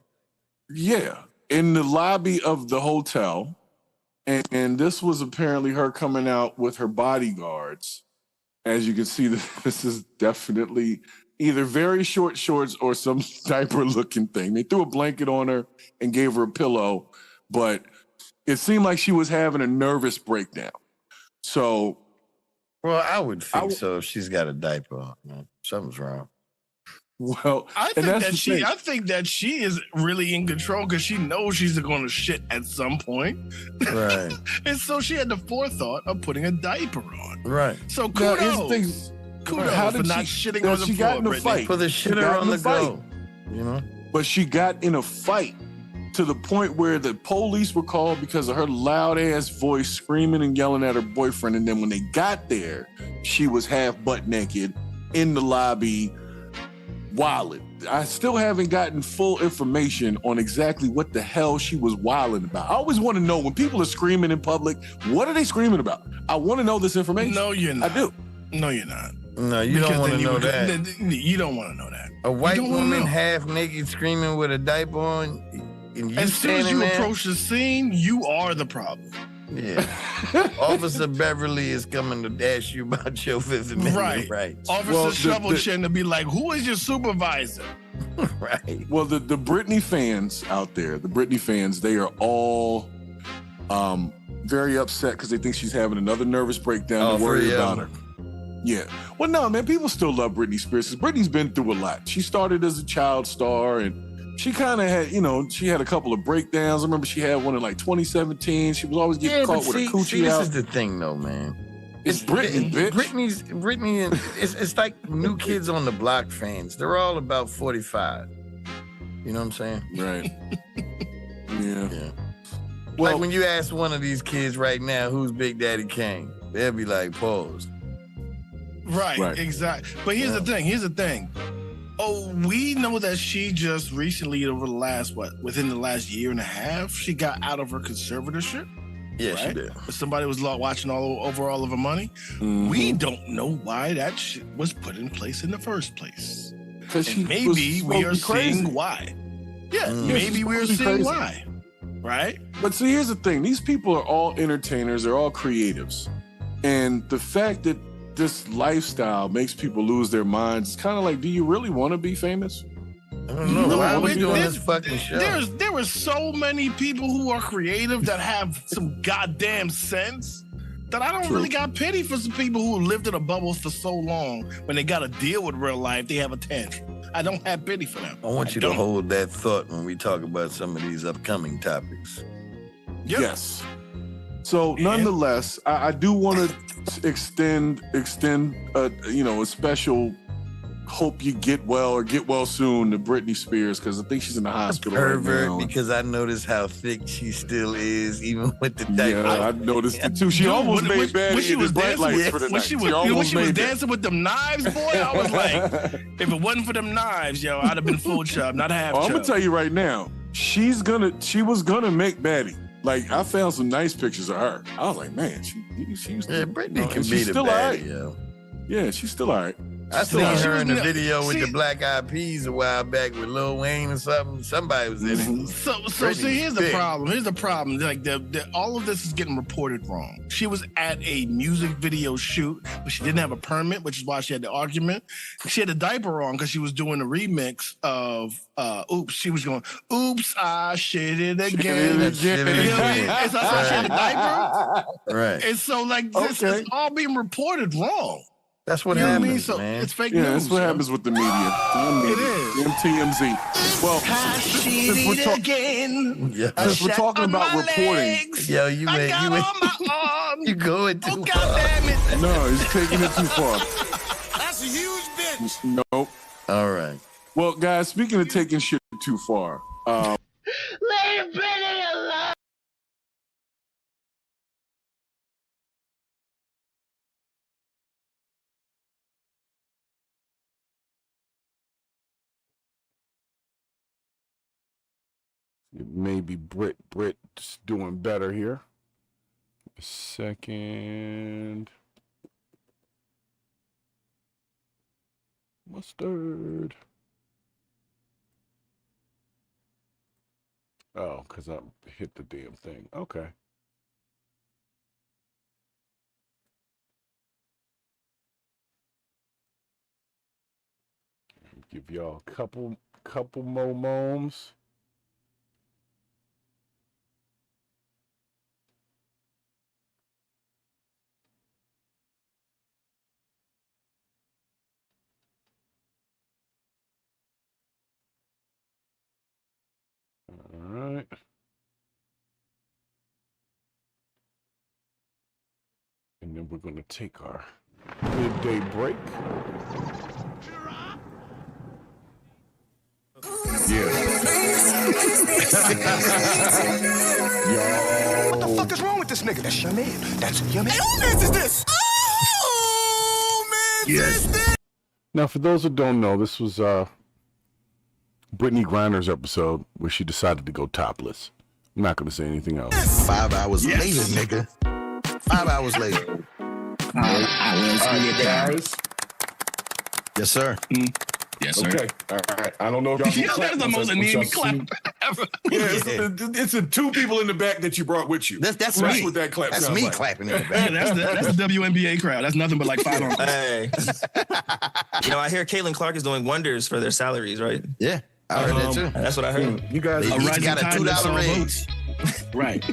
Yeah, in the lobby of the hotel. And this was apparently her coming out with her bodyguards. As you can see, this is definitely either very short shorts or some diaper-looking thing. They threw a blanket on her and gave her a pillow, but it seemed like she was having a nervous breakdown. So, well, I would think so if she's got a diaper on. Something's wrong. Well, I think that she is really in control because she knows she's going to shit at some point. Right. And so she had the forethought of putting a diaper on. Right. So kudos. Kudos for not shitting on the floor, got in a fight. For the shitter on the go. You know? But she got in a fight to the point where the police were called because of her loud ass voice screaming and yelling at her boyfriend. And then when they got there, she was half butt naked in the lobby, wilding. I still haven't gotten full information on exactly what the hell she was wilding about. I always want to know when people are screaming in public, what are they screaming about? I want to know this information. No, you're not. I do. No, you're not. No, you don't want to know that. You don't want to know that. A white woman half naked screaming with a diaper on. And you as soon as you approach the scene, you are the problem. Yeah. Officer Beverly is coming to ask you about your Fifth Amendment rights. Officer Shovelchin to be like, who is your supervisor? Right. Well, the Britney fans out there, they are all very upset because they think she's having another nervous breakdown. They're worried about her. Yeah. Well, no, man, people still love Britney Spears because Britney's been through a lot. She started as a child star and she kind of had, she had a couple of breakdowns. I remember she had one in like 2017. She was always getting caught with a coochie out. This is the thing, though, man. It's Britney, bitch. Britney, and it's like New Kids on the Block fans. They're all about 45. You know what I'm saying? Right. Yeah. Well, like when you ask one of these kids right now, who's Big Daddy Kane? They'll be like, pause. Right. Exactly. But here's the thing. Oh, we know that she just recently, within the last year and a half, she got out of her conservatorship. Yeah, right? she did. Somebody was watching all of her money. Mm-hmm. We don't know why that shit was put in place in the first place. And maybe we are seeing why. Yeah, maybe we are seeing why. Right? But see, here's the thing. These people are all entertainers. They're all creatives. And the fact that this lifestyle makes people lose their minds. It's kind of like, do you really want to be famous? I don't know. Why are we doing this fucking show? There were so many people who are creative that have some goddamn sense that I don't really got pity for some people who lived in a bubble for so long. When they got to deal with real life, they have a tantrum. I don't have pity for them. I want you to hold that thought when we talk about some of these upcoming topics. Yep. Yes. So nonetheless, I do want to extend a special hope you get well or get well soon to Britney Spears because I think she's in the hospital right now. Because I noticed how thick she still is, even with the diaper. Yeah, I noticed it too. She almost made Baddie in the bright lights for the night. When she was dancing with them knives, boy, I was like, if it wasn't for them knives, yo, I'd have been full chub, not half chub. I'm gonna tell you right now, she was gonna make Baddie. Like, I found some nice pictures of her. I was like, man, she was... Yeah, Britney can be the baddie, yo. Yeah, she's still all right. I seen her in the video with the Black Eyed Peas a while back with Lil Wayne or something. Somebody was in it. So see, here's the problem. Like, all of this is getting reported wrong. She was at a music video shoot, but she didn't have a permit, which is why she had the argument. She had a diaper on because she was doing a remix of Oops. She was going, Oops, I shit it again. And so she had a diaper. Right. And so, like, this is all being reported wrong. That's what happens, So man. it's fake news. That's what happens with the media. It is. MTMZ. Well, since we're talking about reporting. Yo, you going too far. Damn it. No, he's taking it too far. That's a huge bitch. Nope. All right. Well, guys, speaking of taking shit too far. Leave Britney alone. Maybe Brit's doing better here. A second. Mustard. Oh, because I hit the damn thing. Okay. Give y'all a couple more moments. All right. And then we're going to take our midday break. Yeah. Yo. What the fuck is wrong with this nigga? That's your man. That's your man. Hey, who mans is this? Oh, man, yes. Now, for those who don't know, this was Britney Griner's episode where she decided to go topless. I'm not going to say anything else. 5 hours later, nigga. 5 hours later. Guys. Yes, sir. Yes, sir. Okay. All right. I don't know if y'all. That's the most anemic clap ever. Yeah, it's the two people in the back that you brought with you. That's right. what that clap That's sounds me like. clapping in the back. That's the WNBA crowd. That's nothing but like 5 arms. Hey. I hear Caitlin Clark is doing wonders for their salaries, right? Yeah, I heard that too. That's what I heard. You guys They got a $2 raise. Right.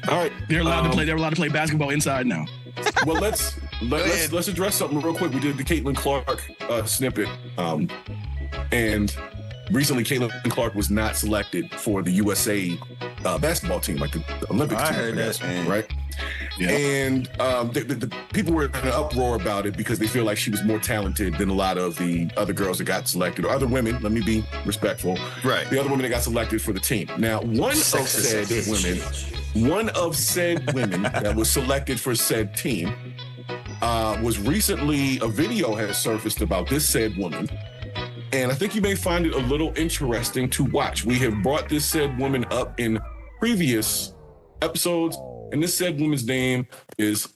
All right. They're allowed to play. They're allowed to play basketball inside now. Well, let's address something real quick. We did the Caitlin Clark snippet, and recently Caitlin Clark was not selected for the USA basketball team, like the Olympic team. I heard that, right? Yeah. And the people were in an uproar about it because they feel like she was more talented than a lot of the other girls that got selected, or other women. Let me be respectful. Right. The other women that got selected for the team. Now, one of said women that was selected for said team was recently, a video has surfaced about this said woman. And I think you may find it a little interesting to watch. We have brought this said woman up in previous episodes, and this said woman's name is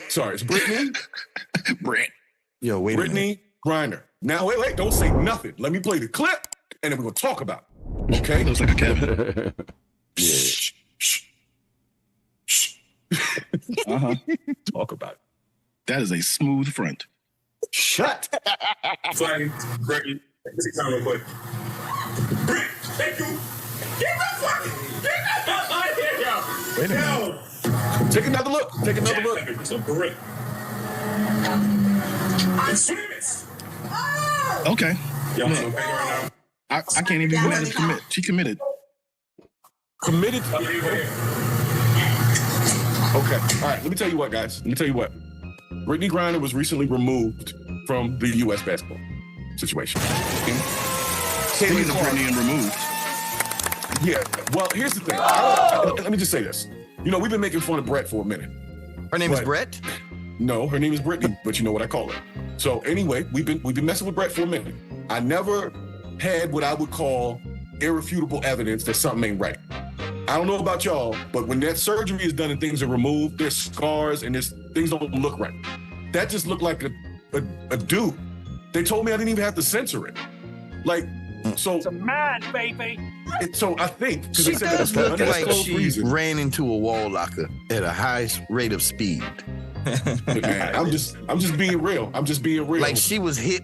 Sorry, it's Britney. Yo, wait a minute. Britney Griner. Now, wait, don't say nothing. Let me play the clip, and then we're going to talk about it. Okay? Looks like a Kevin. Shh. Talk about it. That is a smooth front. Shut. Flagging, Britney. Take time real quick. Britt, thank you. Get the fucking, get the fuck out of here, yo. Wait a minute. Take another look. Take another look. So Britt. I'm serious. Okay. Yo, Look, so right now. I can't even be mad at commit. She committed. Committed. Okay. All right. Let me tell you what, guys. Let me tell you what. Britney Griner was recently removed from the U.S. basketball situation. Speaking of Britney and removed. Yeah. Well, here's the thing. Let me just say this. We've been making fun of Brett for a minute. Her name is Brett? No, her name is Britney, but you know what I call her. So anyway, we've been messing with Brett for a minute. I never had what I would call irrefutable evidence that something ain't right. I don't know about y'all, but when that surgery is done and things are removed, there's scars and things don't look right. That just looked like a dude. They told me I didn't even have to censor it. So It's a man, baby. So I think She does look like she ran into a wall locker at a high rate of speed. Man, I'm just being real. I'm just being real. Like she was hit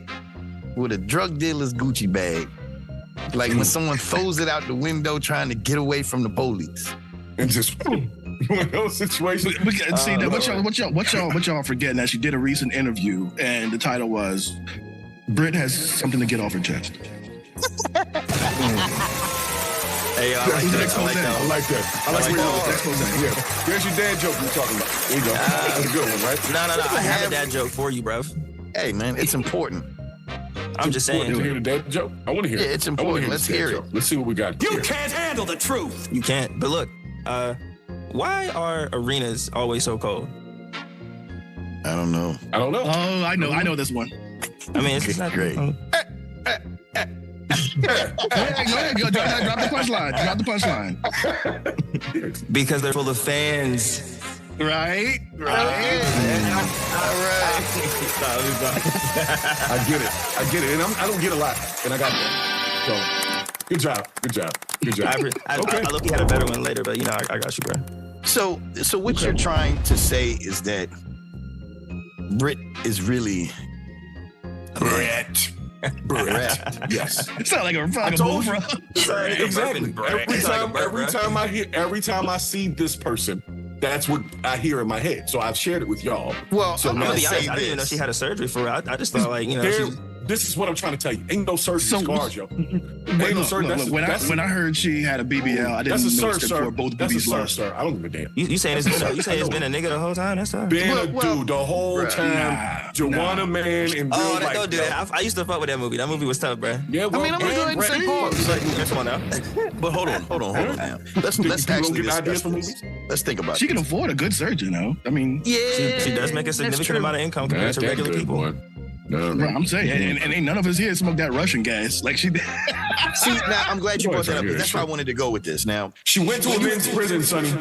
with a drug dealer's Gucci bag. Like when someone throws it out the window trying to get away from the police. And just one of those situations. See, what y'all forgetting that she did a recent interview and the title was Britt has something to get off her chest. Hey, I like that. Yeah. There's your dad joke you're talking about. There you go. That's a good one, right? No. I have a dad joke for you, bruv. Hey, man, it's important. I'm just saying. You want to hear the dad joke? I want to hear it. Yeah, it's important. Let's hear it. Let's see what we got. You can't handle the truth. You can't. But look, why are arenas always so cold? I don't know. Oh, I know this one. I mean, it's not great. Go ahead. Drop the punchline. Because they're full of fans. Right. All right. I get it. And I don't get a lot. And I got that. So, good job. I look, he had a better one later, but I got you, bro. So what you're trying to say is that Britt is really Brett. Yes. It's not like a bullfrog. Exactly. Every time I see this person, that's what I hear in my head. So I've shared it with y'all. Well, So I didn't even know she had a surgery for it. I just thought this is what I'm trying to tell you. Ain't no surgery scars, yo. Ain't no surgery. When I heard she had a BBL, I didn't know it for both boobies lost. Sir. I don't give a damn. You saying it's been a nigga the whole time? That's tough. Been a dude the whole time. Joanna Man in real life. Don't do that. I used to fuck with that movie. That movie was tough, bro. Yeah, well, I'm gonna go ahead and say pause. Come on now. But hold on now. Let's actually discuss this. Let's think about it. She can afford a good surgeon, though. I mean, yeah, she does make a significant amount of income compared to regular people. No. Right, I'm saying, and ain't none of us here smoke that Russian gas like she did. See, now I'm glad you brought that up. That's why I wanted to go with this. Now, she went to a men's prison, Sonny.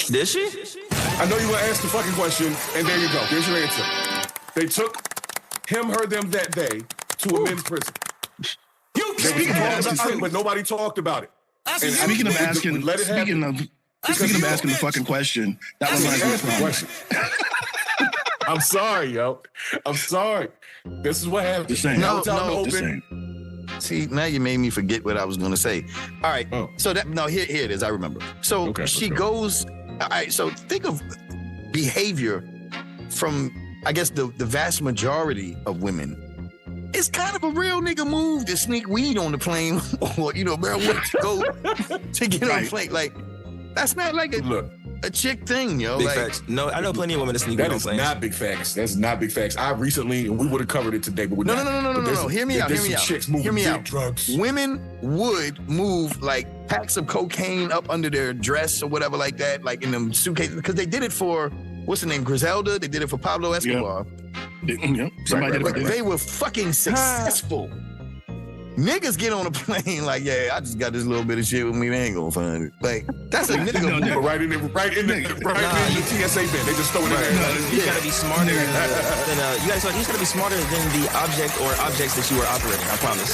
Did she? I know you were asked the fucking question, and there you go. There's your answer. They took him, her, them that day to a men's prison. But nobody talked about it. Speaking of asking the fucking question, that reminds me of the question. I'm sorry, yo. I'm sorry. This is what happened. See, now you made me forget what I was going to say. All right. So here it is. I remember. So she goes. All right. So think of behavior from, I guess, the vast majority of women. It's kind of a real nigga move to sneak weed on the plane or, marijuana to go to get on the plane. Like, that's not like a chick thing, yo. Big like, facts. No, I know plenty of women that sneak weed on planes. That is not big facts. That's not big facts. I recently, and we would have covered it today, but no. Hear me out. Chicks moving big drugs. Women would move like packs of cocaine up under their dress or whatever like that, like in them suitcases, because they did it for, what's the name, Griselda? They did it for Pablo Escobar. Yep. Somebody did it. But they were fucking successful. Niggas get on a plane like, yeah, I just got this little bit of shit with me. They ain't gonna find it. Like, that's a nigga move. Right in the TSA bin. They just throw it in there. You gotta be smarter than you gotta be smarter than the object or objects that you were operating. I promise.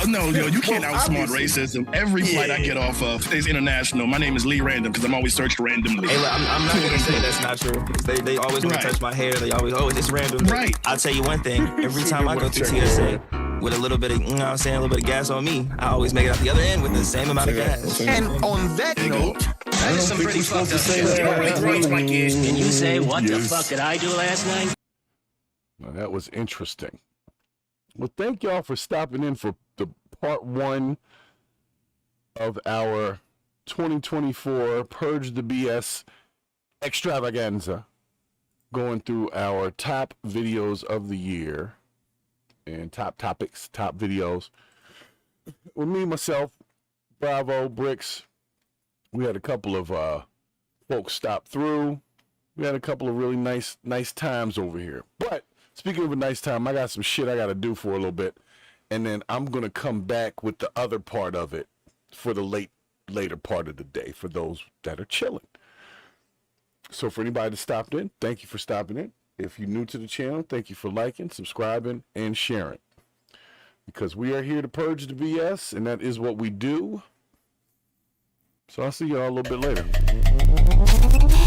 No, you can't outsmart racism. Every flight I get off of is international. My name is Lee Random because I'm always searched randomly. Hey, look, I'm not gonna say that's not true. They always want to touch my hair. They always, it's random. Right. I'll tell you one thing. Every time I go through TSA with a little bit of, a little bit of gas on me, I always make it out the other end with the same amount of gas. And on that note, that is some pretty fucked up shit. Can you say what the fuck did I do last night? Now, that was interesting. Well, thank y'all for stopping in for the part 1 of our 2024 Purge the BS extravaganza, going through our top videos of the year and top topics, top videos. With me, myself, Bravo, Brix, we had a couple of folks stop through. We had a couple of really nice times over here. But speaking of a nice time, I got some shit I got to do for a little bit. And then I'm going to come back with the other part of it for the later part of the day for those that are chilling. So for anybody that stopped in, thank you for stopping in. If you're new to the channel, thank you for liking, subscribing, and sharing. Because we are here to purge the BS, and that is what we do. So I'll see y'all a little bit later.